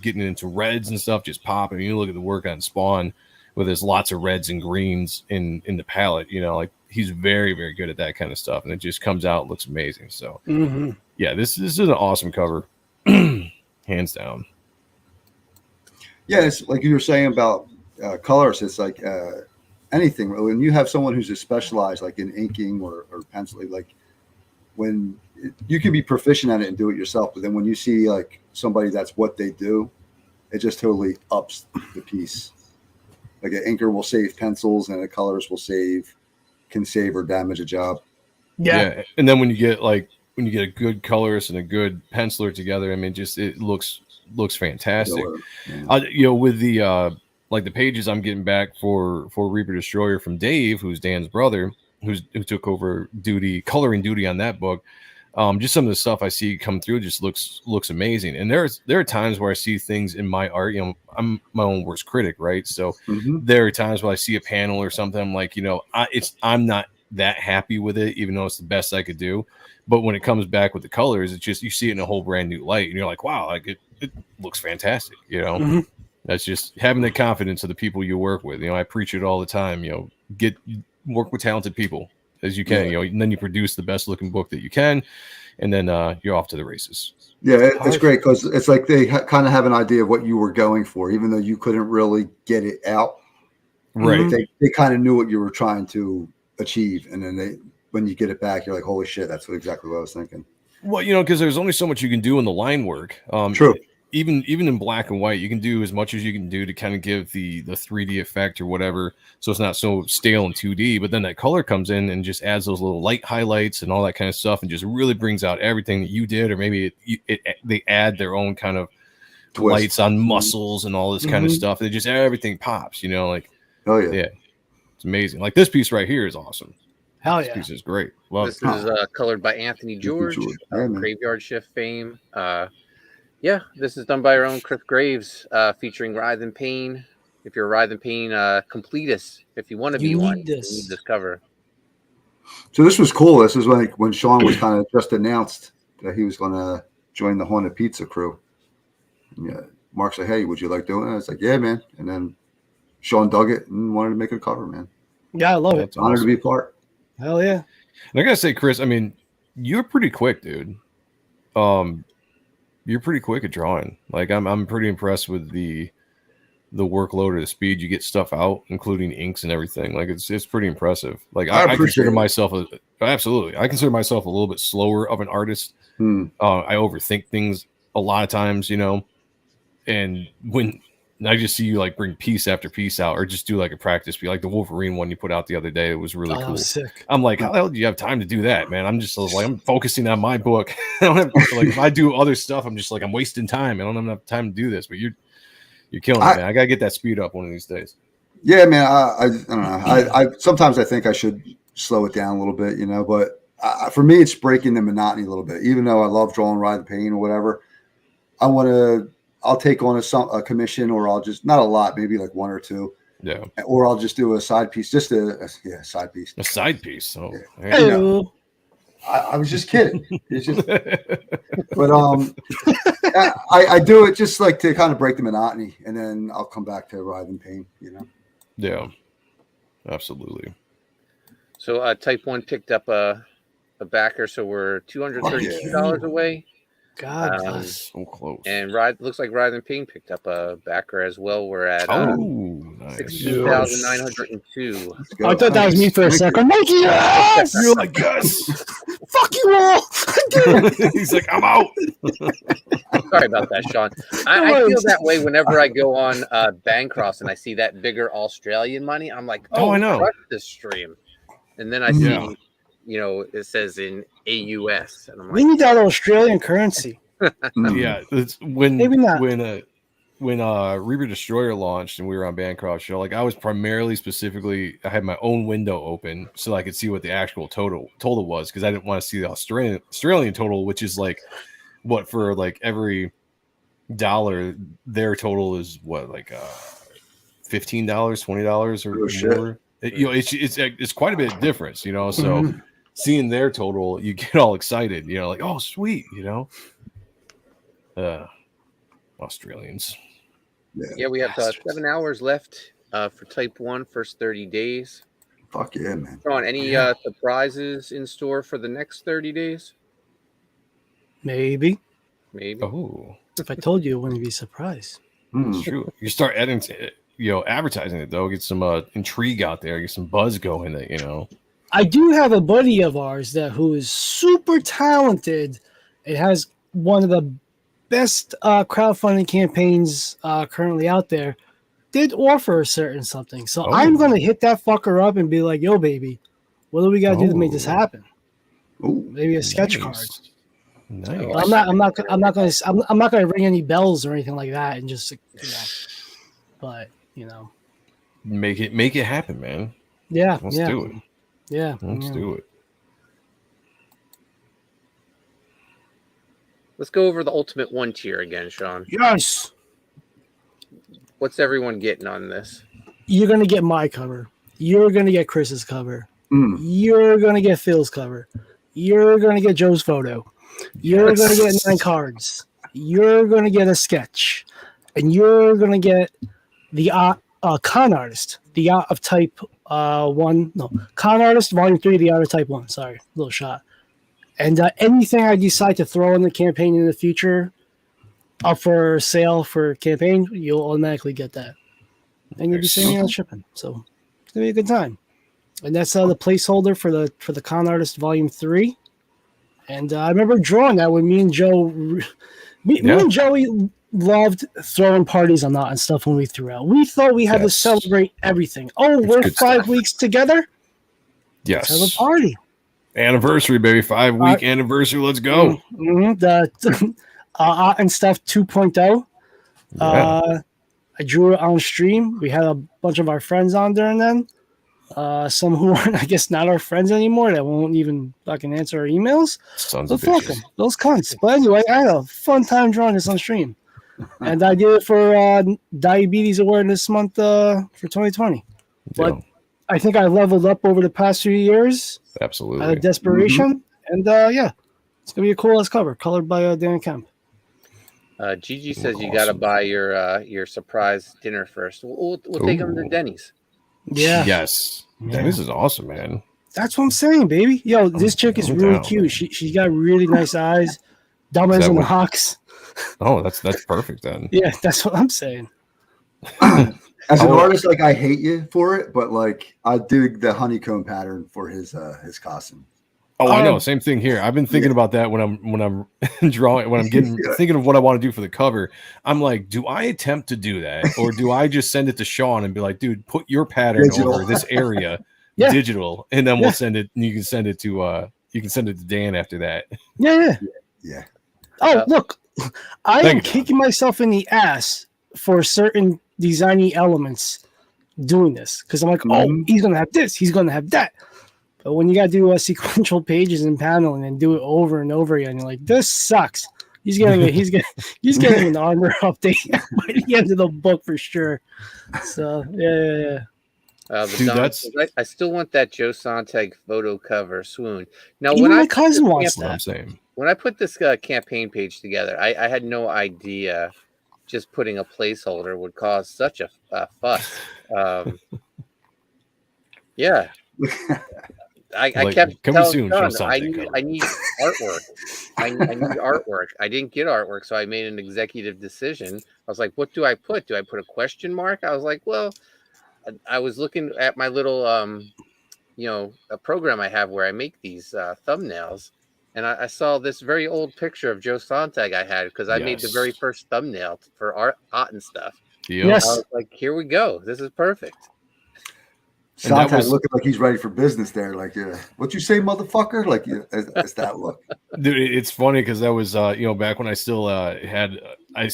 getting into reds and stuff, just pop. I mean, you look at the work on Spawn with his lots of reds and greens in the palette. Like he's very, very good at that kind of stuff, and it just comes out and looks amazing. So yeah, this is an awesome cover, hands down. Yeah, it's like you were saying about colors. It's like anything. When you have someone who's specialized, like in inking or penciling, like when you can be proficient at it and do it yourself, but then when you see like somebody that's what they do, it just totally ups the piece. Like an inker will save pencils, and a colorist can save or damage a job. Yeah, and then when you get a good colorist and a good penciler together, I mean, just it looks fantastic. With the like the pages I'm getting back for Reaper Destroyer from Dave, who's Dan's brother, who took over coloring duty on that book. Just some of the stuff I see come through just looks amazing. And there are times where I see things in my art. I'm my own worst critic, right? So there are times where I see a panel or something, I'm like, I'm not that happy with it, even though it's the best I could do. But when it comes back with the colors, it's just you see it in a whole brand new light, and you're like, wow, like it looks fantastic. That's just having the confidence of the people you work with. I preach it all the time. Work with talented people as you can. And then you produce the best looking book that you can, and then you're off to the races. Yeah, it's great because it's like they kind of have an idea of what you were going for, even though you couldn't really get it out. Right. They kind of knew what you were trying to achieve, and then when you get it back, you're like, holy shit, that's exactly what I was thinking. Well, because there's only so much you can do in the line work. True. Even in black and white, you can do as much as you can do to kind of give the 3D effect or whatever, so it's not so stale in 2D. But then that color comes in and just adds those little light highlights and all that kind of stuff, and just really brings out everything that you did, or maybe they add their own kind of twist. Lights on muscles and all this kind of stuff. They just everything pops, like oh yeah, it's amazing. Like this piece right here is awesome. Hell this yeah, piece is great. Love this is colored by Anthony George, Graveyard Shift fame. Yeah, this is done by our own Chris Graves, featuring Writhe in Pain. If you're a Writhe in Pain completist, if you want to be one, you need this cover. So this was cool. This is like when Sean was kind of just announced that he was going to join the Haunted Pizza crew. Yeah, Mark said, "Hey, would you like doing it?" I was like, "Yeah, man." And then Sean dug it and wanted to make a cover, man. Yeah, I love it. It's an honor to be a part. Hell yeah! And I gotta say, Chris, I mean, you're pretty quick, dude. You're pretty quick at drawing. Like I'm pretty impressed with the workload or the speed you get stuff out, including inks and everything. Like it's pretty impressive. Like I consider myself absolutely. I consider myself a little bit slower of an artist. I overthink things a lot of times, and when I just see you like bring piece after piece out, or just do like a practice piece, like the Wolverine one you put out the other day. It was really cool. Was sick. I'm like, how the hell do you have time to do that, man? I'm just like, I'm focusing on my book. I don't have, like, if I do other stuff, I'm just like, I'm wasting time. I don't have enough time to do this. But you're killing it, man. I gotta get that speed up one of these days. Yeah, man. I don't know. I sometimes I think I should slow it down a little bit, But for me, it's breaking the monotony a little bit. Even though I love drawing Writhe in Pain or whatever, I'll take on a commission, or I'll just not a lot, maybe like one or two. Yeah. Or I'll just do a side piece, just a side piece. A side piece. Oh, yeah. I was just kidding. It's just, but I do it just like to kind of break the monotony, and then I'll come back to Writhe in Pain. Yeah, absolutely. So Type 1 picked up a backer, so we're $232 away. God, so close. And looks like Writhe in Pain picked up a backer as well. We're at nice. 16,902. I thought that was me for a second. Like, yes! You're like, yes! Fuck you all! He's like, I'm out. Sorry about that, Sean. I feel that way whenever I go on Bancross and I see that bigger Australian money. I'm like, I know. Crush this stream. And then I see, it says in AUS. And I'm like, we need that Australian currency. Yeah, it's when maybe not. When when Reaper Destroyer launched and we were on Bancroft Show, like I was I had my own window open so I could see what the actual total was, because I didn't want to see the Australian total, which is like what, for like every dollar, their total is what, like $15, $20 or more. It's quite a bit of difference, you know. So seeing their total, you get all excited, you know, like, oh sweet, you know. Australians. Yeah, we have 7 hours left for Type 1, first 30 days. Fuck yeah, man. Sean, any surprises in store for the next 30 days? Maybe. Oh. If I told you, it wouldn't be surprised. It's true. You start adding, advertising it, though. Get some intrigue out there. Get some buzz going, you know. I do have a buddy of ours who is super talented. It has one of the best crowdfunding campaigns currently out there. Did offer a certain something. So I'm going to hit that fucker up and be like, yo, baby, what do we got to do to make this happen? Maybe a sketch card. Nice. I'm not going to ring any bells or anything like that, and just, but you know, make it happen, man. Yeah, let's do it. Yeah, let's do it. Let's go over the Ultimate 1 tier again, Sean. Yes. What's everyone getting on this? You're going to get my cover. You're going to get Chris's cover. You're going to get Phil's cover. You're going to get Joe's photo. You're going to get 9 cards. You're going to get a sketch. And you're going to get the Con Artist, the Art of Type 1. No, Con Artist, Volume 3, the Art of Type 1. Sorry, little shot. And anything I decide to throw in the campaign in the future, up for sale for campaign, you'll automatically get that. And you'll be saving on shipping. So it's going to be a good time. And that's the placeholder for the Con Artist Volume 3. And I remember drawing that when me and Joe, me and Joey loved throwing parties on that and stuff when we threw out. We thought we had to celebrate everything. Oh, we're 5 weeks together? Yes. Let's have a party. Anniversary, baby. 5-week anniversary. Let's go. The and stuff 2.0. I drew it on stream. We had a bunch of our friends on during then. Some who aren't, I guess, not our friends anymore, that won't even fucking answer our emails. Sons but of fuck bitches. them, those cunts. But anyway, I had a fun time drawing this on stream. And I did it for Diabetes Awareness Month for 2020. But I think I leveled up over the past few years. Absolutely. Out of desperation. And it's going to be a cool ass cover, colored by Dan Kemp. Gigi says you got to buy your surprise dinner first. We'll take them to Denny's. Yeah. Yes. Denny's is awesome, man. That's what I'm saying, baby. Yo, this chick is really cute. She got really nice eyes. Dumb as in the hawks. Oh, that's perfect then. Yeah, that's what I'm saying. As an artist, like, I hate you for it, but like I dig the honeycomb pattern for his costume. Oh, I know. Same thing here. I've been thinking about that when I'm drawing, when I'm thinking of what I want to do for the cover. I'm like, do I attempt to do that, or do I just send it to Sean and be like, dude, put your pattern over this area, digital, and then we'll send it. And you can send it to Dan after that. Yeah. Oh, look, I am kicking myself in the ass for certain designy elements doing this, because I'm like, oh, he's gonna have this, he's gonna have that. But when you got to do sequential pages and paneling and do it over and over again, you're like, this sucks. He's getting an armor update by the end of the book for sure. So yeah. Dude, I still want that Joe Sontag photo cover. Swoon. Now, even my cousin wants that. When I put this campaign page together, I had no idea just putting a placeholder would cause such a fuss. Yeah. I kept telling John, I need artwork. I need artwork. I didn't get artwork, so I made an executive decision. I was like, what do I put? Do I put a question mark? I was like, well, I was looking at my little, a program I have where I make these thumbnails, and I saw this very old picture of Joe Sontag I had, because I made the very first thumbnail for art and stuff. Yes. I was like, here we go. This is perfect. Sontag looking like he's ready for business there. Like, what you say, motherfucker? Like, it's that look. Dude, it's funny because that was, back when I still had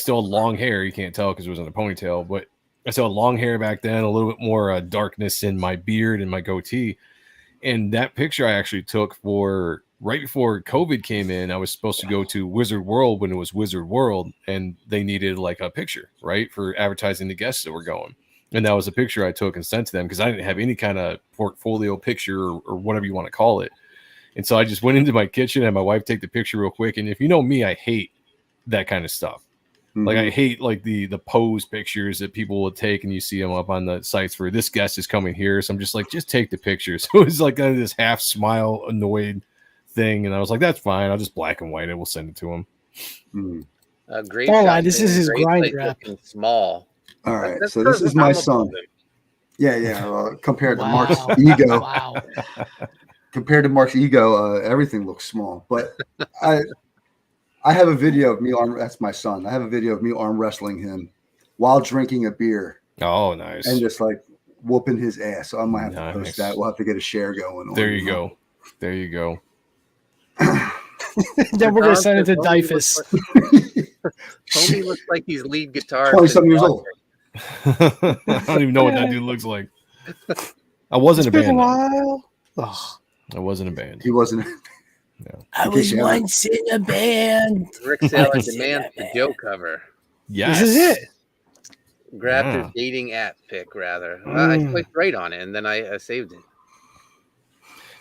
long hair. You can't tell because it was in a ponytail, but I still had long hair back then, a little bit more darkness in my beard and my goatee. And that picture I actually took for right before COVID came in. I was supposed to go to Wizard World when it was Wizard World, and they needed like a picture, right, for advertising the guests that were going. And that was a picture I took and sent to them because I didn't have any kind of portfolio picture or whatever you want to call it. And so I just went into my kitchen and my wife take the picture real quick. And if you know me, I hate that kind of stuff. Mm-hmm. Like I hate like the pose pictures that people will take and you see them up on the sites for this guest is coming here. So I'm just like, just take the picture. So it was like kind of this half smile, annoyed thing. And I was like, that's fine. I'll just black and white it. We'll send it to him. Great. This is his grind wrap. Small. All right, so this is my son. Yeah. Compared to Mark's ego, everything looks small. But I have a video of me that's my son. I have a video of me arm wrestling him while drinking a beer. Oh, nice. And just like whooping his ass. So I might have to post that. We'll have to get a share going. There you go. There you go. Then we're gonna send it to Dyfus. Homie looks like he's lead guitar. 27 years old. I don't even know what that dude looks like. I wasn't a band. I wasn't a band. He wasn't. No. I was once in a band. Rick Saylor demands the Joe cover. Yes. This is it. Grabbed his dating app pic, rather. I clicked right on it, and then I saved it.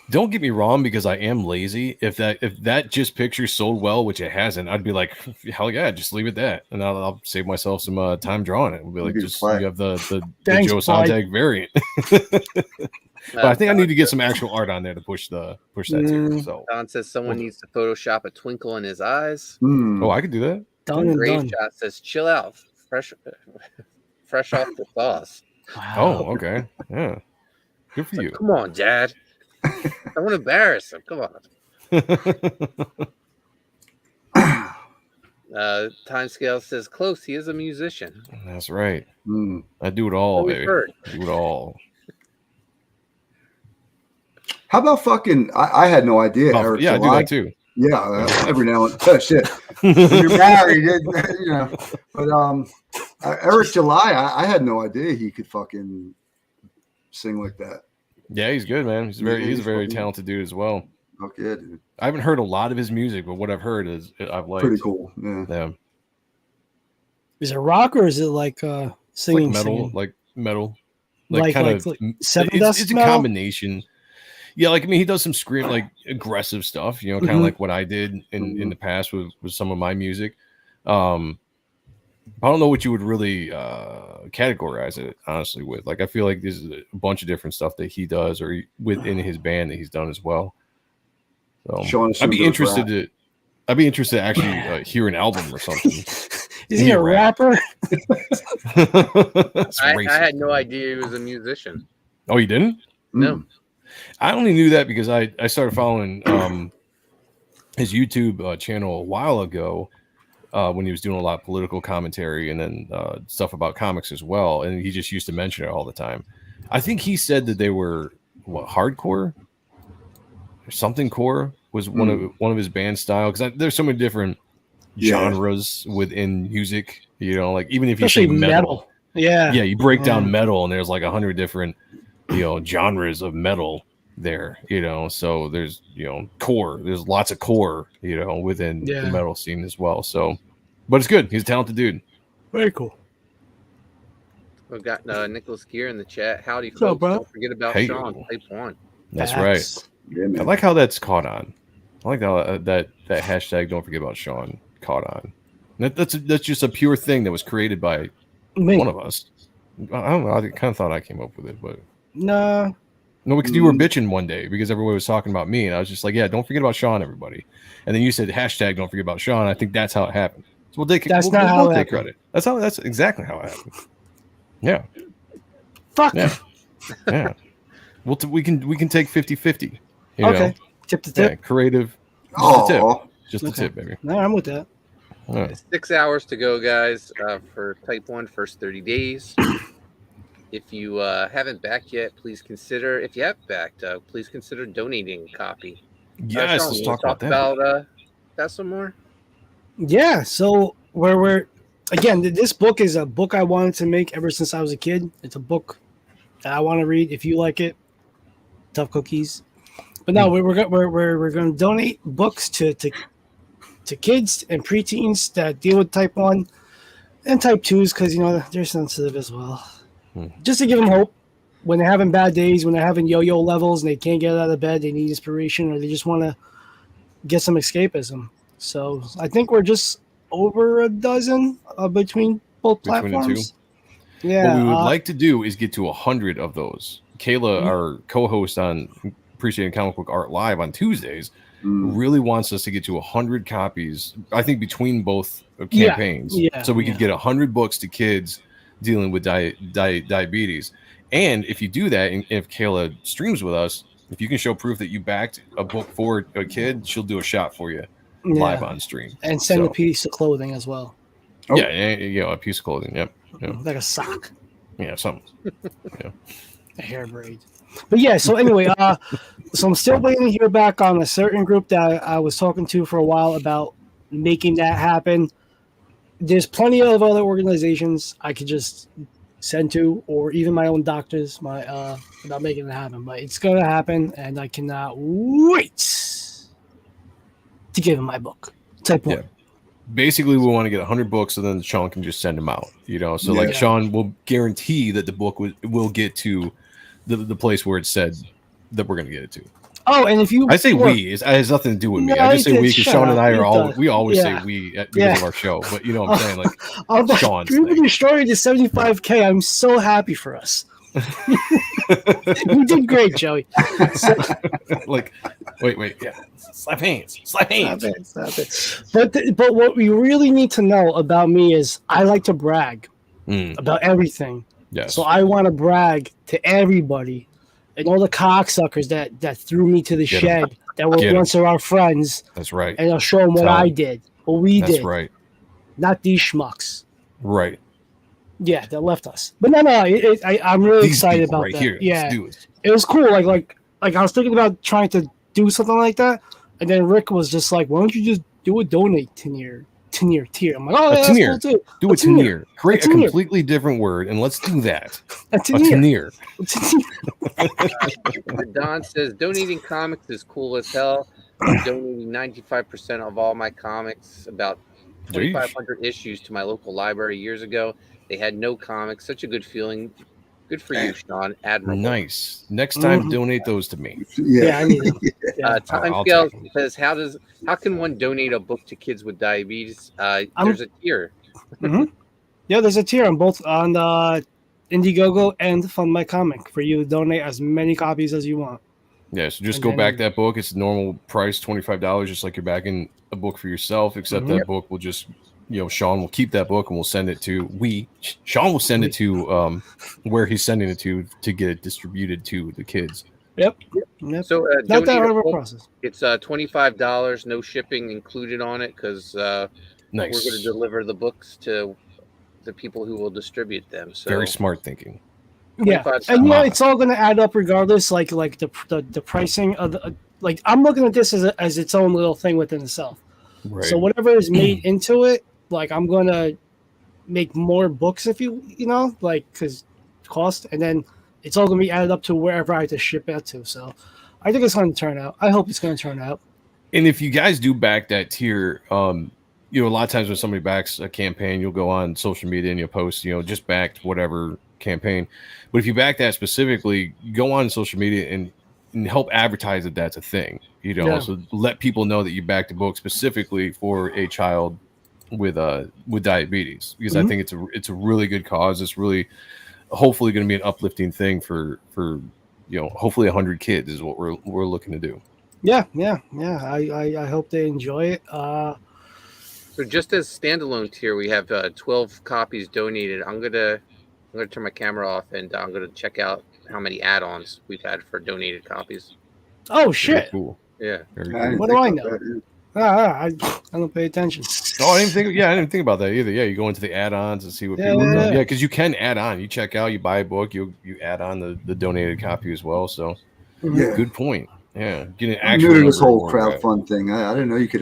Don't get me wrong, because I am lazy. If that just picture sold well, which it hasn't, I'd be like, hell yeah, just leave it that, and I'll save myself some time drawing it. We'll be like, just you have the Joe Sontag variant. But I think I need to get some actual art on there to push that too. So Don says someone needs to Photoshop a twinkle in his eyes. Oh, I could do that. Grave Shot says, chill out, fresh off the sauce. Wow. Oh, okay, yeah, good for you. Come on, Dad. I want to embarrass him. Come on. Timescale says close. He is a musician. That's right. I do it all, baby. I do it all. How about fucking? I had no idea. Eric I do that too. Yeah, every now and then. Shit. You're married, you know. But Eric July, I had no idea he could fucking sing like that. Yeah, he's good, man. He's a very talented dude as well. Okay, dude. I haven't heard a lot of his music, but what I've heard is I've liked. Pretty cool. Yeah. Is it rock or is it like singing? Like metal, like kind of Seven Dust. It's a combination. Yeah, like I mean, he does some like aggressive stuff. You know, kind of like what I did in the past with some of my music. I don't know what you would really categorize it honestly with. Like, I feel like there's a bunch of different stuff that he does or within his band that he's done as well. So I'd be interested to actually hear an album or something. Is he a rapper? I had no idea he was a musician. Oh, you didn't? No. I only knew that because I started following his YouTube channel a while ago. When he was doing a lot of political commentary and then stuff about comics as well. And he just used to mention it all the time. I think he said that they were hardcore or something core was one of his band style. Cause there's so many different genres within music, you know, like even if you say metal. Yeah. You break down metal and there's like 100 different, genres of metal there, so there's, core, there's lots of core, within the metal scene as well. So, but it's good. He's a talented dude. Very cool. We've got Nicholas Gear in the chat. Howdy, folks. Don't forget about Sean, Type 1. That's right. Yeah, I like how that's caught on. I like how that hashtag don't forget about Sean caught on. That's just a pure thing that was created by one of us. I don't know. I kind of thought I came up with it, but no, because you were bitching one day because everybody was talking about me, and I was just like, "Yeah, don't forget about Sean, everybody." And then you said hashtag don't forget about Sean. I think that's how it happened. So we'll take credit. That's exactly how it happened. Yeah. Fuck. Yeah. We can take 50-50. Okay. Tip to tip. Yeah, creative. Just a tip. Just a tip, baby. No, I'm with that. Right. 6 hours to go, guys, for Type 1 first 30 days. if you haven't backed yet, please consider. If you have backed, please consider donating a copy. Yes, Sean, let's you talk wanna about that some more. Yeah. So where we're again, this book is a book I wanted to make ever since I was a kid. It's a book that I want to read. If you like it, tough cookies. But no, we're going to donate books to kids and preteens that deal with type 1 and type 2s because, you know, they're sensitive as well. Just to give them hope when they're having bad days, when they're having yo-yo levels and they can't get out of bed, they need inspiration, or they just want to get some escapism. So I think we're just over a dozen between both Between the two? platforms. Yeah. What we would like to do is get to 100 of those. Kayla, our co-host on Appreciating Comic Book Art Live on Tuesdays, really wants us to get to 100 copies, I think, between both campaigns. So we could get 100 books to kids dealing with diabetes. And if you do that, and if Kayla streams with us, if you can show proof that you backed a book for a kid, she'll do a shot for you live on stream. And send a piece of clothing as well. Yeah, a piece of clothing. Yep. Like a sock. Yeah, something. A hair braid. But yeah, so anyway, so I'm still waiting to hear back on a certain group that I was talking to for a while about making that happen. There's plenty of other organizations I could just send to, or even my own doctors, about making it happen. But it's gonna happen, and I cannot wait to give him my book. Type 1. Yeah. Basically, we want to get 100 books, and then Sean can just send them out. You know, so like Sean will guarantee that the book will get to the place where it said that we're going to get it to. Oh, and if you, I say we, it has nothing to do with me. I just say we because Sean and I are always say we because of our show. But you know what I'm saying, like Sean's. We destroyed the 75K. I'm so happy for us. You did great, Joey. Like, wait, yeah, slap hands. Stop it. But what we really need to know about me is I like to brag about everything. Yes. So I want to brag to everybody and all the cocksuckers that threw me to the shed that were once our friends. That's right. And I'll show them what I did, what we did. That's right. Not these schmucks. Right. Yeah, that left us. But no, I'm really excited about that. Here, yeah, it was cool. Like I was thinking about trying to do something like that, and then Rick was just like, "Why don't you just do a donate tier?" I'm like, "Oh, yeah, that's cool too." Do a tenure. Create a completely different word, and let's do that. A tenure. Don says donating comics is cool as hell. I'm donating 95% of all my comics, about 2,500 issues, to my local library years ago. They had no comics. Such a good feeling. Good for you, Sean. Admirable. Nice. Next time, donate those to me. Yeah, I need them. Timescale says, how can one donate a book to kids with diabetes? There's a tier. Yeah, there's a tier on both on Indiegogo and Fund My Comic for you to donate as many copies as you want. Yeah, so just go back that book. It's normal price, $25, just like you're backing a book for yourself, except that book will just, Sean will keep that book and we'll send it to, Sean will send it to where he's sending it to get it distributed to the kids. Yep. So not that hard of a process. It's $25, no shipping included on it, because we're going to deliver the books to the people who will distribute them. So very smart thinking. Yeah, and it's all going to add up regardless. Like the pricing of the I'm looking at this as its own little thing within itself. Right. So whatever is made into it, I'm going to make more books if because cost, and then it's all going to be added up to wherever I have to ship it to. So I think it's going to turn out. I hope it's going to turn out. And if you guys do back that tier, a lot of times when somebody backs a campaign, you'll go on social media and you'll post, just backed whatever campaign. But if you back that specifically, go on social media and help advertise that that's a thing, so let people know that you backed a book specifically for a child with diabetes, because I think it's a really good cause. It's really hopefully going to be an uplifting thing for hopefully 100 kids is what we're looking to do. Yeah. I hope they enjoy it. So just as standalone tier, we have 12 copies donated. I'm gonna turn my camera off and I'm gonna check out how many add-ons we've had for donated copies. Oh shit! Very cool. Yeah. What do I know? I don't pay attention. Oh, I didn't think about that either. Yeah, you go into the add-ons and see what people have done. Yeah, because you can add on. You check out, you buy a book, you add on the donated copy as well. So, good point. Yeah, getting actual. I'm new to this whole crowdfund thing. I didn't know you could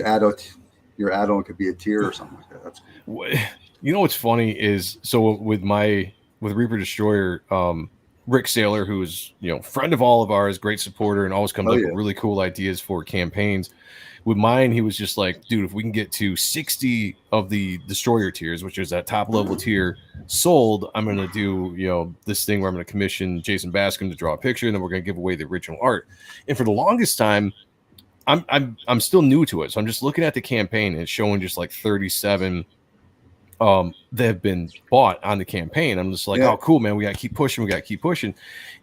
your add-on could be a tier or something like that. That's cool. You know what's funny is with Reaper Destroyer, Rick Saylor, who's friend of all of ours, great supporter, and always comes up with really cool ideas for campaigns. With mine, he was just like, dude, if we can get to 60 of the Destroyer tiers, which is that top level tier, sold, I'm going to do, this thing where I'm going to commission Jason Bascom to draw a picture, and then we're going to give away the original art. And for the longest time, I'm still new to it. So I'm just looking at the campaign, and it's showing just like 37 that have been bought on the campaign. I'm just like, oh, cool, man. We got to keep pushing.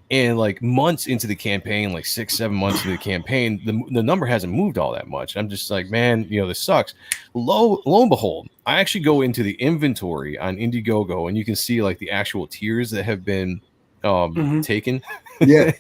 And like months into the campaign, like 6-7 months into the campaign, the number hasn't moved all that much. I'm just like, man, this sucks. Lo and behold, I actually go into the inventory on Indiegogo, and you can see like the actual tiers that have been taken. Yeah.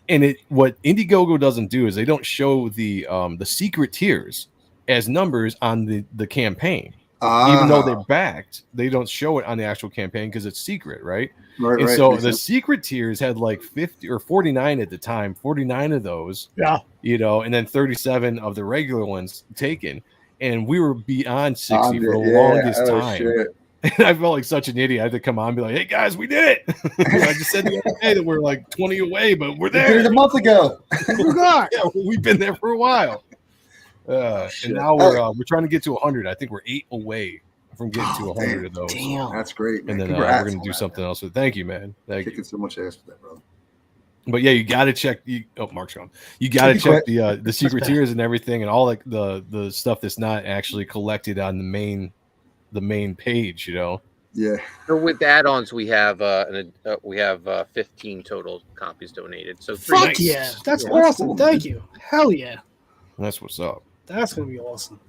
And what Indiegogo doesn't do is they don't show the secret tiers as numbers on the campaign. Even though they're backed, they don't show it on the actual campaign because it's secret, right? And so the secret tiers had like 50 or 49 at the time, 49 of those, and then 37 of the regular ones taken. And we were beyond 60 for the longest time. Shit. And I felt like such an idiot. I had to come on and be like, hey guys, we did it. I just said the other day that we're like 20 away, but we're there. We did it a month ago. We've been there for a while. And now we're trying to get to 100. I think we're 8 away from getting to 100 of those. Damn. That's great, man. And then we're going to do something else. So thank you, man. Thank you. So much ass for that, brother. But yeah, you got to check. Mark's gone. You got to check the secret tiers and everything, and all like the stuff that's not actually collected on the main page. Yeah. So with add-ons, we have 15 total copies donated. So fuck yeah, that's awesome. Cool. Thank you. Hell yeah. That's what's up. That's gonna be awesome.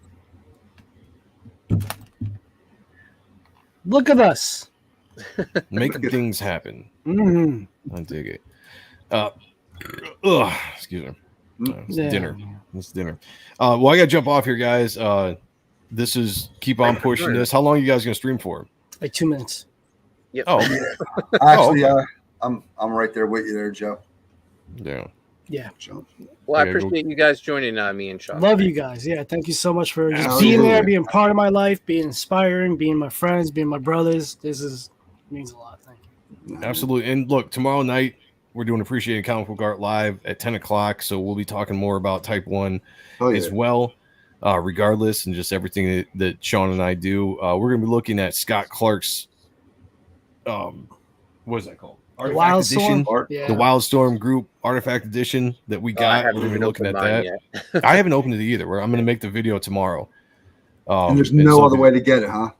Look at us making things happen. I dig it. Excuse me. Dinner. It's dinner. Well, I gotta jump off here, guys. This is keep on pushing this. How long are you guys gonna stream for? Like 2 minutes. Yep. Oh, actually, I'm right there with you there, Joe. Yeah. Well, I appreciate you guys joining me and Sean. Love you guys. Yeah, thank you so much for just being there, being part of my life, being inspiring, being my friends, being my brothers. Means a lot. Thank you. Absolutely. And look, tomorrow night we're doing Appreciating Comic Book Art live at 10 o'clock. So we'll be talking more about Type 1 as well, regardless, and just everything that Sean and I do. We're going to be looking at Scott Clark's, what is that called? Artifact Edition, the Wildstorm Group Artifact Edition that we got. We're going to be looking at that. I haven't opened it either. I'm going to make the video tomorrow. And there's no other way to get it, huh?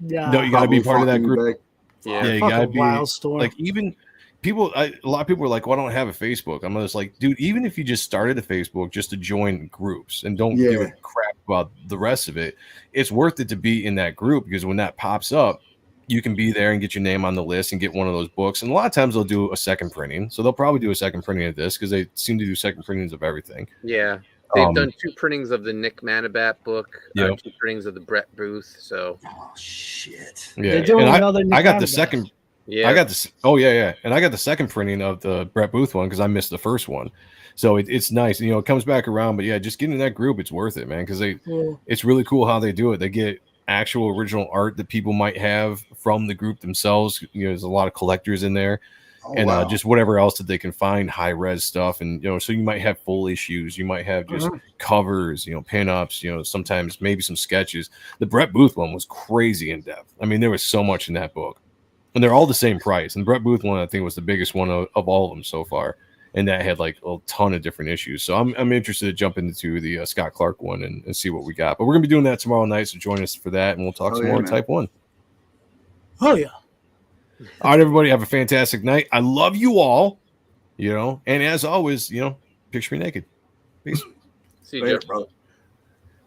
Yeah. No, you got to be part of that group. Yeah, you got to be Wildstorm. like even people. A lot of people are like, "Well, I don't have a Facebook." I'm just like, dude, even if you just started a Facebook just to join groups and don't give a crap about the rest of it, it's worth it to be in that group because when that pops up, you can be there and get your name on the list and get one of those books. And a lot of times they'll do a second printing. So they'll probably do a second printing of this because they seem to do second printings of everything. Yeah. They've done 2 printings of the Nick Manabat book, 2 printings of the Brett Booth. So, shit. Yeah. And I got the second. Yeah. I got this. Oh, yeah. And I got the second printing of the Brett Booth one because I missed the first one. So it's nice. It comes back around. But yeah, just getting in that group, it's worth it, man, because it's really cool how they do it. They get actual original art that people might have from the group themselves. There's a lot of collectors in there. Just whatever else that they can find, high res stuff, and so you might have full issues, you might have just covers, pinups, sometimes maybe some sketches. The Brett Booth one was crazy in depth. I mean, there was so much in that book, and they're all the same price. And the Brett Booth one, I think, was the biggest one of all of them so far, and that had like a ton of different issues. So I'm interested to jump into the Scott Clark one and see what we got. But we're gonna be doing that tomorrow night, so join us for that, and we'll talk some more Type 1. Oh yeah. All right, everybody, have a fantastic night. I love you all, and as always, picture me naked. Peace. See you, brother.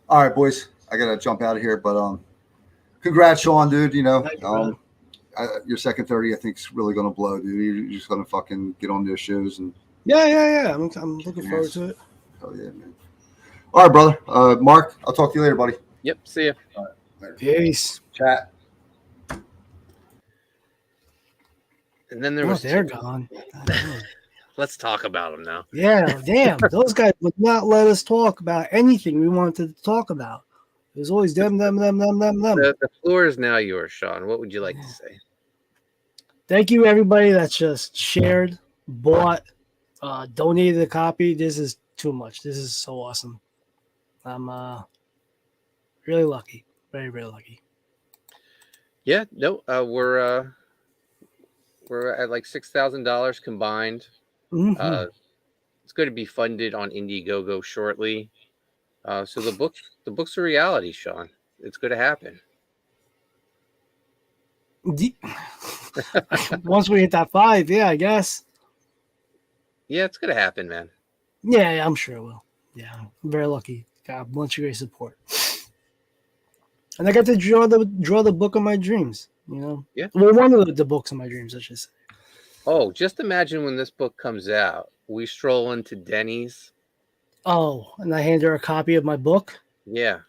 All right, boys, I gotta jump out of here, but congrats, Sean, dude. Your second 30, I think, is really gonna blow, dude. You're just gonna fucking get on those shows and yeah. I'm looking forward to it. Oh yeah, man. All right, brother. Mark, I'll talk to you later, buddy. Yep. See ya. All right, later. Peace. Chat. And then there was they're gone. Let's talk about them now. Yeah, damn. Those guys would not let us talk about anything we wanted to talk about. It was always them. The floor is now yours, Sean. What would you like to say? Thank you, everybody that's just shared, bought, donated a copy. This is too much. This is so awesome. I'm really lucky. Very, very lucky. Yeah, no, we're at like $6,000 combined. Mm-hmm. It's going to be funded on Indiegogo shortly. So the book's a reality, Sean. It's going to happen. Once we hit that 5, yeah, I guess. Yeah, it's going to happen, man. Yeah, I'm sure it will. Yeah, I'm very lucky. Got a bunch of great support. And I got to draw the book of my dreams, you know? Yeah. Well, one of the books of my dreams, I should say. Oh, just imagine when this book comes out, we stroll into Denny's. Oh, and I hand her a copy of my book? Yeah.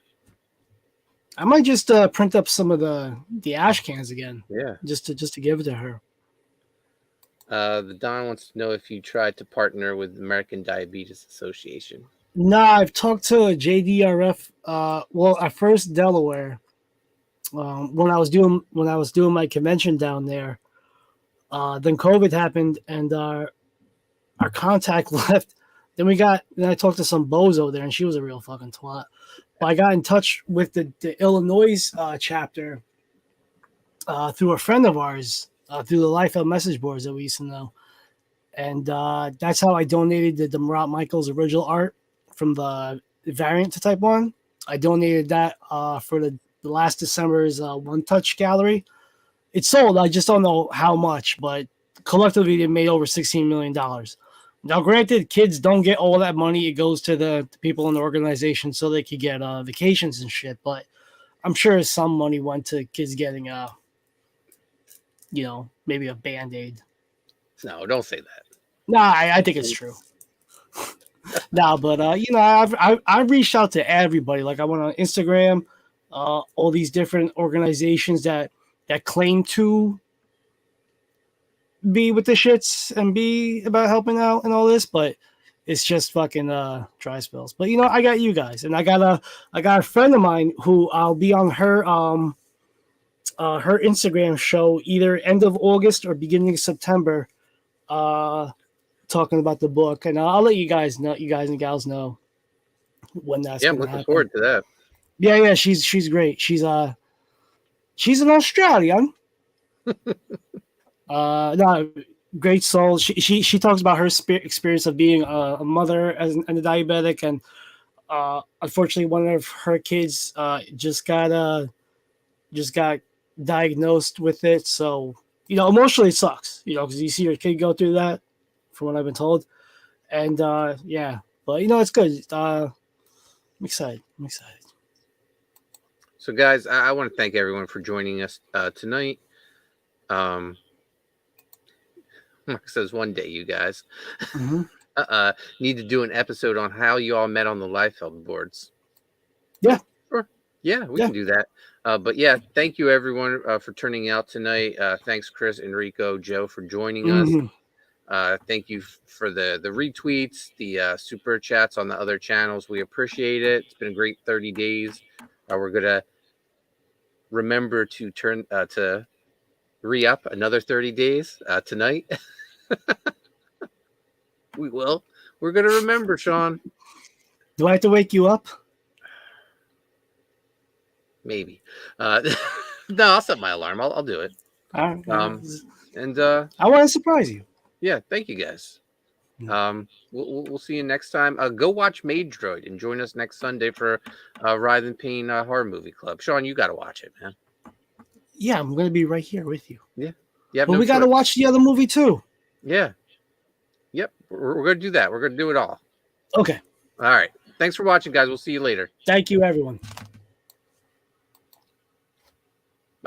I might just print up some of the ash cans again. Yeah. Just to give it to her. The Don wants to know if you tried to partner with the American Diabetes Association. No, I've talked to JDRF. Well, at first Delaware. When I was doing my convention down there, then COVID happened and our contact left. Then I talked to some bozo there, and she was a real fucking twat. But I got in touch with the Illinois chapter through a friend of ours, through the Life of Message boards that we used to know. And that's how I donated the Murat Michaels original art from the variant to Type 1. I donated that for the last December's One Touch gallery. It's sold. I just don't know how much, but collectively they made over $16 million. Now, granted, kids don't get all that money. It goes to the people in the organization so they could get vacations and shit. But I'm sure some money went to kids getting, maybe a Band-Aid. No, don't say that. No, I think it's true. No, but I've reached out to everybody. Like I went on Instagram, all these different organizations that claim to be with the shits and be about helping out and all this, but it's just fucking dry spells. But I got you guys, and I got a friend of mine who I'll be on her Instagram show either end of August or beginning of September, talking about the book, and I'll let you guys and gals know when that's. Yeah, I'm looking forward to that. Yeah, she's great. She's an Australian. No, great soul. She talks about her experience of being a mother and a diabetic, and unfortunately, one of her kids just got diagnosed with it. So emotionally, it sucks. Because you see your kid go through that, from what I've been told, and yeah, but it's good. I'm excited. So, guys, I want to thank everyone for joining us tonight. Mark says one day, you guys need to do an episode on how you all met on the Liefeld boards. Yeah. Sure. Yeah, we can do that. But yeah, thank you everyone for turning out tonight. Thanks, Chris, Enrico, Joe, for joining us. Thank you for the retweets, the super chats on the other channels. We appreciate it. It's been a great 30 days. We're gonna remember to turn to re-up another 30 days tonight. We will. We're gonna remember, Sean. Do I have to wake you up? Maybe. No, I'll set my alarm. I'll do it. All right. And I want to surprise you. Yeah, thank you guys. We'll see you next time. Go watch Mage Droid and join us next Sunday for Writhe in Pain Horror Movie Club. Sean, you got to watch it, man. Yeah, I'm going to be right here with you. Yeah. But we got to watch the other movie too. Yeah. Yep. We're going to do that. We're going to do it all. Okay. All right. Thanks for watching, guys. We'll see you later. Thank you, everyone.